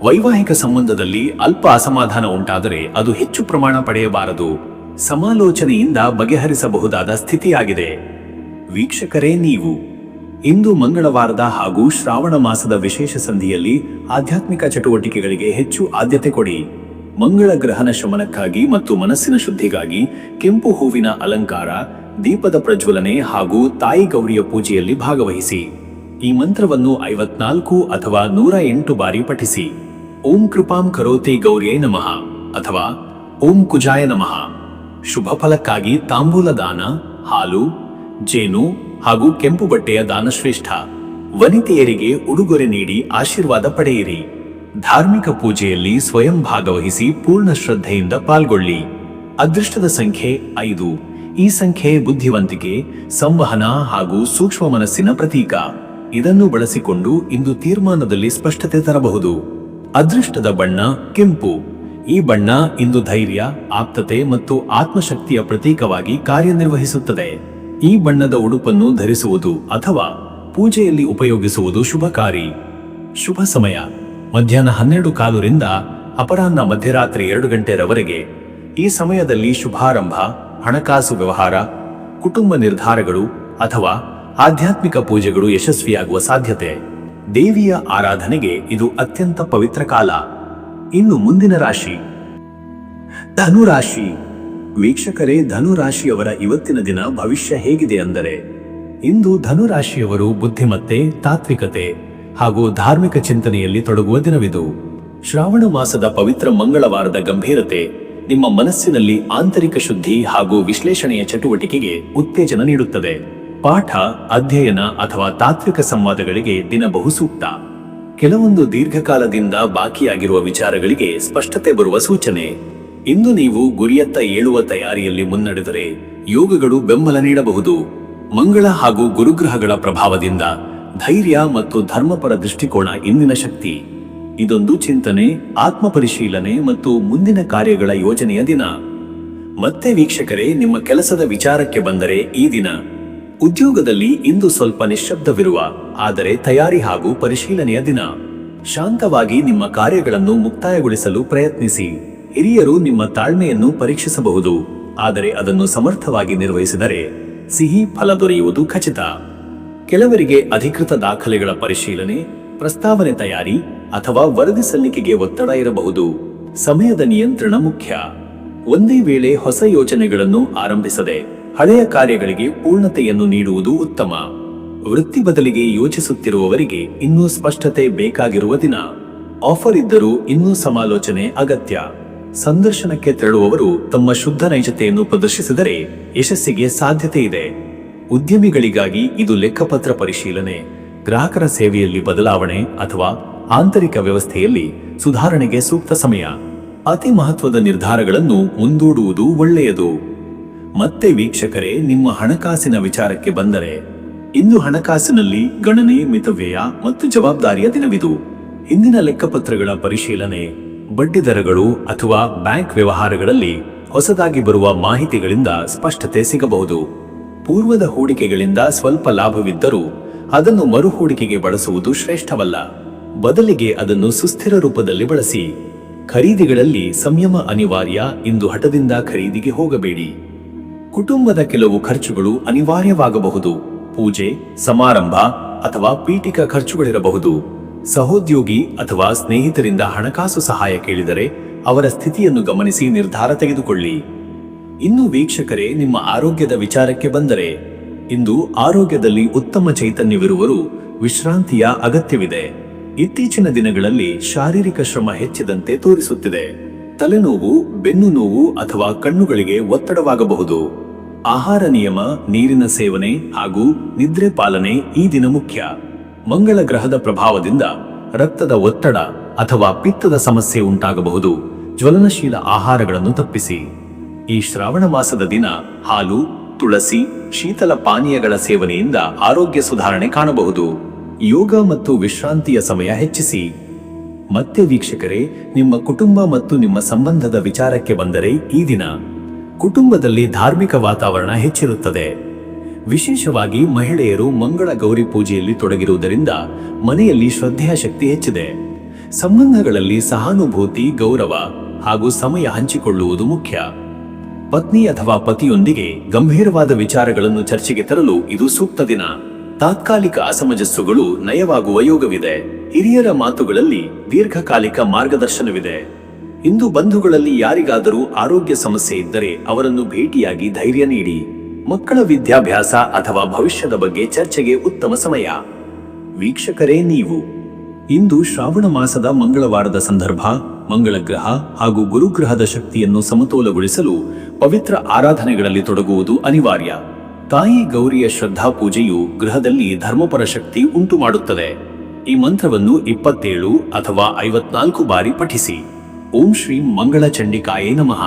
ವೈವಾಹಿಕ ಸಂಬಂಧದಲ್ಲಿ ಅಲ್ಪ ಅಸಮಾಧಾನ ಉಂಟಾದರೆ ಅದು ಹೆಚ್ಚು ಪ್ರಮಾಣ ಪಡೆಯಬಾರದು. ಸಮಾಲೋಚನೆಯಿಂದ ಬಗೆಹರಿಸಬಹುದಾದ ಸ್ಥಿತಿಯಾಗಿದೆ. ವೀಕ್ಷಕರೇ, ನೀವು ಇಂದು ಮಂಗಳವಾರದ ಹಾಗೂ ಶ್ರಾವಣ ಮಾಸದ ವಿಶೇಷ ಸಂಧಿಯಲ್ಲಿ ಆಧ್ಯಾತ್ಮಿಕ ಚಟುವಟಿಕೆಗಳಿಗೆ ಹೆಚ್ಚು ಆದ್ಯತೆ ಕೊಡಿ. ಮಂಗಳ ಗ್ರಹಣ ಶಮನಕ್ಕಾಗಿ ಮತ್ತು ಮನಸ್ಸಿನ ಶುದ್ಧಿಗಾಗಿ ಕೆಂಪು ಹೂವಿನ ಅಲಂಕಾರ, ದೀಪದ ಪ್ರಜ್ವಲನೆ ಹಾಗೂ ತಾಯಿ ಗೌರಿಯ ಪೂಜೆಯಲ್ಲಿ ಭಾಗವಹಿಸಿ. ಈ ಮಂತ್ರವನ್ನು 54 ಅಥವಾ 108 ಬಾರಿ ಪಠಿಸಿ. ಓಂ ಕೃಪಾಂ ಕರೋತಿ ಗೌರಿಯೈ ನಮಃ ಅಥವಾ ಓಂ ಕುಜಾಯ ನಮಃ. ಶುಭ ಫಲಕ್ಕಾಗಿ ತಾಂಬೂಲ ದಾನ, ಹಾಲು, ಜೇನು ಹಾಗೂ ಕೆಂಪು ಬಟ್ಟೆಯ ದಾನ ಶ್ರೇಷ್ಠ. ವನಿತೆಯರಿಗೆ ಉಡುಗೊರೆ ನೀಡಿ ಆಶೀರ್ವಾದ ಪಡೆಯಿರಿ. ಧಾರ್ಮಿಕ ಪೂಜೆಯಲ್ಲಿ ಸ್ವಯಂ ಭಾಗವಹಿಸಿ ಪೂರ್ಣ ಶ್ರದ್ಧೆಯಿಂದ ಪಾಲ್ಗೊಳ್ಳಿ. ಅದೃಷ್ಟದ ಸಂಖ್ಯೆ 5. ಈ ಸಂಖ್ಯೆ ಬುದ್ಧಿವಂತಿಕೆ, ಸಂವಹನ ಹಾಗೂ ಸೂಕ್ಷ್ಮ ಮನಸ್ಸಿನ ಪ್ರತೀಕ. ಇದನ್ನು ಬಳಸಿಕೊಂಡು ಇಂದು ತೀರ್ಮಾನದಲ್ಲಿ ಸ್ಪಷ್ಟತೆ ತರಬಹುದು. ಅದೃಷ್ಟದ ಬಣ್ಣ ಕೆಂಪು. ಈ ಬಣ್ಣ ಇಂದು ಧೈರ್ಯ, ಆಪ್ತತೆ ಮತ್ತು ಆತ್ಮಶಕ್ತಿಯ ಪ್ರತೀಕವಾಗಿ ಕಾರ್ಯನಿರ್ವಹಿಸುತ್ತದೆ. ಈ ಬಣ್ಣದ ಉಡುಪನ್ನು ಧರಿಸುವುದು ಅಥವಾ ಪೂಜೆಯಲ್ಲಿ ಉಪಯೋಗಿಸುವುದು ಶುಭಕಾರಿ. ಶುಭ ಸಮಯ ಮಧ್ಯಾಹ್ನ 12:15 ಅಪರಾಹ್ನ ಮಧ್ಯರಾತ್ರಿ 2 ಗಂಟೆರವರೆಗೆ. ಈ ಸಮಯದಲ್ಲಿ ಶುಭಾರಂಭ, ಹಣಕಾಸು ವ್ಯವಹಾರ, ಕುಟುಂಬ ನಿರ್ಧಾರಗಳು ಅಥವಾ ಆಧ್ಯಾತ್ಮಿಕ ಪೂಜೆಗಳು ಯಶಸ್ವಿಯಾಗುವ ಸಾಧ್ಯತೆ. ದೇವಿಯ ಆರಾಧನೆಗೆ ಇದು ಅತ್ಯಂತ ಪವಿತ್ರ ಕಾಲ. ಇನ್ನು ಮುಂದಿನ ರಾಶಿ ಧನುರಾಶಿ. ವೀಕ್ಷಕರೇ, ಧನುರಾಶಿಯವರ ಇವತ್ತಿನ ದಿನ ಭವಿಷ್ಯ ಹೇಗಿದೆ ಅಂದರೆ, ಇಂದು ಧನುರಾಶಿಯವರು ಬುದ್ಧಿಮತ್ತೆ, ತಾತ್ವಿಕತೆ ಹಾಗೂ ಧಾರ್ಮಿಕ ಚಿಂತನೆಯಲ್ಲಿ ತೊಡಗುವ ದಿನವಿದು. ಶ್ರಾವಣ ಮಾಸದ ಪವಿತ್ರ ಮಂಗಳವಾರದ ಗಂಭೀರತೆ ನಿಮ್ಮ ಮನಸ್ಸಿನಲ್ಲಿ ಆಂತರಿಕ ಶುದ್ಧಿ ಹಾಗೂ ವಿಶ್ಲೇಷಣೆಯ ಚಟುವಟಿಕೆಗೆ ಉತ್ತೇಜನ ನೀಡುತ್ತದೆ. ಪಾಠ, ಅಧ್ಯಯನ ಅಥವಾ ತಾತ್ವಿಕ ಸಂವಾದಗಳಿಗೆ ದಿನ ಬಹುಸೂಕ್ತ. ಕೆಲವೊಂದು ದೀರ್ಘಕಾಲದಿಂದ ಬಾಕಿಯಾಗಿರುವ ವಿಚಾರಗಳಿಗೆ ಸ್ಪಷ್ಟತೆ ಬರುವ ಸೂಚನೆ. ಇಂದು ನೀವು ಗುರಿಯತ್ತ ಏಳುವ ತಯಾರಿಯಲ್ಲಿ ಮುನ್ನಡೆದರೆ ಯೋಗಗಳು ಬೆಂಬಲ ನೀಡಬಹುದು. ಮಂಗಳ ಹಾಗೂ ಗುರುಗ್ರಹಗಳ ಪ್ರಭಾವದಿಂದ ಧೈರ್ಯ ಮತ್ತು ಧರ್ಮಪರ ದೃಷ್ಟಿಕೋನ ಇಂದಿನ ಶಕ್ತಿ. ಇದೊಂದು ಚಿಂತನೆ, ಆತ್ಮಪರಿಶೀಲನೆ ಮತ್ತು ಮುಂದಿನ ಕಾರ್ಯಗಳ ಯೋಜನೆಯ ದಿನ. ಮತ್ತೆ ವೀಕ್ಷಕರೇ, ನಿಮ್ಮ ಕೆಲಸದ ವಿಚಾರಕ್ಕೆ ಬಂದರೆ ಈ ದಿನ ಉದ್ಯೋಗದಲ್ಲಿ ಇಂದು ಸ್ವಲ್ಪ ನಿಶ್ಶಬ್ದವಿರುವ ಆದರೆ ತಯಾರಿ ಹಾಗೂ ಪರಿಶೀಲನೆಯ ದಿನ. ಶಾಂತವಾಗಿ ನಿಮ್ಮ ಕಾರ್ಯಗಳನ್ನು ಮುಕ್ತಾಯಗೊಳಿಸಲು ಪ್ರಯತ್ನಿಸಿ. ಹಿರಿಯರು ನಿಮ್ಮ ತಾಳ್ಮೆಯನ್ನು ಪರೀಕ್ಷಿಸಬಹುದು, ಆದರೆ ಅದನ್ನು ಸಮರ್ಥವಾಗಿ ನಿರ್ವಹಿಸಿದರೆ ಸಿಹಿ ಫಲ ದೊರೆಯುವುದು ಖಚಿತ. ಕೆಲವರಿಗೆ ಅಧಿಕೃತ ದಾಖಲೆಗಳ ಪರಿಶೀಲನೆ, ಪ್ರಸ್ತಾವನೆ ತಯಾರಿ ಅಥವಾ ವರದಿ ಸಲ್ಲಿಕೆಗೆ ಒತ್ತಡ ಇರಬಹುದು. ಸಮಯದ ನಿಯಂತ್ರಣ ಮುಖ್ಯ. ಒಂದೇ ವೇಳೆ ಹೊಸ ಯೋಜನೆಗಳನ್ನು ಆರಂಭಿಸದೆ ಹಳೆಯ ಕಾರ್ಯಗಳಿಗೆ ಪೂರ್ಣತೆಯನ್ನು ನೀಡುವುದು ಉತ್ತಮ. ವೃತ್ತಿ ಬದಲಿಗೆ ಯೋಚಿಸುತ್ತಿರುವವರಿಗೆ ಇನ್ನೂ ಸ್ಪಷ್ಟತೆ ಬೇಕಾಗಿರುವ ದಿನ. ಆಫರ್ ಇದ್ದರೂ ಇನ್ನೂ ಸಮಾಲೋಚನೆ ಅಗತ್ಯ. ಸಂದರ್ಶನಕ್ಕೆ ತೆರಳುವವರು ತಮ್ಮ ಶುದ್ಧ ನೈಜತೆಯನ್ನು ಪ್ರದರ್ಶಿಸಿದರೆ ಯಶಸ್ಸಿಗೆ ಸಾಧ್ಯತೆ ಇದೆ. ಉದ್ಯಮಿಗಳಿಗಾಗಿ ಇದು ಲೆಕ್ಕಪತ್ರ ಪರಿಶೀಲನೆ, ಗ್ರಾಹಕರ ಸೇವೆಯಲ್ಲಿ ಬದಲಾವಣೆ ಅಥವಾ ಆಂತರಿಕ ವ್ಯವಸ್ಥೆಯಲ್ಲಿ ಸುಧಾರಣೆಗೆ ಸೂಕ್ತ ಸಮಯ. ಅತಿ ಮಹತ್ವದ ನಿರ್ಧಾರಗಳನ್ನು ಮುಂದೂಡುವುದು ಒಳ್ಳೆಯದು. ಮತ್ತೆ ವೀಕ್ಷಕರೇ, ನಿಮ್ಮ ಹಣಕಾಸಿನ ವಿಚಾರಕ್ಕೆ ಬಂದರೆ, ಇಂದು ಹಣಕಾಸಿನಲ್ಲಿ ಗಣನೆ, ಮಿತವ್ಯಯ ಮತ್ತು ಜವಾಬ್ದಾರಿಯ ದಿನವಿದು. ಹಿಂದಿನ ಲೆಕ್ಕಪತ್ರಗಳ ಪರಿಶೀಲನೆ, ಬಡ್ಡಿ ದರಗಳು ಅಥವಾ ಬ್ಯಾಂಕ್ ವ್ಯವಹಾರಗಳಲ್ಲಿ ಹೊಸದಾಗಿ ಬರುವ ಮಾಹಿತಿಗಳಿಂದ ಸ್ಪಷ್ಟತೆ ಸಿಗಬಹುದು. ಪೂರ್ವದ ಹೂಡಿಕೆಗಳಿಂದ ಸ್ವಲ್ಪ ಲಾಭವಿದ್ದರೂ ಅದನ್ನು ಮರು ಹೂಡಿಕೆಗೆ ಬಳಸುವುದು ಶ್ರೇಷ್ಠವಲ್ಲ. ಬದಲಿಗೆ ಅದನ್ನು ಸುಸ್ಥಿರ ರೂಪದಲ್ಲಿ ಬಳಸಿ. ಖರೀದಿಗಳಲ್ಲಿ ಸಂಯಮ ಅನಿವಾರ್ಯ. ಇಂದು ಹಠದಿಂದ ಖರೀದಿಗೆ ಹೋಗಬೇಡಿ. ಕುಟುಂಬದ ಕೆಲವು ಖರ್ಚುಗಳು ಅನಿವಾರ್ಯವಾಗಬಹುದು. ಪೂಜೆ, ಸಮಾರಂಭ ಅಥವಾ ಪೀಠಿಕ ಖರ್ಚುಗಳಿರಬಹುದು. ಸಹೋದ್ಯೋಗಿ ಅಥವಾ ಸ್ನೇಹಿತರಿಂದ ಹಣಕಾಸು ಸಹಾಯ ಕೇಳಿದರೆ ಅವರ ಸ್ಥಿತಿಯನ್ನು ಗಮನಿಸಿ ನಿರ್ಧಾರ ತೆಗೆದುಕೊಳ್ಳಿ. ಇನ್ನು ವೀಕ್ಷಕರೇ, ನಿಮ್ಮ ಆರೋಗ್ಯದ ವಿಚಾರಕ್ಕೆ ಬಂದರೆ ಇಂದು ಆರೋಗ್ಯದಲ್ಲಿ ಉತ್ತಮ ಚೈತನ್ಯವಿರುವರು ವಿಶ್ರಾಂತಿಯ ಅಗತ್ಯವಿದೆ. ಇತ್ತೀಚಿನ ದಿನಗಳಲ್ಲಿ ಶಾರೀರಿಕ ಶ್ರಮ ಹೆಚ್ಚಿದಂತೆ ತೋರಿಸುತ್ತಿದೆ. ತಲೆನೋವು, ಬೆನ್ನು ನೋವು ಅಥವಾ ಕಣ್ಣುಗಳಿಗೆ ಒತ್ತಡವಾಗಬಹುದು. ಆಹಾರ ನಿಯಮ, ನೀರಿನ ಸೇವನೆ ಹಾಗೂ ನಿದ್ರೆ ಪಾಲನೆ ಈ ದಿನ ಮುಖ್ಯ. ಮಂಗಳ ಗ್ರಹದ ಪ್ರಭಾವದಿಂದ ರಕ್ತದ ಒತ್ತಡ ಅಥವಾ ಪಿತ್ತದ ಸಮಸ್ಯೆ ಉಂಟಾಗಬಹುದು. ಜ್ವಲನಶೀಲ ಆಹಾರಗಳನ್ನು ತಪ್ಪಿಸಿ. ಈ ಶ್ರಾವಣ ಮಾಸದ ದಿನ ಹಾಲು, ತುಳಸಿ, ಶೀತಲ ಪಾನೀಯಗಳ ಸೇವನೆಯಿಂದ ಆರೋಗ್ಯ ಸುಧಾರಣೆ ಕಾಣಬಹುದು. ಯೋಗ ಮತ್ತು ವಿಶ್ರಾಂತಿಯ ಸಮಯ ಹೆಚ್ಚಿಸಿ. ಮತ್ತೆ ವೀಕ್ಷಕರೇ, ನಿಮ್ಮ ಕುಟುಂಬ ಮತ್ತು ನಿಮ್ಮ ಸಂಬಂಧದ ವಿಚಾರಕ್ಕೆ ಬಂದರೆ ಈ ದಿನ ಕುಟುಂಬದಲ್ಲಿ ಧಾರ್ಮಿಕ ವಾತಾವರಣ ಹೆಚ್ಚಿರುತ್ತದೆ. ವಿಶೇಷವಾಗಿ ಮಹಿಳೆಯರು ಮಂಗಳ ಗೌರಿ ಪೂಜೆಯಲ್ಲಿ ತೊಡಗಿರುವುದರಿಂದ ಮನೆಯಲ್ಲಿ ಶ್ರದ್ಧೆಯ ಶಕ್ತಿ ಹೆಚ್ಚಿದೆ. ಸಂಬಂಧಗಳಲ್ಲಿ ಸಹಾನುಭೂತಿ, ಗೌರವ ಹಾಗೂ ಸಮಯ ಹಂಚಿಕೊಳ್ಳುವುದು ಮುಖ್ಯ. ಪತ್ನಿ ಅಥವಾ ಪತಿಯೊಂದಿಗೆ ಗಂಭೀರವಾದ ವಿಚಾರಗಳನ್ನು ಚರ್ಚೆಗೆ ತರಲು ಇದು ಸೂಕ್ತ ದಿನ. ತಾತ್ಕಾಲಿಕ ಅಸಮಂಜಸ್ಸುಗಳು ನಯವಾಗುವ ಯೋಗವಿದೆ. ಹಿರಿಯರ ಮಾತುಗಳಲ್ಲಿ ದೀರ್ಘಕಾಲಿಕ ಮಾರ್ಗದರ್ಶನವಿದೆ. ಇಂದು ಬಂಧುಗಳಲ್ಲಿ ಯಾರಿಗಾದರೂ ಆರೋಗ್ಯ ಸಮಸ್ಯೆ ಇದ್ದರೆ ಅವರನ್ನು ಭೇಟಿಯಾಗಿ ಧೈರ್ಯ ನೀಡಿ. ಮಕ್ಕಳ ವಿದ್ಯಾಭ್ಯಾಸ ಅಥವಾ ಭವಿಷ್ಯದ ಬಗ್ಗೆ ಚರ್ಚೆಗೆ ಉತ್ತಮ ಸಮಯ. ವೀಕ್ಷಕರೇ, ನೀವು ಇಂದು ಶ್ರಾವಣ ಮಾಸದ ಮಂಗಳವಾರದ ಸಂದರ್ಭ ಮಂಗಳ ಗ್ರಹ ಹಾಗೂ ಗುರುಗ್ರಹದ ಶಕ್ತಿಯನ್ನು ಸಮತೋಲಗೊಳಿಸಲು ಪವಿತ್ರ ಆರಾಧನೆಗಳಲ್ಲಿ ತೊಡಗುವುದು ಅನಿವಾರ್ಯ. ತಾಯಿ ಗೌರಿಯ ಶ್ರದ್ಧಾ ಪೂಜೆಯು ಗೃಹದಲ್ಲಿ ಧರ್ಮಪರ ಶಕ್ತಿ ಉಂಟು ಮಾಡುತ್ತದೆ. ಈ ಮಂತ್ರವನ್ನು 27 ಅಥವಾ 54 ಬಾರಿ ಪಠಿಸಿ. ಓಂ ಶ್ರೀ ಮಂಗಳ ಚಂಡಿಕಾಯೇ ನಮಃ.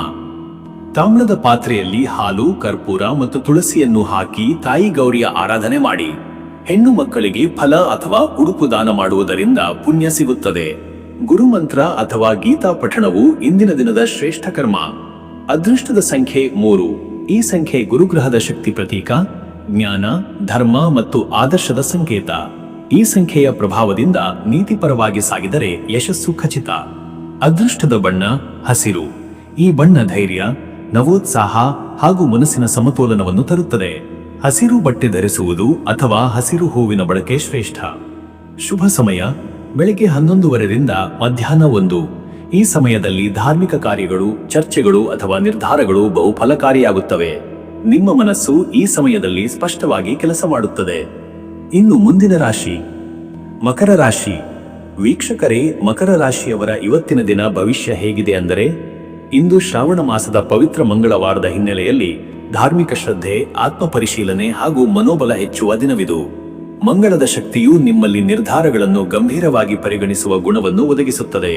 ತಾಮ್ರದ ಪಾತ್ರೆಯಲ್ಲಿ ಹಾಲು, ಕರ್ಪೂರ ಮತ್ತು ತುಳಸಿಯನ್ನು ಹಾಕಿ ತಾಯಿ ಗೌರಿಯ ಆರಾಧನೆ ಮಾಡಿ. ಹೆಣ್ಣು ಮಕ್ಕಳಿಗೆ ಫಲ ಅಥವಾ ಉಡುಪು ದಾನ ಮಾಡುವುದರಿಂದ ಪುಣ್ಯ ಸಿಗುತ್ತದೆ. ಗುರುಮಂತ್ರ ಅಥವಾ ಗೀತಾ ಪಠಣವು ಇಂದಿನ ದಿನದ ಶ್ರೇಷ್ಠ ಕರ್ಮ. ಅದೃಷ್ಟದ ಸಂಖ್ಯೆ 3. ಈ ಸಂಖ್ಯೆ ಗುರುಗ್ರಹದ ಶಕ್ತಿ ಪ್ರತೀಕ, ಜ್ಞಾನ, ಧರ್ಮ ಮತ್ತು ಆದರ್ಶದ ಸಂಕೇತ. ಈ ಸಂಖ್ಯೆಯ ಪ್ರಭಾವದಿಂದ ನೀತಿಪರವಾಗಿ ಸಾಗಿದರೆ ಯಶಸ್ಸು ಖಚಿತ. ಅದೃಷ್ಟದ ಬಣ್ಣ ಹಸಿರು. ಈ ಬಣ್ಣ ಧೈರ್ಯ, ನವೋತ್ಸಾಹ ಹಾಗೂ ಮನಸ್ಸಿನ ಸಮತೋಲನವನ್ನು ತರುತ್ತದೆ. ಹಸಿರು ಬಟ್ಟೆ ಧರಿಸುವುದು ಅಥವಾ ಹಸಿರು ಹೂವಿನ ಬಳಕೆ ಶ್ರೇಷ್ಠ. ಶುಭ ಸಮಯ ಬೆಳಗ್ಗೆ 11:30ರಿಂದ ಮಧ್ಯಾಹ್ನ 1. ಈ ಸಮಯದಲ್ಲಿ ಧಾರ್ಮಿಕ ಕಾರ್ಯಗಳು, ಚರ್ಚೆಗಳು ಅಥವಾ ನಿರ್ಧಾರಗಳು ಬಹು ಫಲಕಾರಿಯಾಗುತ್ತವೆ. ನಿಮ್ಮ ಮನಸ್ಸು ಈ ಸಮಯದಲ್ಲಿ ಸ್ಪಷ್ಟವಾಗಿ ಕೆಲಸ ಮಾಡುತ್ತದೆ. ಇನ್ನು ಮುಂದಿನ ರಾಶಿ ಮಕರ ರಾಶಿ. ವೀಕ್ಷಕರೇ, ಮಕರ ರಾಶಿಯವರ ಇವತ್ತಿನ ದಿನ ಭವಿಷ್ಯ ಹೇಗಿದೆ ಅಂದರೆ, ಇಂದು ಶ್ರಾವಣ ಮಾಸದ ಪವಿತ್ರ ಮಂಗಳವಾರದ ಹಿನ್ನೆಲೆಯಲ್ಲಿ ಧಾರ್ಮಿಕ ಶ್ರದ್ಧೆ, ಆತ್ಮ ಪರಿಶೀಲನೆ ಹಾಗೂ ಮನೋಬಲ ಹೆಚ್ಚುವ ದಿನವಿದು. ಮಂಗಳದ ಶಕ್ತಿಯು ನಿಮ್ಮಲ್ಲಿ ನಿರ್ಧಾರಗಳನ್ನು ಗಂಭೀರವಾಗಿ ಪರಿಗಣಿಸುವ ಗುಣವನ್ನು ಒದಗಿಸುತ್ತದೆ.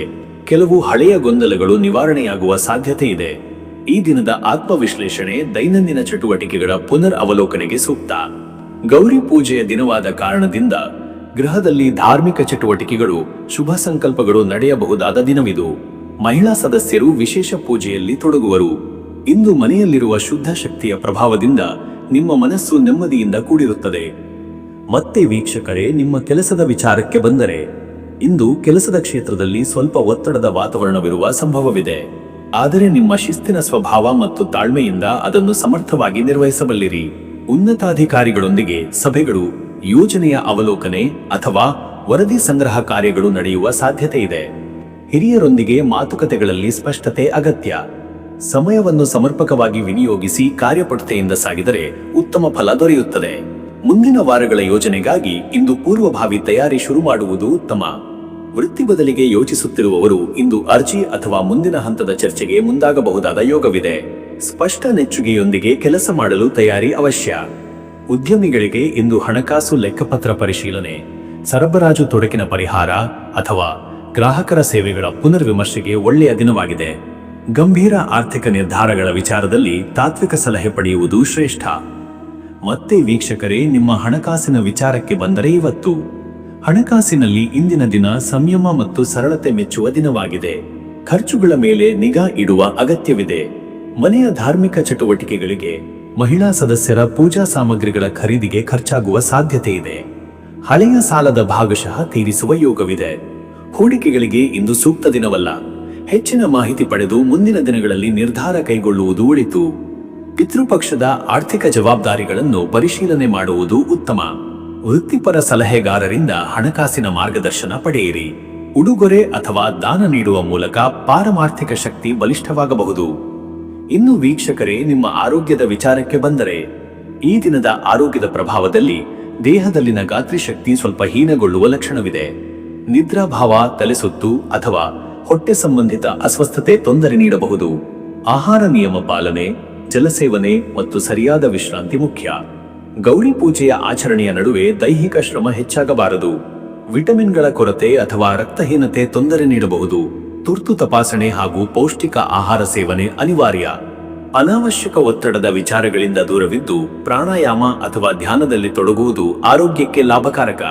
ಕೆಲವು ಹಳೆಯ ಗೊಂದಲಗಳು ನಿವಾರಣೆಯಾಗುವ ಸಾಧ್ಯತೆ ಇದೆ. ಈ ದಿನದ ಆತ್ಮವಿಶ್ಲೇಷಣೆ ದೈನಂದಿನ ಚಟುವಟಿಕೆಗಳ ಪುನರ್ ಅವಲೋಕನೆಗೆ ಸೂಕ್ತ. ಗೌರಿ ಪೂಜೆಯ ದಿನವಾದ ಕಾರಣದಿಂದ ಗೃಹದಲ್ಲಿ ಧಾರ್ಮಿಕ ಚಟುವಟಿಕೆಗಳು, ಶುಭ ಸಂಕಲ್ಪಗಳು ನಡೆಯಬಹುದಾದ ದಿನವಿದು. ಮಹಿಳಾ ಸದಸ್ಯರು ವಿಶೇಷ ಪೂಜೆಯಲ್ಲಿ ತೊಡಗುವರು. ಇಂದು ಮನೆಯಲ್ಲಿರುವ ಶುದ್ಧ ಶಕ್ತಿಯ ಪ್ರಭಾವದಿಂದ ನಿಮ್ಮ ಮನಸ್ಸು ನೆಮ್ಮದಿಯಿಂದ ಕೂಡಿರುತ್ತದೆ. ಮತ್ತೆ ವೀಕ್ಷಕರೇ, ನಿಮ್ಮ ಕೆಲಸದ ವಿಚಾರಕ್ಕೆ ಬಂದರೆ, ಇಂದು ಕೆಲಸದ ಕ್ಷೇತ್ರದಲ್ಲಿ ಸ್ವಲ್ಪ ಒತ್ತಡದ ವಾತಾವರಣವಿರುವ ಸಂಭವವಿದೆ. ಆದರೆ ನಿಮ್ಮ ಶಿಸ್ತಿನ ಸ್ವಭಾವ ಮತ್ತು ತಾಳ್ಮೆಯಿಂದ ಅದನ್ನು ಸಮರ್ಥವಾಗಿ ನಿರ್ವಹಿಸಬಲ್ಲಿರಿ. ಉನ್ನತಾಧಿಕಾರಿಗಳೊಂದಿಗೆ ಸಭೆಗಳು, ಯೋಜನೆಯ ಅವಲೋಕನೆ ಅಥವಾ ವರದಿ ಸಂಗ್ರಹ ಕಾರ್ಯಗಳು ನಡೆಯುವ ಸಾಧ್ಯತೆ ಇದೆ. ಹಿರಿಯರೊಂದಿಗೆ ಮಾತುಕತೆಗಳಲ್ಲಿ ಸ್ಪಷ್ಟತೆ ಅಗತ್ಯ. ಸಮಯವನ್ನು ಸಮರ್ಪಕವಾಗಿ ವಿನಿಯೋಗಿಸಿ ಕಾರ್ಯಪಟುತೆಯಿಂದ ಸಾಗಿದರೆ ಉತ್ತಮ ಫಲ ದೊರೆಯುತ್ತದೆ. ಮುಂದಿನ ವಾರಗಳ ಯೋಜನೆಗಾಗಿ ಇಂದು ಪೂರ್ವಭಾವಿ ತಯಾರಿ ಶುರು ಮಾಡುವುದು ಉತ್ತಮ. ವೃತ್ತಿ ಬದಲಿಗೆ ಯೋಚಿಸುತ್ತಿರುವವರು ಇಂದು ಅರ್ಜಿ ಅಥವಾ ಮುಂದಿನ ಹಂತದ ಚರ್ಚೆಗೆ ಮುಂದಾಗಬಹುದಾದ ಯೋಗವಿದೆ. ಸ್ಪಷ್ಟ ನೆಚ್ಚುಗೆಯೊಂದಿಗೆ ಕೆಲಸ ಮಾಡಲು ತಯಾರಿ ಅವಶ್ಯ. ಉದ್ಯಮಿಗಳಿಗೆ ಇಂದು ಹಣಕಾಸು ಲೆಕ್ಕಪತ್ರ ಪರಿಶೀಲನೆ, ಸರಬರಾಜು ತೊಡಕಿನ ಪರಿಹಾರ ಅಥವಾ ಗ್ರಾಹಕರ ಸೇವೆಗಳ ಪುನರ್ವಿಮರ್ಶೆಗೆ ಒಳ್ಳೆಯ ದಿನವಾಗಿದೆ. ಗಂಭೀರ ಆರ್ಥಿಕ ನಿರ್ಧಾರಗಳ ವಿಚಾರದಲ್ಲಿ ತಾತ್ವಿಕ ಸಲಹೆ ಪಡೆಯುವುದು ಶ್ರೇಷ್ಠ. ಮತ್ತೆ ವೀಕ್ಷಕರೇ, ನಿಮ್ಮ ಹಣಕಾಸಿನ ವಿಚಾರಕ್ಕೆ ಬಂದರೆ ಇವತ್ತು ಹಣಕಾಸಿನಲ್ಲಿ ಇಂದಿನ ದಿನ ಸಂಯಮ ಮತ್ತು ಸರಳತೆ ಮೆಚ್ಚುವ ದಿನವಾಗಿದೆ. ಖರ್ಚುಗಳ ಮೇಲೆ ನಿಗಾ ಇಡುವ ಅಗತ್ಯವಿದೆ. ಮನೆಯ ಧಾರ್ಮಿಕ ಚಟುವಟಿಕೆಗಳಿಗೆ, ಮಹಿಳಾ ಸದಸ್ಯರ ಪೂಜಾ ಸಾಮಗ್ರಿಗಳ ಖರೀದಿಗೆ ಖರ್ಚಾಗುವ ಸಾಧ್ಯತೆ ಇದೆ. ಹಳೆಯ ಸಾಲದ ಭಾಗಶಃ ತೀರಿಸುವ ಯೋಗವಿದೆ. ಹೂಡಿಕೆಗಳಿಗೆ ಇಂದು ಸೂಕ್ತ ದಿನವಲ್ಲ. ಹೆಚ್ಚಿನ ಮಾಹಿತಿ ಪಡೆದು ಮುಂದಿನ ದಿನಗಳಲ್ಲಿ ನಿರ್ಧಾರ ಕೈಗೊಳ್ಳುವುದು ಒಳಿತು. ಪಿತೃಪಕ್ಷದ ಆರ್ಥಿಕ ಜವಾಬ್ದಾರಿಗಳನ್ನು ಪರಿಶೀಲನೆ ಮಾಡುವುದು ಉತ್ತಮ. ವೃತ್ತಿಪರ ಸಲಹೆಗಾರರಿಂದ ಹಣಕಾಸಿನ ಮಾರ್ಗದರ್ಶನ ಪಡೆಯಿರಿ. ಉಡುಗೊರೆ ಅಥವಾ ದಾನ ನೀಡುವ ಮೂಲಕ ಪಾರಮಾರ್ಥಿಕ ಶಕ್ತಿ ಬಲಿಷ್ಠವಾಗಬಹುದು. ಇನ್ನು ವೀಕ್ಷಕರೇ, ನಿಮ್ಮ ಆರೋಗ್ಯದ ವಿಚಾರಕ್ಕೆ ಬಂದರೆ ಈ ದಿನದ ಆರೋಗ್ಯದ ಪ್ರಭಾವದಲ್ಲಿ ದೇಹದಲ್ಲಿನ ಗಾತ್ರಿಶಕ್ತಿ ಸ್ವಲ್ಪ ಹೀನಗೊಳ್ಳುವ ಲಕ್ಷಣವಿದೆ. ನಿದ್ರಾಭಾವ, ತಲೆಸುತ್ತು ಅಥವಾ ಹೊಟ್ಟೆ ಸಂಬಂಧಿತ ಅಸ್ವಸ್ಥತೆ ತೊಂದರೆ ನೀಡಬಹುದು. ಆಹಾರ ನಿಯಮ ಪಾಲನೆ, ಜಲಸೇವನೆ ಮತ್ತು ಸರಿಯಾದ ವಿಶ್ರಾಂತಿ ಮುಖ್ಯ. ಗೌರಿ ಪೂಜೆಯ ಆಚರಣೆಯ ನಡುವೆ ದೈಹಿಕ ಶ್ರಮ ಹೆಚ್ಚಾಗಬಾರದು. ವಿಟಮಿನ್ಗಳ ಕೊರತೆ ಅಥವಾ ರಕ್ತಹೀನತೆ ತೊಂದರೆ ನೀಡಬಹುದು. ತುರ್ತು ತಪಾಸಣೆ ಹಾಗೂ ಪೌಷ್ಟಿಕ ಆಹಾರ ಸೇವನೆ ಅನಿವಾರ್ಯ. ಅನಾವಶ್ಯಕ ಒತ್ತಡದ ವಿಚಾರಗಳಿಂದ ದೂರವಿದ್ದು ಪ್ರಾಣಾಯಾಮ ಅಥವಾ ಧ್ಯಾನದಲ್ಲಿ ತೊಡಗುವುದು ಆರೋಗ್ಯಕ್ಕೆ ಲಾಭಕಾರಕ.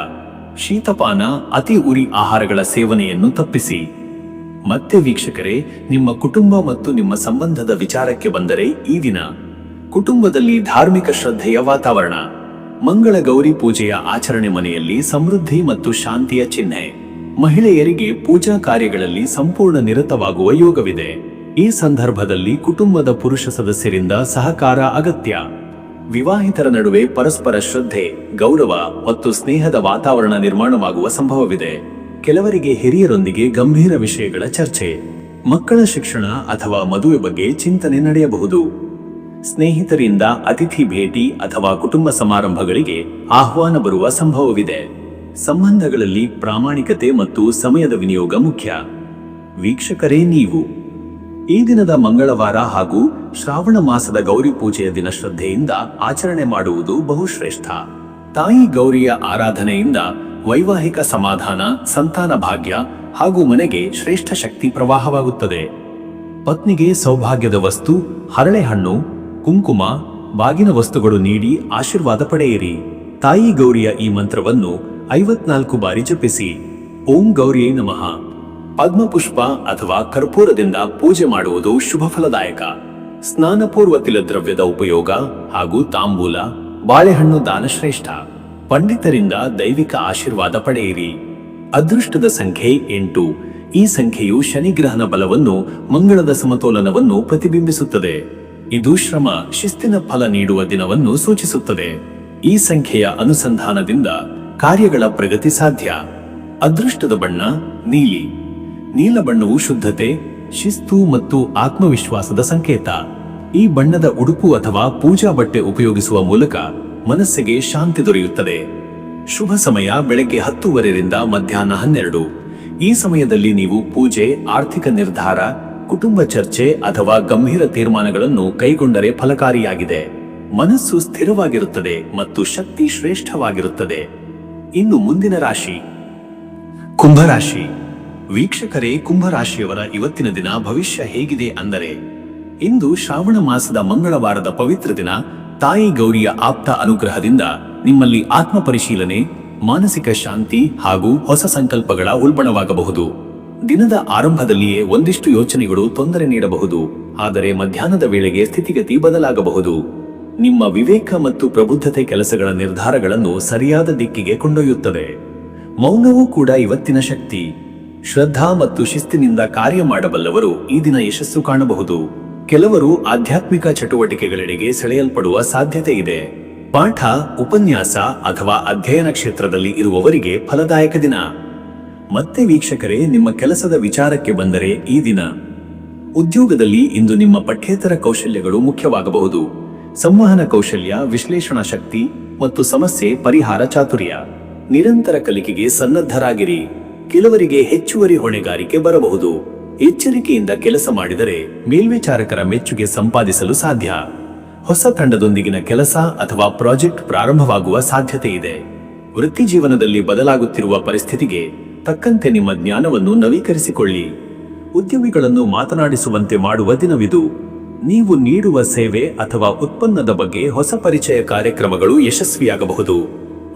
ಶೀತಪಾನ, ಅತಿ ಉರಿ ಆಹಾರಗಳ ಸೇವನೆಯನ್ನು ತಪ್ಪಿಸಿ. ಮತ್ತೆ ವೀಕ್ಷಕರೇ, ನಿಮ್ಮ ಕುಟುಂಬ ಮತ್ತು ನಿಮ್ಮ ಸಂಬಂಧದ ವಿಚಾರಕ್ಕೆ ಬಂದರೆ ಈ ದಿನ ಕುಟುಂಬದಲ್ಲಿ ಧಾರ್ಮಿಕ ಶ್ರದ್ಧೆಯ ವಾತಾವರಣ. ಮಂಗಳ ಗೌರಿ ಪೂಜೆಯ ಆಚರಣೆ ಮನೆಯಲ್ಲಿ ಸಮೃದ್ಧಿ ಮತ್ತು ಶಾಂತಿಯ ಚಿಹ್ನೆ. ಮಹಿಳೆಯರಿಗೆ ಪೂಜಾ ಕಾರ್ಯಗಳಲ್ಲಿ ಸಂಪೂರ್ಣ ನಿರತವಾಗುವ ಯೋಗವಿದೆ. ಈ ಸಂದರ್ಭದಲ್ಲಿ ಕುಟುಂಬದ ಪುರುಷ ಸದಸ್ಯರಿಂದ ಸಹಕಾರ ಅಗತ್ಯ. ವಿವಾಹಿತರ ನಡುವೆ ಪರಸ್ಪರ ಶ್ರದ್ಧೆ, ಗೌರವ ಮತ್ತು ಸ್ನೇಹದ ವಾತಾವರಣ ನಿರ್ಮಾಣವಾಗುವ ಸಂಭವವಿದೆ. ಕೆಲವರಿಗೆ ಹಿರಿಯರೊಂದಿಗೆ ಗಂಭೀರ ವಿಷಯಗಳ ಚರ್ಚೆ, ಮಕ್ಕಳ ಶಿಕ್ಷಣ ಅಥವಾ ಮದುವೆ ಬಗ್ಗೆ ಚಿಂತನೆ ನಡೆಯಬಹುದು. ಸ್ನೇಹಿತರಿಂದ ಅತಿಥಿ ಭೇಟಿ ಅಥವಾ ಕುಟುಂಬ ಸಮಾರಂಭಗಳಿಗೆ ಆಹ್ವಾನ ಬರುವ ಸಂಭವವಿದೆ. ಸಂಬಂಧಗಳಲ್ಲಿ ಪ್ರಾಮಾಣಿಕತೆ ಮತ್ತು ಸಮಯದ ವಿನಿಯೋಗ ಮುಖ್ಯ. ವೀಕ್ಷಕರೇ, ನೀವು ಈ ದಿನದ ಮಂಗಳವಾರ ಹಾಗೂ ಶ್ರಾವಣ ಮಾಸದ ಗೌರಿ ಪೂಜೆಯ ದಿನ ಶ್ರದ್ಧೆಯಿಂದ ಆಚರಣೆ ಮಾಡುವುದು ಬಹುಶ್ರೇಷ್ಠ. ತಾಯಿ ಗೌರಿಯ ಆರಾಧನೆಯಿಂದ ವೈವಾಹಿಕ ಸಮಾಧಾನ, ಸಂತಾನ ಭಾಗ್ಯ ಹಾಗೂ ಮನೆಗೆ ಶ್ರೇಷ್ಠ ಶಕ್ತಿ ಪ್ರವಾಹವಾಗುತ್ತದೆ. ಪತ್ನಿಗೆ ಸೌಭಾಗ್ಯದ ವಸ್ತು, ಹರಳೆಹಣ್ಣು, ಕುಂಕುಮ, ಬಾಗಿನ ವಸ್ತುಗಳು ನೀಡಿ ಆಶೀರ್ವಾದ ಪಡೆಯಿರಿ. ತಾಯಿ ಗೌರಿಯ ಈ ಮಂತ್ರವನ್ನು 54 ಬಾರಿ ಜಪಿಸಿ. ಓಂ ಗೌರಿಯೇ ನಮಃ. ಪದ್ಮಪುಷ್ಪ ಅಥವಾ ಕರ್ಪೂರದಿಂದ ಪೂಜೆ ಮಾಡುವುದು ಶುಭ ಫಲದಾಯಕ. ಸ್ನಾನಪೂರ್ವ ತಿಲದ್ರವ್ಯದ ಉಪಯೋಗ ಹಾಗೂ ತಾಂಬೂಲ, ಬಾಳೆಹಣ್ಣು ದಾನ ಶ್ರೇಷ್ಠ. ಪಂಡಿತರಿಂದ ದೈವಿಕ ಆಶೀರ್ವಾದ ಪಡೆಯಿರಿ. ಅದೃಷ್ಟದ ಸಂಖ್ಯೆ 8. ಈ ಸಂಖ್ಯೆಯು ಶನಿಗ್ರಹನ ಬಲವನ್ನು, ಮಂಗಳದ ಸಮತೋಲನವನ್ನು ಪ್ರತಿಬಿಂಬಿಸುತ್ತದೆ. ಇದು ಶ್ರಮ, ಶಿಸ್ತಿನ ಫಲ ನೀಡುವ ದಿನವನ್ನು ಸೂಚಿಸುತ್ತದೆ. ಈ ಸಂಖ್ಯೆಯ ಅನುಸಂಧಾನದಿಂದ ಕಾರ್ಯಗಳ ಪ್ರಗತಿ ಸಾಧ್ಯ. ಅದೃಷ್ಟದ ಬಣ್ಣ ನೀಲಿ. ನೀಲ ಬಣ್ಣವು ಶುದ್ಧತೆ, ಶಿಸ್ತು ಮತ್ತು ಆತ್ಮವಿಶ್ವಾಸದ ಸಂಕೇತ. ಈ ಬಣ್ಣದ ಉಡುಪು ಅಥವಾ ಪೂಜಾ ಬಟ್ಟೆ ಉಪಯೋಗಿಸುವ ಮೂಲಕ ಮನಸ್ಸಿಗೆ ಶಾಂತಿ ದೊರೆಯುತ್ತದೆ. ಶುಭ ಸಮಯ ಬೆಳಗ್ಗೆ 10:30 ಮಧ್ಯಾಹ್ನ 12. ಈ ಸಮಯದಲ್ಲಿ ನೀವು ಪೂಜೆ, ಆರ್ಥಿಕ ನಿರ್ಧಾರ, ಕುಟುಂಬ ಚರ್ಚೆ ಅಥವಾ ಗಂಭೀರ ತೀರ್ಮಾನಗಳನ್ನು ಕೈಗೊಂಡರೆ ಫಲಕಾರಿಯಾಗಿದೆ. ಮನಸ್ಸು ಸ್ಥಿರವಾಗಿರುತ್ತದೆ ಮತ್ತು ಶಕ್ತಿ ಶ್ರೇಷ್ಠವಾಗಿರುತ್ತದೆ. ಇನ್ನು ಮುಂದಿನ ರಾಶಿ ಕುಂಭರಾಶಿ. ವೀಕ್ಷಕರೇ, ಕುಂಭರಾಶಿಯವರ ಇವತ್ತಿನ ದಿನ ಭವಿಷ್ಯ ಹೇಗಿದೆ ಅಂದರೆ, ಇಂದು ಶ್ರಾವಣ ಮಾಸದ ಮಂಗಳವಾರದ ಪವಿತ್ರ ದಿನ. ತಾಯಿ ಗೌರಿಯ ಆಪ್ತ ಅನುಗ್ರಹದಿಂದ ನಿಮ್ಮಲ್ಲಿ ಆತ್ಮ ಪರಿಶೀಲನೆ, ಮಾನಸಿಕ ಶಾಂತಿ ಹಾಗೂ ಹೊಸ ಸಂಕಲ್ಪಗಳ ಉಲ್ಬಣವಾಗಬಹುದು. ದಿನದ ಆರಂಭದಲ್ಲಿಯೇ ಒಂದಿಷ್ಟು ಯೋಚನೆಗಳು ತೊಂದರೆ ನೀಡಬಹುದು, ಆದರೆ ಮಧ್ಯಾಹ್ನದ ವೇಳೆಗೆ ಸ್ಥಿತಿಗತಿ ಬದಲಾಗಬಹುದು. ನಿಮ್ಮ ವಿವೇಕ ಮತ್ತು ಪ್ರಬುದ್ಧತೆ ಕೆಲಸಗಳ ನಿರ್ಧಾರಗಳನ್ನು ಸರಿಯಾದ ದಿಕ್ಕಿಗೆ ಕೊಂಡೊಯ್ಯುತ್ತದೆ. ಮೌನವೂ ಕೂಡ ಇವತ್ತಿನ ಶಕ್ತಿ. ಶ್ರದ್ಧಾ ಮತ್ತು ಶಿಸ್ತಿನಿಂದ ಕಾರ್ಯ ಮಾಡಬಲ್ಲವರು ಈ ದಿನ ಯಶಸ್ಸು ಕಾಣಬಹುದು. ಕೆಲವರು ಆಧ್ಯಾತ್ಮಿಕ ಚಟುವಟಿಕೆಗಳೆಡೆಗೆ ಸೆಳೆಯಲ್ಪಡುವ ಸಾಧ್ಯತೆ ಇದೆ. ಪಾಠ, ಉಪನ್ಯಾಸ ಅಥವಾ ಅಧ್ಯಯನ ಕ್ಷೇತ್ರದಲ್ಲಿ ಇರುವವರಿಗೆ ಫಲದಾಯಕ ದಿನ. ಮತ್ತೆ ವೀಕ್ಷಕರೇ, ನಿಮ್ಮ ಕೆಲಸದ ವಿಚಾರಕ್ಕೆ ಬಂದರೆ ಈ ದಿನ ಉದ್ಯೋಗದಲ್ಲಿ ಇಂದು ನಿಮ್ಮ ಪಠ್ಯೇತರ ಕೌಶಲ್ಯಗಳು ಮುಖ್ಯವಾಗಬಹುದು. ಸಂವಹನ ಕೌಶಲ್ಯ, ವಿಶ್ಲೇಷಣಾ ಶಕ್ತಿ ಮತ್ತು ಸಮಸ್ಯೆ ಪರಿಹಾರ ಚಾತುರ್ಯ. ನಿರಂತರ ಕಲಿಕೆಗೆ ಸನ್ನದ್ಧರಾಗಿರಿ. ಕೆಲವರಿಗೆ ಹೆಚ್ಚುವರಿ ಹೊಣೆಗಾರಿಕೆ ಬರಬಹುದು. ಎಚ್ಚರಿಕೆಯಿಂದ ಕೆಲಸ ಮಾಡಿದರೆ ಮೇಲ್ವಿಚಾರಕರ ಮೆಚ್ಚುಗೆ ಸಂಪಾದಿಸಲು ಸಾಧ್ಯ. ಹೊಸ ತಂಡದೊಂದಿಗಿನ ಕೆಲಸ ಅಥವಾ ಪ್ರಾಜೆಕ್ಟ್ ಪ್ರಾರಂಭವಾಗುವ ಸಾಧ್ಯತೆ ಇದೆ. ವೃತ್ತಿ ಜೀವನದಲ್ಲಿ ಬದಲಾಗುತ್ತಿರುವ ಪರಿಸ್ಥಿತಿಗೆ ತಕ್ಕಂತೆ ನಿಮ್ಮ ಜ್ಞಾನವನ್ನು ನವೀಕರಿಸಿಕೊಳ್ಳಿ. ಉದ್ಯಮಿಗಳನ್ನು ಮಾತನಾಡಿಸುವಂತೆ ಮಾಡುವ ದಿನವಿದು. ನೀವು ನೀಡುವ ಸೇವೆ ಅಥವಾ ಉತ್ಪನ್ನದ ಬಗ್ಗೆ ಹೊಸ ಪರಿಚಯ ಕಾರ್ಯಕ್ರಮಗಳು ಯಶಸ್ವಿಯಾಗಬಹುದು.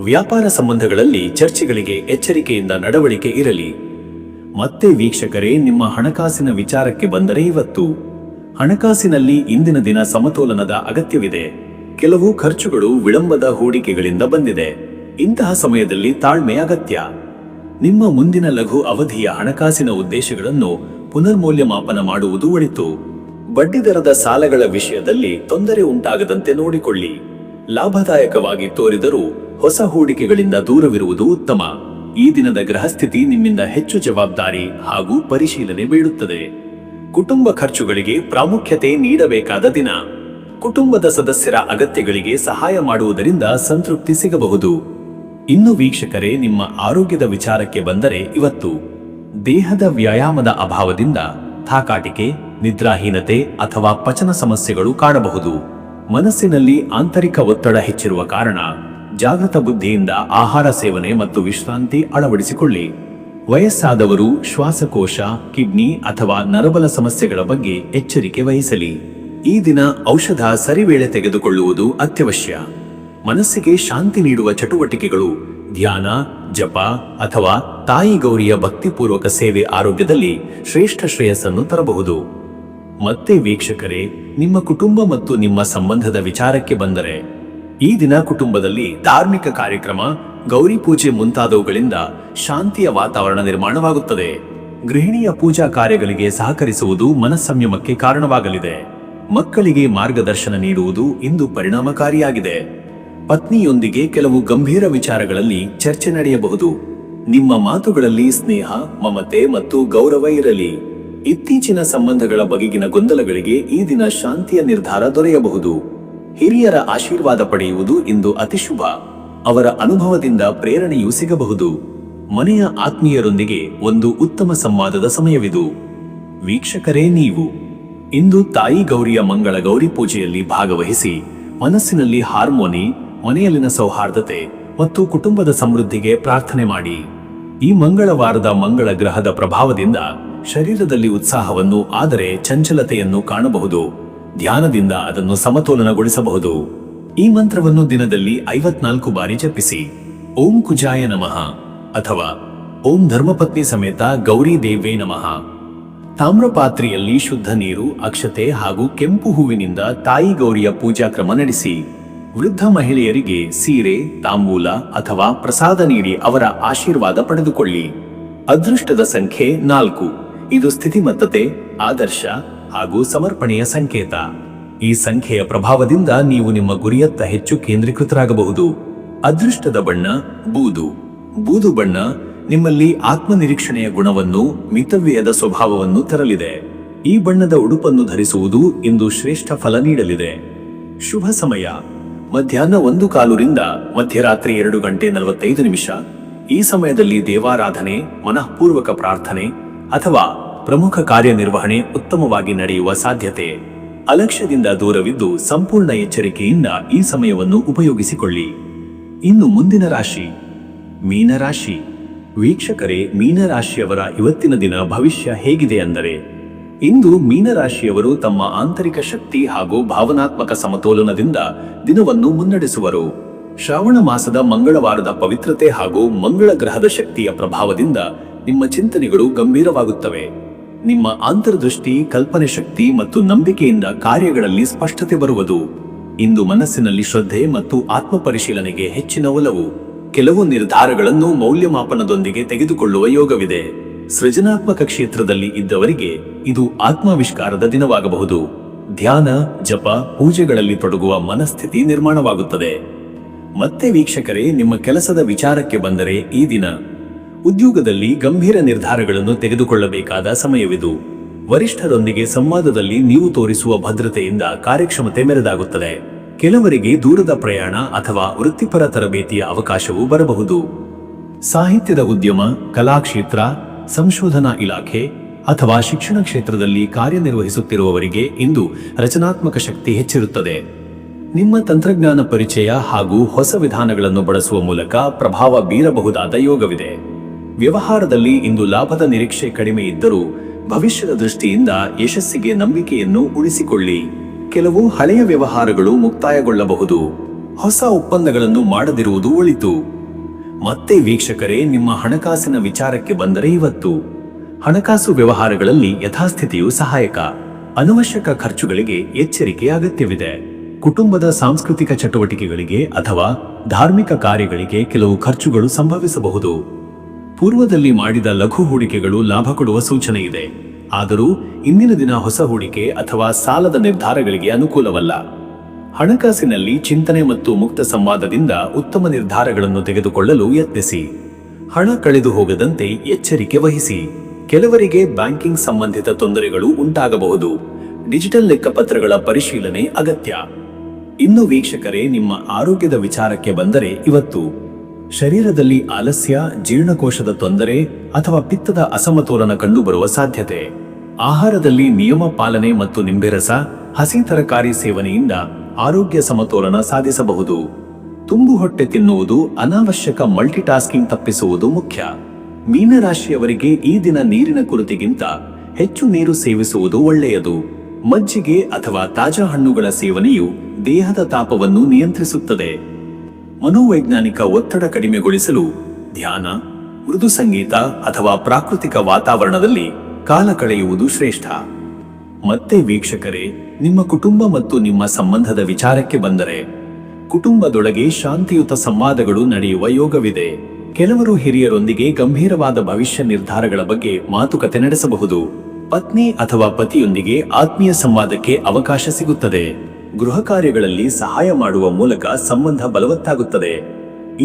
ವ್ಯಾಪಾರ ಸಂಬಂಧಗಳಲ್ಲಿ ಚರ್ಚೆಗಳಿಗೆ ಎಚ್ಚರಿಕೆಯಿಂದ ನಡವಳಿಕೆ ಇರಲಿ. ಮತ್ತೆ ವೀಕ್ಷಕರೇ, ನಿಮ್ಮ ಹಣಕಾಸಿನ ವಿಚಾರಕ್ಕೆ ಬಂದರೆ ಇವತ್ತು ಹಣಕಾಸಿನಲ್ಲಿ ಇಂದಿನ ದಿನ ಸಮತೋಲನದ ಅಗತ್ಯವಿದೆ. ಕೆಲವು ಖರ್ಚುಗಳು ವಿಳಂಬದ ಹೂಡಿಕೆಗಳಿಂದ ಬಂದಿದೆ. ಇಂತಹ ಸಮಯದಲ್ಲಿ ತಾಳ್ಮೆ ಅಗತ್ಯ. ನಿಮ್ಮ ಮುಂದಿನ ಲಘು ಅವಧಿಯ ಹಣಕಾಸಿನ ಉದ್ದೇಶಗಳನ್ನು ಪುನರ್ಮೌಲ್ಯಮಾಪನ ಮಾಡುವುದು ಒಳಿತು. ಬಡ್ಡಿದರದ ಸಾಲಗಳ ವಿಷಯದಲ್ಲಿ ತೊಂದರೆ ಉಂಟಾಗದಂತೆ ನೋಡಿಕೊಳ್ಳಿ. ಲಾಭದಾಯಕವಾಗಿ ತೋರಿದರೂ ಹೊಸ ಹೂಡಿಕೆಗಳಿಂದ ದೂರವಿರುವುದು ಉತ್ತಮ. ಈ ದಿನದ ಗ್ರಹಸ್ಥಿತಿ ನಿಮ್ಮಿಂದ ಹೆಚ್ಚು ಜವಾಬ್ದಾರಿ ಹಾಗೂ ಪರಿಶೀಲನೆ ಬೇಡುತ್ತದೆ. ಕುಟುಂಬ ಖರ್ಚುಗಳಿಗೆ ಪ್ರಾಮುಖ್ಯತೆ ನೀಡಬೇಕಾದ ದಿನ. ಕುಟುಂಬದ ಸದಸ್ಯರ ಅಗತ್ಯಗಳಿಗೆ ಸಹಾಯ ಮಾಡುವುದರಿಂದ ಸಂತೃಪ್ತಿ ಸಿಗಬಹುದು. ಇನ್ನು ವೀಕ್ಷಕರೇ, ನಿಮ್ಮ ಆರೋಗ್ಯದ ವಿಚಾರಕ್ಕೆ ಬಂದರೆ ಇವತ್ತು ದೇಹದ ವ್ಯಾಯಾಮದ ಅಭಾವದಿಂದ ಥಾಕಾಟಿಕೆ, ನಿದ್ರಾಹೀನತೆ ಅಥವಾ ಪಚನ ಸಮಸ್ಯೆಗಳು ಕಾಣಬಹುದು. ಮನಸ್ಸಿನಲ್ಲಿ ಆಂತರಿಕ ಒತ್ತಡ ಹೆಚ್ಚಿರುವ ಕಾರಣ ಜಾಗೃತ ಬುದ್ಧಿಯಿಂದ ಆಹಾರ ಸೇವನೆ ಮತ್ತು ವಿಶ್ರಾಂತಿ ಅಳವಡಿಸಿಕೊಳ್ಳಿ. ವಯಸ್ಸಾದವರು ಶ್ವಾಸಕೋಶ, ಕಿಡ್ನಿ ಅಥವಾ ನರಬಲ ಸಮಸ್ಯೆಗಳ ಬಗ್ಗೆ ಎಚ್ಚರಿಕೆ ವಹಿಸಲಿ. ಈ ದಿನ ಔಷಧ ಸರಿವೇಳೆ ತೆಗೆದುಕೊಳ್ಳುವುದು ಅತ್ಯವಶ್ಯ. ಮನಸ್ಸಿಗೆ ಶಾಂತಿ ನೀಡುವ ಚಟುವಟಿಕೆಗಳು, ಧ್ಯಾನ, ಜಪ ಅಥವಾ ತಾಯಿ ಗೌರಿಯ ಭಕ್ತಿಪೂರ್ವಕ ಸೇವೆ ಆರೋಗ್ಯದಲ್ಲಿ ಶ್ರೇಷ್ಠ ಶ್ರೇಯಸ್ಸನ್ನು ತರಬಹುದು. ಮತ್ತೆ ವೀಕ್ಷಕರೇ, ನಿಮ್ಮ ಕುಟುಂಬ ಮತ್ತು ನಿಮ್ಮ ಸಂಬಂಧದ ವಿಚಾರಕ್ಕೆ ಬಂದರೆ ಈ ದಿನ ಕುಟುಂಬದಲ್ಲಿ ಧಾರ್ಮಿಕ ಕಾರ್ಯಕ್ರಮ, ಗೌರಿ ಪೂಜೆ ಮುಂತಾದವುಗಳಿಂದ ಶಾಂತಿಯ ವಾತಾವರಣ ನಿರ್ಮಾಣವಾಗುತ್ತದೆ. ಗೃಹಿಣಿಯ ಪೂಜಾ ಕಾರ್ಯಗಳಿಗೆ ಸಹಕರಿಸುವುದು ಮನಸ್ಸಂಯಮಕ್ಕೆ ಕಾರಣವಾಗಲಿದೆ. ಮಕ್ಕಳಿಗೆ ಮಾರ್ಗದರ್ಶನ ನೀಡುವುದು ಇಂದು ಪರಿಣಾಮಕಾರಿಯಾಗಿದೆ. ಪತ್ನಿಯೊಂದಿಗೆ ಕೆಲವು ಗಂಭೀರ ವಿಚಾರಗಳಲ್ಲಿ ಚರ್ಚೆ ನಡೆಯಬಹುದು. ನಿಮ್ಮ ಮಾತುಗಳಲ್ಲಿ ಸ್ನೇಹ, ಮಮತೆ ಮತ್ತು ಗೌರವ ಇರಲಿ. ಇತ್ತೀಚಿನ ಸಂಬಂಧಗಳ ಬಗೆಗಿನ ಗೊಂದಲಗಳಿಗೆ ಈ ದಿನ ಶಾಂತಿಯ ನಿರ್ಧಾರ ದೊರೆಯಬಹುದು. ಹಿರಿಯರ ಆಶೀರ್ವಾದ ಪಡೆಯುವುದು ಇಂದು ಅತಿಶುಭ. ಅವರ ಅನುಭವದಿಂದ ಪ್ರೇರಣೆಯೂ ಸಿಗಬಹುದು. ಮನೆಯ ಆತ್ಮೀಯರೊಂದಿಗೆ ಒಂದು ಉತ್ತಮ ಸಂವಾದದ ಸಮಯವಿದು. ವೀಕ್ಷಕರೇ, ನೀವು ಇಂದು ತಾಯಿ ಗೌರಿಯ ಮಂಗಳ ಗೌರಿ ಪೂಜೆಯಲ್ಲಿ ಭಾಗವಹಿಸಿ ಮನಸ್ಸಿನಲ್ಲಿ ಹಾರ್ಮೋನಿ, ಮನೆಯಲ್ಲಿನ ಸೌಹಾರ್ದತೆ ಮತ್ತು ಕುಟುಂಬದ ಸಮೃದ್ಧಿಗೆ ಪ್ರಾರ್ಥನೆ ಮಾಡಿ. ಈ ಮಂಗಳವಾರದ ಮಂಗಳ ಗ್ರಹದ ಪ್ರಭಾವದಿಂದ ಶರೀರದಲ್ಲಿ ಉತ್ಸಾಹವನ್ನು, ಆದರೆ ಚಂಚಲತೆಯನ್ನು ಕಾಣಬಹುದು. ಧ್ಯಾನದಿಂದ ಅದನ್ನು ಸಮತೋಲನಗೊಳಿಸಬಹುದು. ಈ ಮಂತ್ರವನ್ನು ದಿನದಲ್ಲಿ 54 ಬಾರಿ ಜಪಿಸಿ. ಓಂ ಕುಜಾಯ ನಮಃ ಅಥವಾ ಓಂ ಧರ್ಮಪತ್ನಿ ಸಮೇತ ಗೌರಿ ದೇವೇ ನಮಃ. ತಾಮ್ರಪಾತ್ರೆಯಲ್ಲಿ ಶುದ್ಧ ನೀರು, ಅಕ್ಷತೆ ಹಾಗೂ ಕೆಂಪು ಹೂವಿನಿಂದ ತಾಯಿ ಗೌರಿಯ ಪೂಜಾ ಕ್ರಮ ನಡೆಸಿ. ವೃದ್ಧ ಮಹಿಳೆಯರಿಗೆ ಸೀರೆ, ತಾಂಬೂಲ ಅಥವಾ ಪ್ರಸಾದ ನೀಡಿ ಅವರ ಆಶೀರ್ವಾದ ಪಡೆದುಕೊಳ್ಳಿ. ಅದೃಷ್ಟದ ಸಂಖ್ಯೆ 4. ಇದು ಸ್ಥಿತಿಮತ್ತತೆ, ಆದರ್ಶ ಹಾಗೂ ಸಮರ್ಪಣೆಯ ಸಂಕೇತ. ಈ ಸಂಖ್ಯೆಯ ಪ್ರಭಾವದಿಂದ ನೀವು ನಿಮ್ಮ ಗುರಿಯತ್ತ ಹೆಚ್ಚು ಕೇಂದ್ರೀಕೃತರಾಗಬಹುದು. ಅದೃಷ್ಟದ ಬಣ್ಣ ಬೂದು. ಬೂದು ಬಣ್ಣ ನಿಮ್ಮಲ್ಲಿ ಆತ್ಮನಿರೀಕ್ಷಣೆಯ ಗುಣವನ್ನು, ಮಿತವ್ಯಯದ ಸ್ವಭಾವವನ್ನು ತರಲಿದೆ. ಈ ಬಣ್ಣದ ಉಡುಪನ್ನು ಧರಿಸುವುದು ಇಂದು ಶ್ರೇಷ್ಠ ಫಲ ನೀಡಲಿದೆ. ಶುಭ ಸಮಯ ಮಧ್ಯಾಹ್ನ 1:15 ರಿಂದ ಮಧ್ಯರಾತ್ರಿ 2:45. ಈ ಸಮಯದಲ್ಲಿ ದೇವಾರಾಧನೆ, ಮನಃಪೂರ್ವಕ ಪ್ರಾರ್ಥನೆ ಅಥವಾ ಪ್ರಮುಖ ಕಾರ್ಯನಿರ್ವಹಣೆ ಉತ್ತಮವಾಗಿ ನಡೆಯುವ ಸಾಧ್ಯತೆ. ಅಲಕ್ಷ್ಯದಿಂದ ದೂರವಿದ್ದು ಸಂಪೂರ್ಣ ಎಚ್ಚರಿಕೆಯಿಂದ ಈ ಸಮಯವನ್ನು ಉಪಯೋಗಿಸಿಕೊಳ್ಳಿ. ಇನ್ನು ಮುಂದಿನ ರಾಶಿ ಮೀನರಾಶಿ. ವೀಕ್ಷಕರೇ, ಮೀನರಾಶಿಯವರ ಇವತ್ತಿನ ದಿನ ಭವಿಷ್ಯ ಹೇಗಿದೆ ಅಂದರೆ, ಇಂದು ಮೀನರಾಶಿಯವರು ತಮ್ಮ ಆಂತರಿಕ ಶಕ್ತಿ ಹಾಗೂ ಭಾವನಾತ್ಮಕ ಸಮತೋಲನದಿಂದ ದಿನವನ್ನು ಮುನ್ನಡೆಸುವರು. ಶ್ರಾವಣ ಮಾಸದ ಮಂಗಳವಾರದ ಪವಿತ್ರತೆ ಹಾಗೂ ಮಂಗಳ ಗ್ರಹದ ಶಕ್ತಿಯ ಪ್ರಭಾವದಿಂದ ನಿಮ್ಮ ಚಿಂತನೆಗಳು ಗಂಭೀರವಾಗುತ್ತವೆ. ನಿಮ್ಮ ಅಂತರ್ದೃಷ್ಟಿ, ಕಲ್ಪನೆ ಶಕ್ತಿ ಮತ್ತು ನಂಬಿಕೆಯಿಂದ ಕಾರ್ಯಗಳಲ್ಲಿ ಸ್ಪಷ್ಟತೆ ಬರುವುದು. ಇಂದು ಮನಸ್ಸಿನಲ್ಲಿ ಶ್ರದ್ಧೆ ಮತ್ತು ಆತ್ಮ ಪರಿಶೀಲನೆಗೆ ಹೆಚ್ಚಿನ ಒಲವು. ಕೆಲವು ನಿರ್ಧಾರಗಳನ್ನು ಮೌಲ್ಯಮಾಪನದೊಂದಿಗೆ ತೆಗೆದುಕೊಳ್ಳುವ ಯೋಗವಿದೆ. ಸೃಜನಾತ್ಮಕ ಕ್ಷೇತ್ರದಲ್ಲಿ ಇದ್ದವರಿಗೆ ಇದು ಆತ್ಮಾವಿಷ್ಕಾರದ ದಿನವಾಗಬಹುದು. ಧ್ಯಾನ, ಜಪ, ಪೂಜೆಗಳಲ್ಲಿ ತೊಡಗುವ ಮನಸ್ಥಿತಿ ನಿರ್ಮಾಣವಾಗುತ್ತದೆ. ಮತ್ತೆ ವೀಕ್ಷಕರೇ, ನಿಮ್ಮ ಕೆಲಸದ ವಿಚಾರಕ್ಕೆ ಬಂದರೆ ಈ ದಿನ ಉದ್ಯೋಗದಲ್ಲಿ ಗಂಭೀರ ನಿರ್ಧಾರಗಳನ್ನು ತೆಗೆದುಕೊಳ್ಳಬೇಕಾದ ಸಮಯವಿದು. ವರಿಷ್ಠರೊಂದಿಗೆ ಸಂವಾದದಲ್ಲಿ ನೀವು ತೋರಿಸುವ ಭದ್ರತೆಯಿಂದ ಕಾರ್ಯಕ್ಷಮತೆ ಮೆರೆದಾಗುತ್ತದೆ. ಕೆಲವರಿಗೆ ದೂರದ ಪ್ರಯಾಣ ಅಥವಾ ವೃತ್ತಿಪರ ತರಬೇತಿಯ ಅವಕಾಶವೂ ಬರಬಹುದು. ಸಾಹಿತ್ಯದ ಉದ್ಯಮ, ಕಲಾಕ್ಷೇತ್ರ, ಸಂಶೋಧನಾ ಇಲಾಖೆ ಅಥವಾ ಶಿಕ್ಷಣ ಕ್ಷೇತ್ರದಲ್ಲಿ ಕಾರ್ಯನಿರ್ವಹಿಸುತ್ತಿರುವವರಿಗೆ ಇಂದು ರಚನಾತ್ಮಕ ಶಕ್ತಿ ಹೆಚ್ಚಿರುತ್ತದೆ. ನಿಮ್ಮ ತಂತ್ರಜ್ಞಾನ ಪರಿಚಯ ಹಾಗೂ ಹೊಸ ವಿಧಾನಗಳನ್ನು ಬಳಸುವ ಮೂಲಕ ಪ್ರಭಾವ ಬೀರಬಹುದಾದ ಯೋಗವಿದೆ. ವ್ಯವಹಾರದಲ್ಲಿ ಇಂದು ಲಾಭದ ನಿರೀಕ್ಷೆ ಕಡಿಮೆ ಇದ್ದರೂ ಭವಿಷ್ಯದ ದೃಷ್ಟಿಯಿಂದ ಯಶಸ್ಸಿಗೆ ನಂಬಿಕೆಯನ್ನು ಉಳಿಸಿಕೊಳ್ಳಿ. ಕೆಲವು ಹಳೆಯ ವ್ಯವಹಾರಗಳು ಮುಕ್ತಾಯಗೊಳ್ಳಬಹುದು. ಹೊಸ ಒಪ್ಪಂದಗಳನ್ನು ಮಾಡದಿರುವುದು ಒಳಿತು. ಮತ್ತೆ ವೀಕ್ಷಕರೇ, ನಿಮ್ಮ ಹಣಕಾಸಿನ ವಿಚಾರಕ್ಕೆ ಬಂದರೆ ಇವತ್ತು ಹಣಕಾಸು ವ್ಯವಹಾರಗಳಲ್ಲಿ ಯಥಾಸ್ಥಿತಿಯು ಸಹಾಯಕ. ಅನವಶ್ಯಕ ಖರ್ಚುಗಳಿಗೆ ಎಚ್ಚರಿಕೆ ಅಗತ್ಯವಿದೆ. ಕುಟುಂಬದ ಸಾಂಸ್ಕೃತಿಕ ಚಟುವಟಿಕೆಗಳಿಗೆ ಅಥವಾ ಧಾರ್ಮಿಕ ಕಾರ್ಯಗಳಿಗೆ ಕೆಲವು ಖರ್ಚುಗಳು ಸಂಭವಿಸಬಹುದು. ಪೂರ್ವದಲ್ಲಿ ಮಾಡಿದ ಲಘು ಹೂಡಿಕೆಗಳು ಲಾಭ ಕೊಡುವ ಸೂಚನೆ ಇದೆ. ಆದರೂ ಇಂದಿನ ದಿನ ಹೊಸ ಹೂಡಿಕೆ ಅಥವಾ ಸಾಲದ ನಿರ್ಧಾರಗಳಿಗೆ ಅನುಕೂಲವಲ್ಲ. ಹಣಕಾಸಿನಲ್ಲಿ ಚಿಂತನೆ ಮತ್ತು ಮುಕ್ತ ಸಂವಾದದಿಂದ ಉತ್ತಮ ನಿರ್ಧಾರಗಳನ್ನು ತೆಗೆದುಕೊಳ್ಳಲು ಯತ್ನಿಸಿ. ಹಣ ಕಳೆದು ಹೋಗದಂತೆ ಎಚ್ಚರಿಕೆ ವಹಿಸಿ. ಕೆಲವರಿಗೆ ಬ್ಯಾಂಕಿಂಗ್ ಸಂಬಂಧಿತ ತೊಂದರೆಗಳು ಉಂಟಾಗಬಹುದು. ಡಿಜಿಟಲ್ ಲೆಕ್ಕಪತ್ರಗಳ ಪರಿಶೀಲನೆ ಅಗತ್ಯ. ಇನ್ನು ವೀಕ್ಷಕರೇ, ನಿಮ್ಮ ಆರೋಗ್ಯದ ವಿಚಾರಕ್ಕೆ ಬಂದರೆ ಇವತ್ತು ಶರೀರದಲ್ಲಿ ಆಲಸ್ಯ, ಜೀರ್ಣಕೋಶದ ತೊಂದರೆ ಅಥವಾ ಪಿತ್ತದ ಅಸಮತೋಲನ ಕಂಡುಬರುವ ಸಾಧ್ಯತೆ. ಆಹಾರದಲ್ಲಿ ನಿಯಮ ಪಾಲನೆ ಮತ್ತು ನಿಂಬೆರಸ, ಹಸಿ ತರಕಾರಿ ಸೇವನೆಯಿಂದ ಆರೋಗ್ಯ ಸಮತೋಲನ ಸಾಧಿಸಬಹುದು. ತುಂಬು ಹೊಟ್ಟೆ ತಿನ್ನುವುದು, ಅನಾವಶ್ಯಕ ಮಲ್ಟಿಟಾಸ್ಕಿಂಗ್ ತಪ್ಪಿಸುವುದು ಮುಖ್ಯ. ಮೀನರಾಶಿಯವರಿಗೆ ಈ ದಿನ ನೀರಿನ ಕೊರತೆಗಿಂತ ಹೆಚ್ಚು ನೀರು ಸೇವಿಸುವುದು ಒಳ್ಳೆಯದು. ಮಜ್ಜಿಗೆ ಅಥವಾ ತಾಜಾ ಹಣ್ಣುಗಳ ಸೇವನೆಯು ದೇಹದ ತಾಪವನ್ನು ನಿಯಂತ್ರಿಸುತ್ತದೆ. ಮನೋವೈಜ್ಞಾನಿಕ ಒತ್ತಡ ಕಡಿಮೆಗೊಳಿಸಲು ಧ್ಯಾನ, ಮೃದು ಸಂಗೀತ ಅಥವಾ ಪ್ರಾಕೃತಿಕ ವಾತಾವರಣದಲ್ಲಿ ಕಾಲ ಕಳೆಯುವುದು ಶ್ರೇಷ್ಠ. ಮತ್ತೆ ವೀಕ್ಷಕರೇ, ನಿಮ್ಮ ಕುಟುಂಬ ಮತ್ತು ನಿಮ್ಮ ಸಂಬಂಧದ ವಿಚಾರಕ್ಕೆ ಬಂದರೆ ಕುಟುಂಬದೊಳಗೆ ಶಾಂತಿಯುತ ಸಂವಾದಗಳು ನಡೆಯುವ ಯೋಗವಿದೆ. ಕೆಲವರು ಹಿರಿಯರೊಂದಿಗೆ ಗಂಭೀರವಾದ ಭವಿಷ್ಯ ನಿರ್ಧಾರಗಳ ಬಗ್ಗೆ ಮಾತುಕತೆ ನಡೆಸಬಹುದು. ಪತ್ನಿ ಅಥವಾ ಪತಿಯೊಂದಿಗೆ ಆತ್ಮೀಯ ಸಂವಾದಕ್ಕೆ ಅವಕಾಶ ಸಿಗುತ್ತದೆ. ಗೃಹ ಕಾರ್ಯಗಳಲ್ಲಿ ಸಹಾಯ ಮಾಡುವ ಮೂಲಕ ಸಂಬಂಧ ಬಲವತ್ತಾಗುತ್ತದೆ.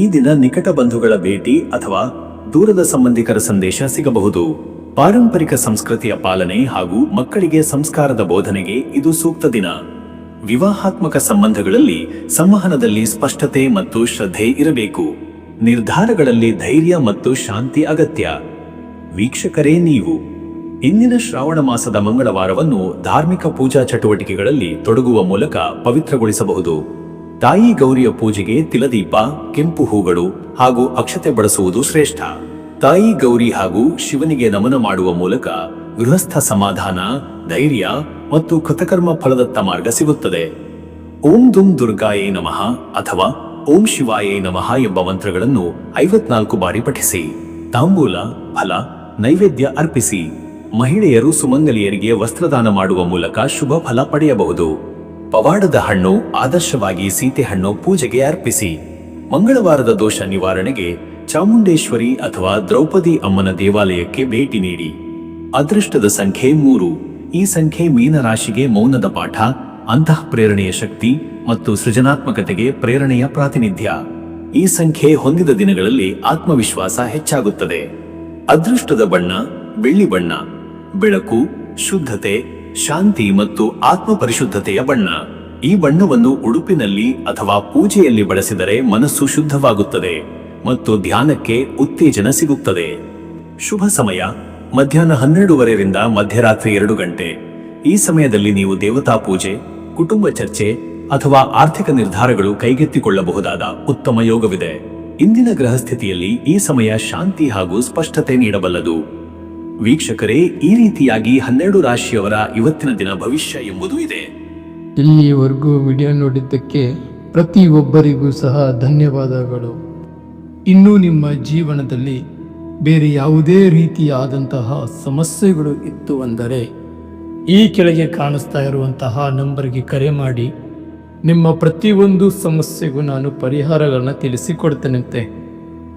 ಈ ದಿನ ನಿಕಟ ಬಂಧುಗಳ ಭೇಟಿ ಅಥವಾ ದೂರದ ಸಂಬಂಧಿಕರ ಸಂದೇಶ ಸಿಗಬಹುದು. ಪಾರಂಪರಿಕ ಸಂಸ್ಕೃತಿಯ ಪಾಲನೆ ಹಾಗೂ ಮಕ್ಕಳಿಗೆ ಸಂಸ್ಕಾರದ ಬೋಧನೆಗೆ ಇದು ಸೂಕ್ತ ದಿನ. ವಿವಾಹಾತ್ಮಕ ಸಂಬಂಧಗಳಲ್ಲಿ ಸಂವಹನದಲ್ಲಿ ಸ್ಪಷ್ಟತೆ ಮತ್ತು ಶ್ರದ್ಧೆ ಇರಬೇಕು. ನಿರ್ಧಾರಗಳಲ್ಲಿ ಧೈರ್ಯ ಮತ್ತು ಶಾಂತಿ ಅಗತ್ಯ. ವೀಕ್ಷಕರೇ, ನೀವು ಇಂದಿನ ಶ್ರಾವಣ ಮಾಸದ ಮಂಗಳವಾರವನ್ನು ಧಾರ್ಮಿಕ ಪೂಜಾ ಚಟುವಟಿಕೆಗಳಲ್ಲಿ ತೊಡಗುವ ಮೂಲಕ ಪವಿತ್ರಗೊಳಿಸಬಹುದು. ತಾಯಿ ಗೌರಿಯ ಪೂಜೆಗೆ ತಿಲದೀಪ, ಕೆಂಪು ಹೂಗಳು ಹಾಗೂ ಅಕ್ಷತೆ ಬಳಸುವುದು ಶ್ರೇಷ್ಠ. ತಾಯಿ ಗೌರಿ ಹಾಗೂ ಶಿವನಿಗೆ ನಮನ ಮಾಡುವ ಮೂಲಕ ಗೃಹಸ್ಥ ಸಮಾಧಾನ, ಧೈರ್ಯ ಮತ್ತು ಕೃತಕರ್ಮ ಫಲದತ್ತ ಮಾರ್ಗ ಸಿಗುತ್ತದೆ. ಓಂ ದುಂ ದುರ್ಗಾಯೇ ನಮಃ ಅಥವಾ ಓಂ ಶಿವಾಯೇ ನಮಃ ಎಂಬ ಮಂತ್ರಗಳನ್ನು 54 ಬಾರಿ ಪಠಿಸಿ. ತಾಂಬೂಲ, ಫಲ, ನೈವೇದ್ಯ ಅರ್ಪಿಸಿ. ಮಹಿಳೆಯರು ಸುಮಂಗಲಿಯರಿಗೆ ವಸ್ತ್ರದಾನ ಮಾಡುವ ಮೂಲಕ ಶುಭ ಫಲ ಪಡೆಯಬಹುದು. ಪವಾಡದ ಹಣ್ಣು, ಆದರ್ಶವಾಗಿ ಸೀತೆ ಹಣ್ಣು ಪೂಜೆಗೆ ಅರ್ಪಿಸಿ. ಮಂಗಳವಾರದ ದೋಷ ನಿವಾರಣೆಗೆ ಚಾಮುಂಡೇಶ್ವರಿ ಅಥವಾ ದ್ರೌಪದಿ ಅಮ್ಮನ ದೇವಾಲಯಕ್ಕೆ ಭೇಟಿ ನೀಡಿ. ಅದೃಷ್ಟದ ಸಂಖ್ಯೆ 3. ಈ ಸಂಖ್ಯೆ ಮೀನರಾಶಿಗೆ ಮೌನದ ಪಾಠ, ಅಂತಃ ಪ್ರೇರಣೆಯ ಶಕ್ತಿ ಮತ್ತು ಸೃಜನಾತ್ಮಕತೆಗೆ ಪ್ರೇರಣೆಯ ಪ್ರಾತಿನಿಧ್ಯ. ಈ ಸಂಖ್ಯೆ ಹೊಂದಿದ ದಿನಗಳಲ್ಲಿ ಆತ್ಮವಿಶ್ವಾಸ ಹೆಚ್ಚಾಗುತ್ತದೆ. ಅದೃಷ್ಟದ ಬಣ್ಣ ಬೆಳ್ಳಿ ಬಣ್ಣ. ಬೆಳಕು, ಶುದ್ಧತೆ, ಶಾಂತಿ ಮತ್ತು ಆತ್ಮ ಪರಿಶುದ್ಧತೆಯ ಬಣ್ಣ. ಈ ಬಣ್ಣವನ್ನು ಉಡುಪಿನಲ್ಲಿ ಅಥವಾ ಪೂಜೆಯಲ್ಲಿ ಬಳಸಿದರೆ ಮನಸ್ಸು ಶುದ್ಧವಾಗುತ್ತದೆ ಮತ್ತು ಧ್ಯಾನಕ್ಕೆ ಉತ್ತೇಜನ ಸಿಗುತ್ತದೆ. ಶುಭ ಸಮಯ ಮಧ್ಯಾಹ್ನ 12:30ರಿಂದ ಮಧ್ಯರಾತ್ರಿ 2 ಗಂಟೆ. ಈ ಸಮಯದಲ್ಲಿ ನೀವು ದೇವತಾ ಪೂಜೆ, ಕುಟುಂಬ ಚರ್ಚೆ ಅಥವಾ ಆರ್ಥಿಕ ನಿರ್ಧಾರಗಳು ಕೈಗೆತ್ತಿಕೊಳ್ಳಬಹುದಾದ ಉತ್ತಮ ಯೋಗವಿದೆ. ಇಂದಿನ ಗ್ರಹಸ್ಥಿತಿಯಲ್ಲಿ ಈ ಸಮಯ ಶಾಂತಿ ಹಾಗೂ ಸ್ಪಷ್ಟತೆ ನೀಡಬಲ್ಲದು. ವೀಕ್ಷಕರೇ, ಈ ರೀತಿಯಾಗಿ 12 ರಾಶಿಯವರ ಇವತ್ತಿನ ದಿನ ಭವಿಷ್ಯ ಎಂಬುದು ಇದೆ. ಇಲ್ಲಿಯವರೆಗೂ ವಿಡಿಯೋ ನೋಡಿದ್ದಕ್ಕೆ ಪ್ರತಿಯೊಬ್ಬರಿಗೂ ಸಹ ಧನ್ಯವಾದಗಳು. ಇನ್ನೂ ನಿಮ್ಮ ಜೀವನದಲ್ಲಿ ಬೇರೆ ಯಾವುದೇ ರೀತಿಯಾದಂತಹ ಸಮಸ್ಯೆಗಳು ಇತ್ತು ಅಂದರೆ ಈ ಕೆಳಗೆ ಕಾಣಿಸ್ತಾ ಇರುವಂತಹ ನಂಬರ್ಗೆ ಕರೆ ಮಾಡಿ ನಿಮ್ಮ ಪ್ರತಿಯೊಂದು ಸಮಸ್ಯೆಗೂ ನಾನು ಪರಿಹಾರಗಳನ್ನ ತಿಳಿಸಿಕೊಡ್ತೇನಂತೆ.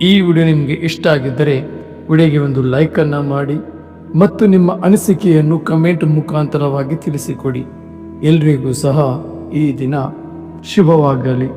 ಈ ವಿಡಿಯೋ ನಿಮಗೆ ಇಷ್ಟ ಆಗಿದ್ದರೆ ವಿಡಿಯೋಗೆ ಒಂದು ಲೈಕನ್ನು ಮಾಡಿ ಮತ್ತು ನಿಮ್ಮ ಅನಿಸಿಕೆಯನ್ನು ಕಮೆಂಟ್ ಮುಖಾಂತರವಾಗಿ ತಿಳಿಸಿಕೊಡಿ. ಎಲ್ರಿಗೂ ಸಹ ಈ ದಿನ ಶುಭವಾಗಲಿ.